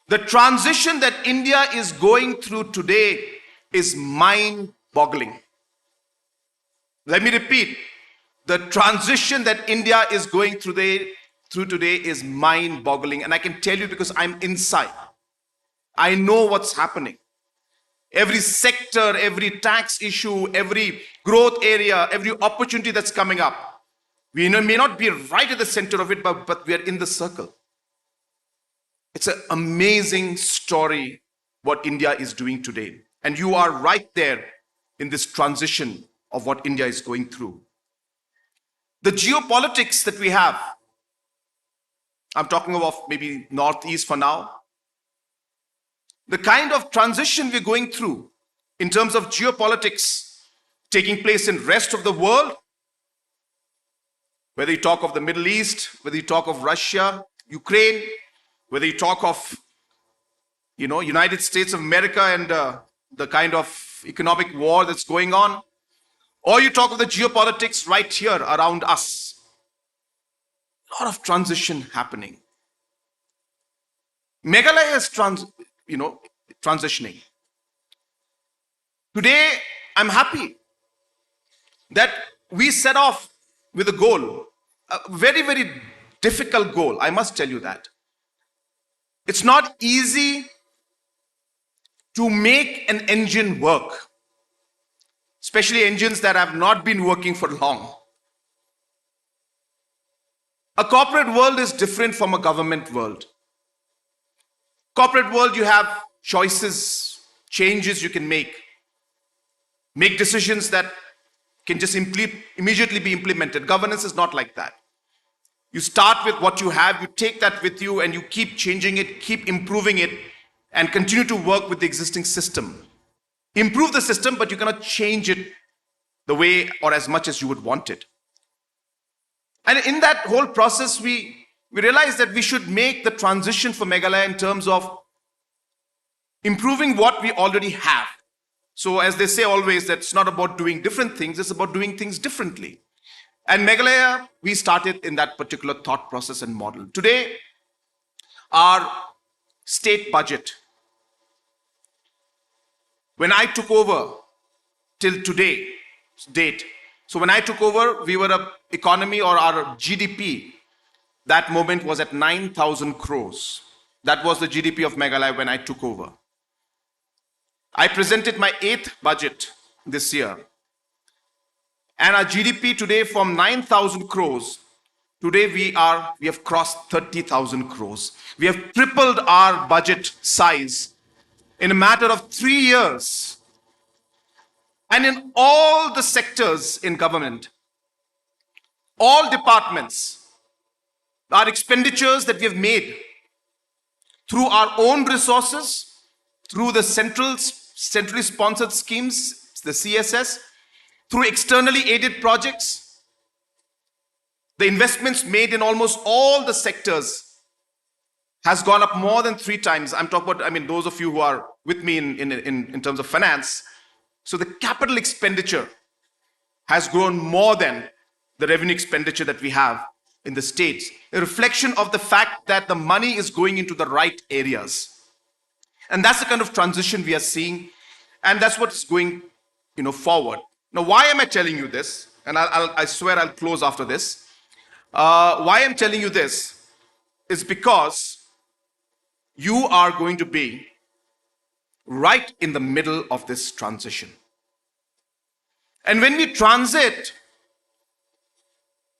Speaker 16: the transition that India is going through today is mind-boggling. Let me repeat, the transition that India is going through today is mind-boggling. And I can tell you because I'm inside. I know what's happening. Every sector, every tax issue, every growth area, every opportunity that's coming up, we may not be right at the center of it, but we are in the circle. It's an amazing story what India is doing today. And you are right there in this transition of what India is going through. The geopolitics that we have, I'm talking about maybe Northeast for now, the kind of transition we're going through in terms of geopolitics taking place in the rest of the world, whether you talk of the Middle East, whether you talk of Russia, Ukraine, whether you talk of, United States of America and the kind of economic war that's going on, or you talk of the geopolitics right here around us, a lot of transition happening. Meghalaya is transitioning. Today, I'm happy that we set off with a goal, a very, very difficult goal. I must tell you that. It's not easy to make an engine work, especially engines that have not been working for long. A corporate world is different from a government world. Corporate world, you have choices, changes you can make decisions that can just immediately be implemented. Governance is not like that. You start with what you have, you take that with you, and you keep changing it, keep improving it, and continue to work with the existing system. Improve the system, but you cannot change it the way or as much as you would want it. And in that whole process, we realized that we should make the transition for Meghalaya in terms of improving what we already have. So as they say always, that it's not about doing different things, it's about doing things differently. And Meghalaya, we started in that particular thought process and model. Today, our state budget, when I took over till today date, so when I took over, we were an economy, or our GDP, that moment was at 9,000 crores. That was the GDP of Meghalaya when I took over. I presented my 8th budget this year. And our GDP today from 9,000 crores, today we have crossed 30,000 crores. We have tripled our budget size in a matter of 3 years. And in all the sectors in government, all departments, our expenditures that we have made through our own resources, through the centrally sponsored schemes, the CSS, through externally aided projects, the investments made in almost all the sectors has gone up more than 3 times. I'm talking about, those of you who are with me in terms of finance. So the capital expenditure has grown more than the revenue expenditure that we have in the states, a reflection of the fact that the money is going into the right areas. And that's the kind of transition we are seeing, and that's what's going forward. Now, why am I telling you this? And I swear I'll close after this. Why I'm telling you this is because you are going to be right in the middle of this transition. And when we transit,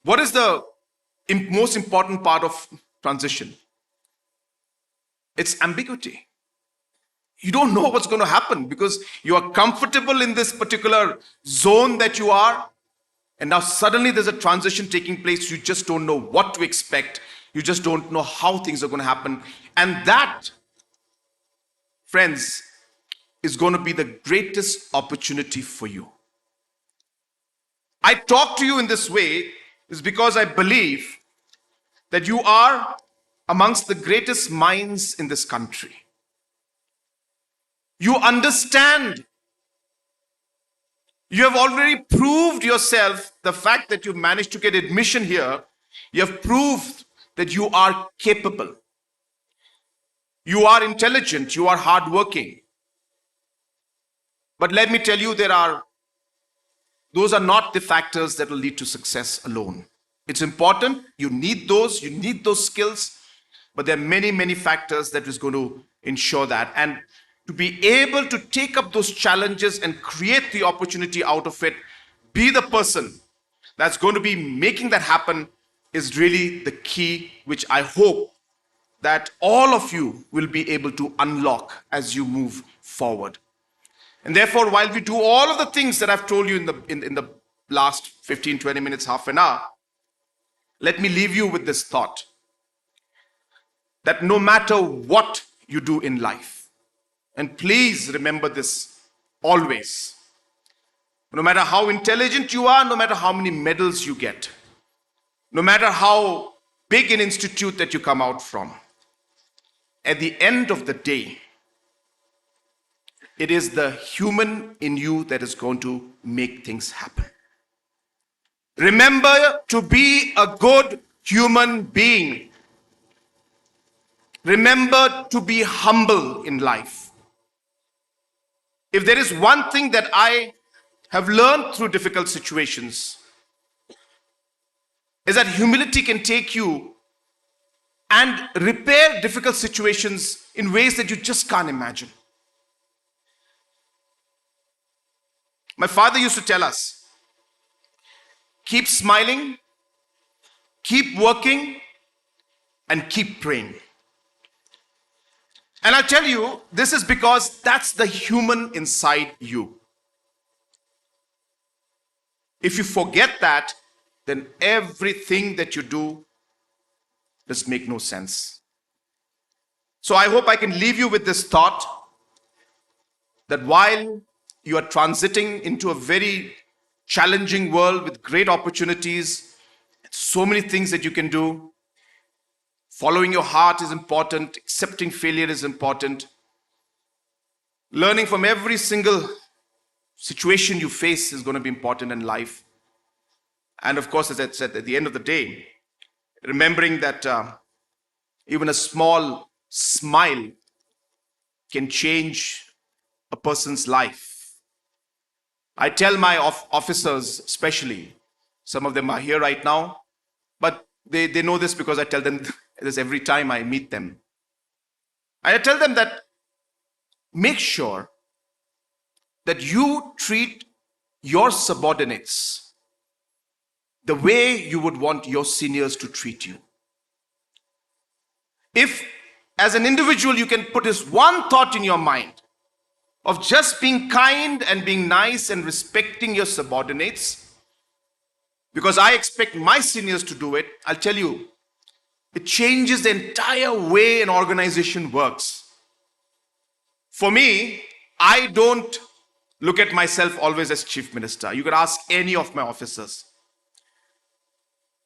Speaker 16: what is the most important part of transition? It's ambiguity. You don't know what's going to happen because you are comfortable in this particular zone that you are. And now suddenly there's a transition taking place. You just don't know what to expect. You just don't know how things are going to happen. And that, friends, is going to be the greatest opportunity for you. I talk to you in this way is because I believe that you are amongst the greatest minds in this country. You understand. You have already proved yourself, the fact that you managed to get admission here, you have proved that you are capable. You are intelligent, you are hardworking. But let me tell you, those are not the factors that will lead to success alone. It's important, you need those skills, but there are many, many factors that is going to ensure that. And to be able to take up those challenges and create the opportunity out of it, be the person that's going to be making that happen is really the key, which I hope that all of you will be able to unlock as you move forward. And therefore, while we do all of the things that I've told you in the last 15, 20 minutes, half an hour, let me leave you with this thought that no matter what you do in life, and please remember this always, no matter how intelligent you are, no matter how many medals you get, no matter how big an institute that you come out from, at the end of the day, it is the human in you that is going to make things happen. Remember to be a good human being. Remember to be humble in life. If there is one thing that I have learned through difficult situations, is that humility can take you and repair difficult situations in ways that you just can't imagine. My father used to tell us, keep smiling, keep working, and keep praying. And I tell you, this is because that's the human inside you. If you forget that, then everything that you do does make no sense. So I hope I can leave you with this thought that while you are transiting into a very challenging world with great opportunities, so many things that you can do, following your heart is important, accepting failure is important. Learning from every single situation you face is going to be important in life. And of course, as I said, at the end of the day, remembering that even a small smile can change a person's life. I tell my officers, especially, some of them are here right now, but they know this because I tell them this every time I meet them. I tell them that make sure that you treat your subordinates the way you would want your seniors to treat you. If, as an individual, you can put this one thought in your mind of just being kind and being nice and respecting your subordinates, because I expect my seniors to do it, I'll tell you, it changes the entire way an organization works. For me, I don't look at myself always as chief minister. You can ask any of my officers.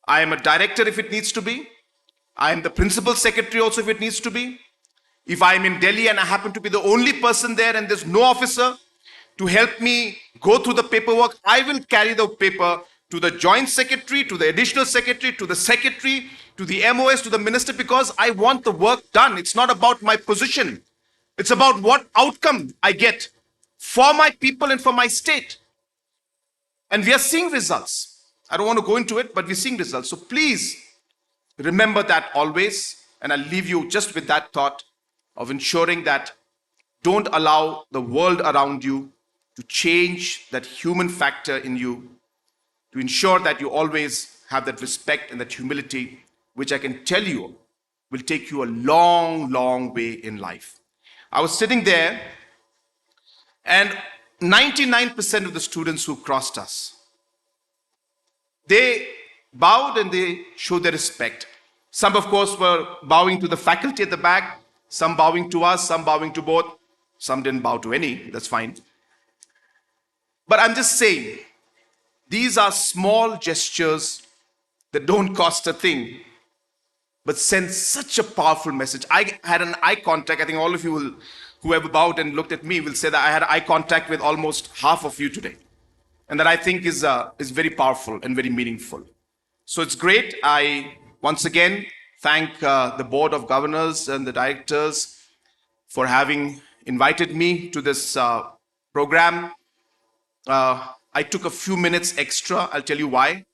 Speaker 16: I am a director if it needs to be. I am the principal secretary also if it needs to be. If I'm in Delhi and I happen to be the only person there and there's no officer to help me go through the paperwork, I will carry the paper to the joint secretary, to the additional secretary, to the secretary, to the MOS, to the minister, because I want the work done. It's not about my position. It's about what outcome I get for my people and for my state. And we are seeing results. I don't want to go into it, but we're seeing results. So please remember that always. And I'll leave you just with that thought of ensuring that don't allow the world around you to change that human factor in you, to ensure that you always have that respect and that humility, which I can tell you will take you a long, long way in life. I was sitting there and 99% of the students who crossed us, they bowed and they showed their respect. Some, of course, were bowing to the faculty at the back, some bowing to us, some bowing to both. Some didn't bow to any, that's fine. But I'm just saying, these are small gestures that don't cost a thing, but send such a powerful message. I had an eye contact. I think all of you will, whoever bowed and looked at me will say that I had eye contact with almost half of you today. And that I think is very powerful and very meaningful. So it's great. I once again thank the Board of Governors and the directors for having invited me to this program. I took a few minutes extra. I'll tell you why.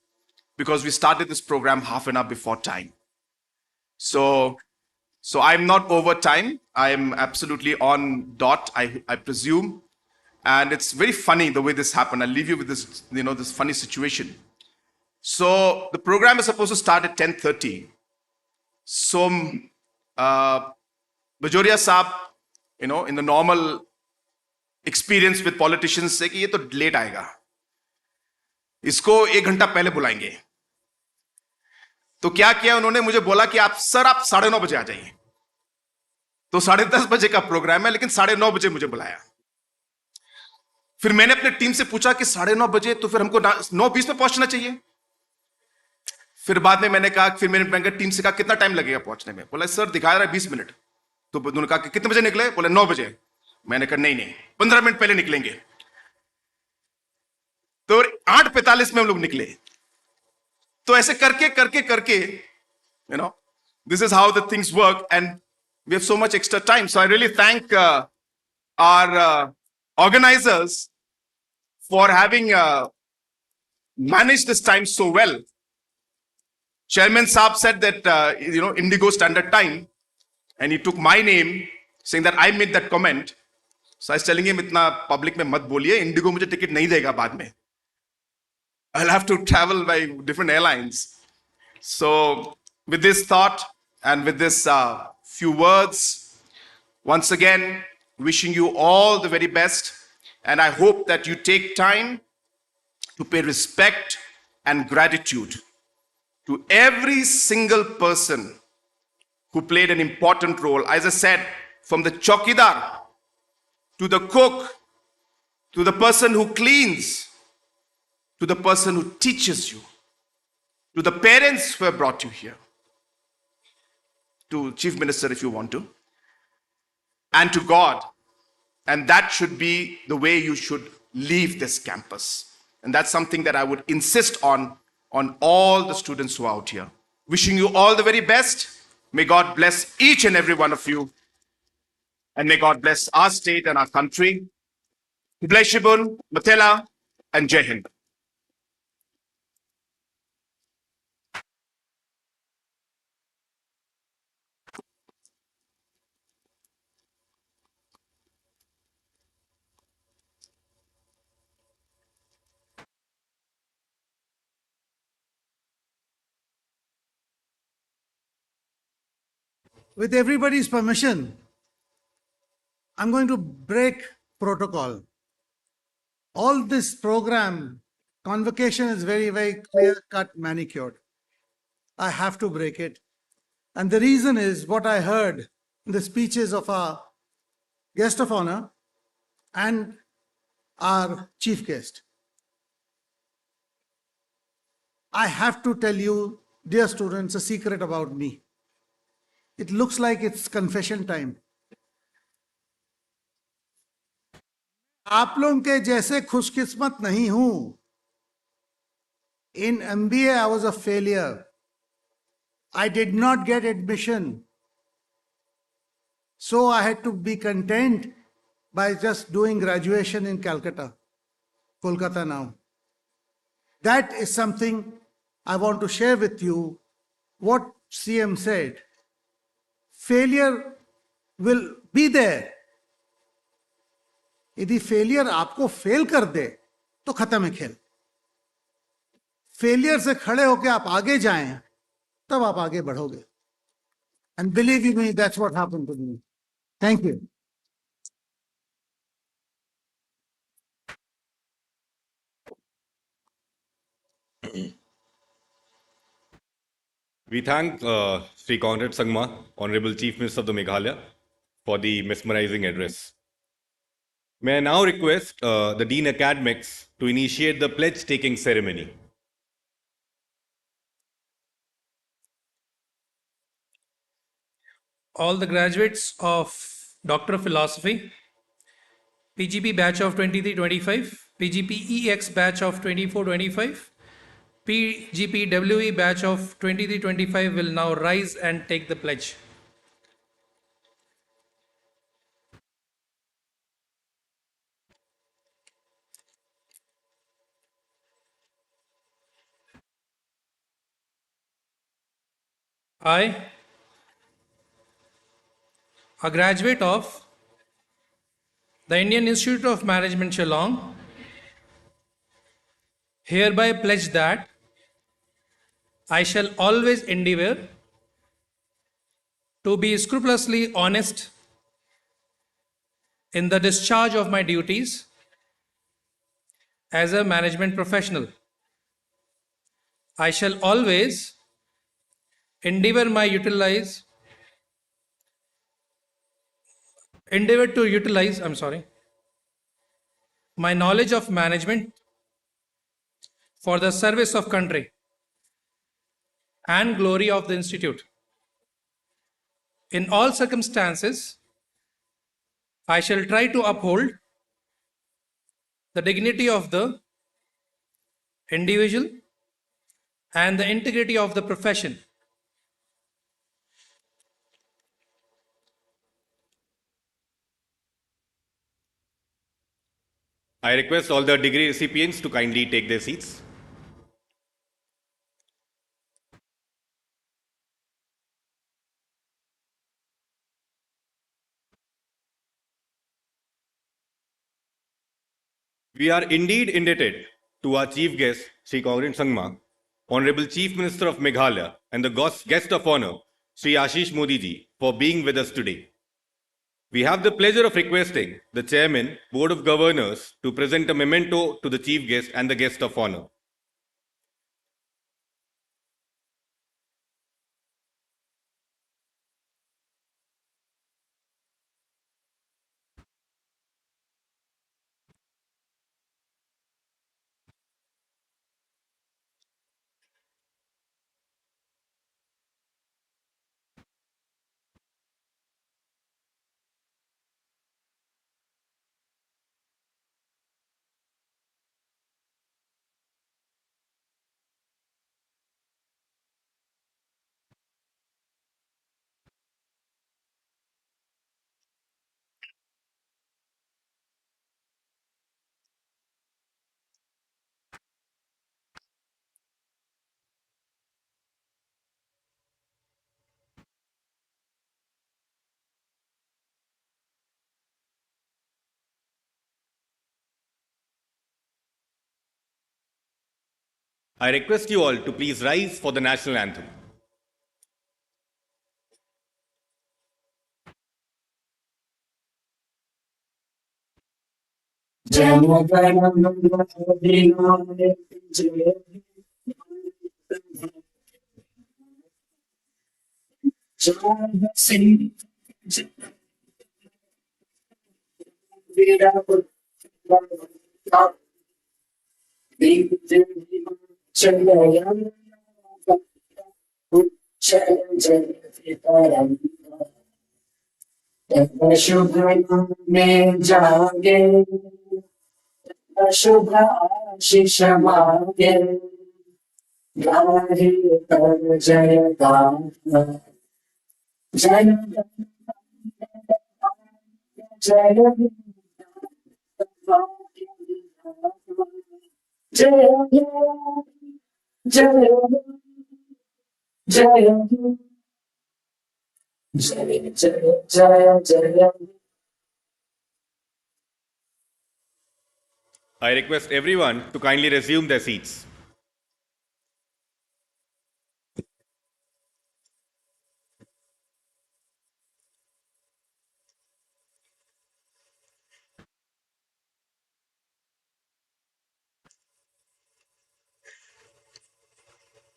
Speaker 16: Because we started this program half an hour before time. So I'm not over time. I am absolutely on dot, I presume. And it's very funny the way this happened. I'll leave you with this, this funny situation. So the program is supposed to start at 10:30. So Bajoria Saab, in the normal experience with politicians, say कि ये तो late आएगा. इसको 1 घंटा पहले बुलाएंगे. तो क्या किया उन्होंने, मुझे बोला कि आप 9:30 बजे आ जाइए. तो 10:30 बजे का प्रोग्राम है, लेकिन 9:30 बजे मुझे बुलाया. फिर मैंने अपने टीम से पूछा कि 9:30 बजे, तो फिर हमको 9:20 में पहुंचना चाहिए. फिर बाद में मैंने कहा, फिर मैंने टीम से कहा कितना टाइम लगेगा पहुंचने में. बोला सर दिखा रहा है 20 मिनट. तो उन्होंने कहा कि कितने बजे निकले. बोले 9 बजे. मैंने कहा नहीं 15 मिनट पहले निकलेंगे. तो 8:45 में हम लोग निकले. तो ऐसे करके this is how the things work, and we have so much extra time. So I really thank our organizers for having managed this time so well. Chairman Saab said that Indigo Standard Time, and he took my name, saying that I made that comment. So I was telling him, "Itna public mein mat boliye, Indigo mujhe ticket nahi dega baad mein. I'll have to travel by different airlines." So with this thought and with this few words, once again, wishing you all the very best. And I hope that you take time to pay respect and gratitude to every single person who played an important role. As I said, from the chowkidar to the cook, to the person who cleans, to the person who teaches you, to the parents who have brought you here, to Chief Minister if you want to, and to God. And that should be the way you should leave this campus. And that's something that I would insist on all the students who are out here. Wishing you all the very best. May God bless each and every one of you. And may God bless our state and our country. Shibun, Matela, and Jai Hind.
Speaker 13: With everybody's permission, I'm going to break protocol. All this program, convocation is very, very clear-cut, manicured. I have to break it. And the reason is what I heard in the speeches of our guest of honor and our chief guest. I have to tell you, dear students, a secret about me. It looks like it's confession time. आप लोगों के जैसे खुशकिस्मत नहीं हूं. In MBA, I was a failure. I did not get admission. So I had to be content by just doing graduation in Calcutta, Kolkata now. That is something I want to share with you. What CM said, failure will be there. यदि failure आपको fail कर दे तो खत्म है खेल. Failure से खड़े होकर आप आगे जाएं तब आप आगे बढ़ोगे. And believe me, that's what happened to me. Thank you.
Speaker 8: We thank Sri Conrad Sangma, Honorable Chief Minister of the Meghalaya, for the mesmerizing address. May I now request the Dean Academics to initiate the pledge-taking ceremony.
Speaker 7: All the graduates of Doctor of Philosophy, PGP batch of 23-25, PGPEX batch of 24-25, PGPWE batch of 23-25 will now rise and take the pledge. I, a graduate of the Indian Institute of Management Shillong, hereby pledge that I shall always endeavor to be scrupulously honest in the discharge of my duties as a management professional. I shall always endeavor to utilize my knowledge of management for the service of country and glory of the institute. In all circumstances, I shall try to uphold the dignity of the individual and the integrity of the profession.
Speaker 8: I request all the degree recipients to kindly take their seats. We are indeed indebted to our chief guest, Sri Conrad Sangma, Honorable Chief Minister of Meghalaya, and the guest of honor, Sri Ashish Modi ji, for being with us today. We have the pleasure of requesting the Chairman, Board of Governors, to present a memento to the chief guest and the guest of honor. I request you all to please rise for the national anthem.
Speaker 9: शुभ में जागे शुभ आशीष मांगे गाहे कर जय गाना जय जय जय जय जय जय जय
Speaker 8: I request everyone to kindly resume their seats.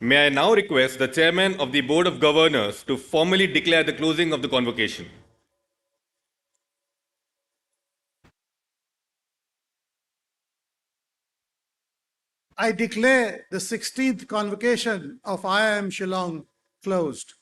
Speaker 8: May I now request the Chairman of the Board of Governors to formally declare the closing of the convocation.
Speaker 3: I declare the 16th convocation of IIM Shillong closed.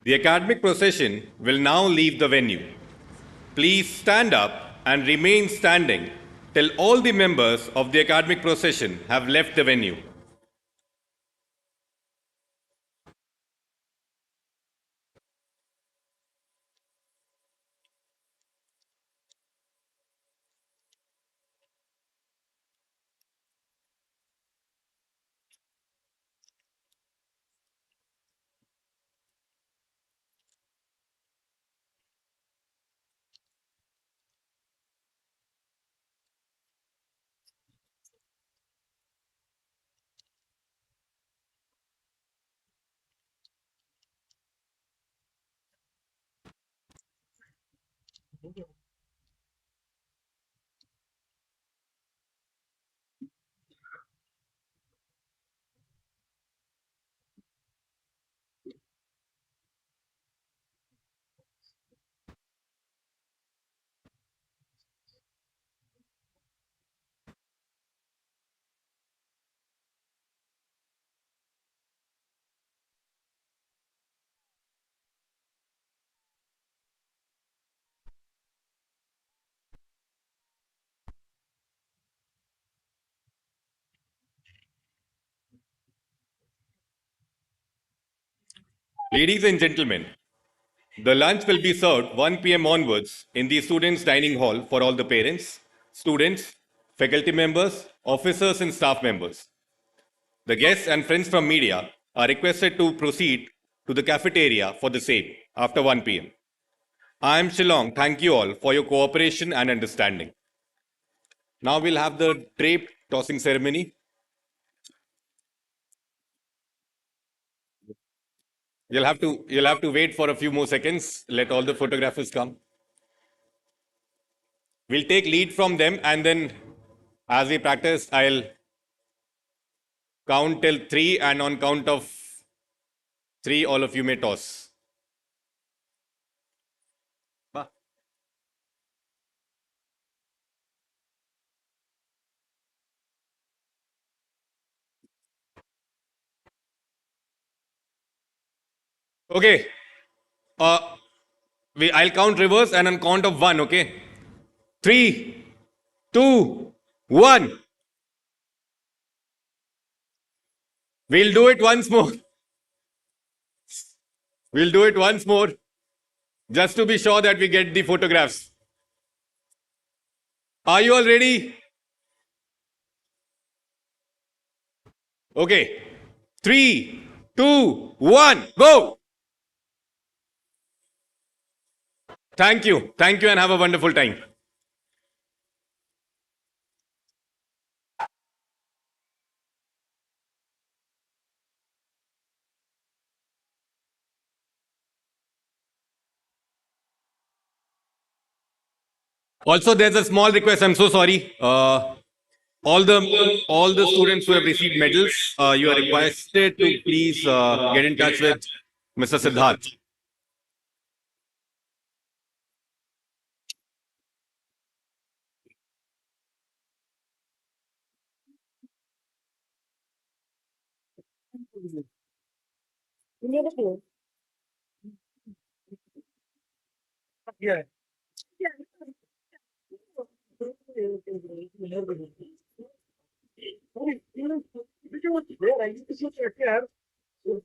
Speaker 8: The academic procession will now leave the venue. Please stand up and remain standing till all the members of the academic procession have left the venue. Ladies and gentlemen, the lunch will be served 1 p.m. onwards in the students' dining hall for all the parents, students, faculty members, officers and staff members. The guests and friends from media are requested to proceed to the cafeteria for the same after 1 p.m. I am Shillong. Thank you all for your cooperation and understanding. Now we'll have the drape tossing ceremony. You'll have to wait for a few more seconds. Let all the photographers come. We'll take lead from them, and then as we practice, I'll count till 3, and on count of 3, all of you may toss. Okay. I'll count reverse, and on count of 1, okay? 3, 2, 1. We'll do it once more. We'll do it once more, just to be sure that we get the photographs. Are you all ready? Okay. 3, 2, 1, go! Thank you. Thank you and have a wonderful time. Also, there's a small request. I'm so sorry. All the students who have received medals, you are requested to please get in touch with Mr. Siddharth.
Speaker 4: Yeah. Yeah.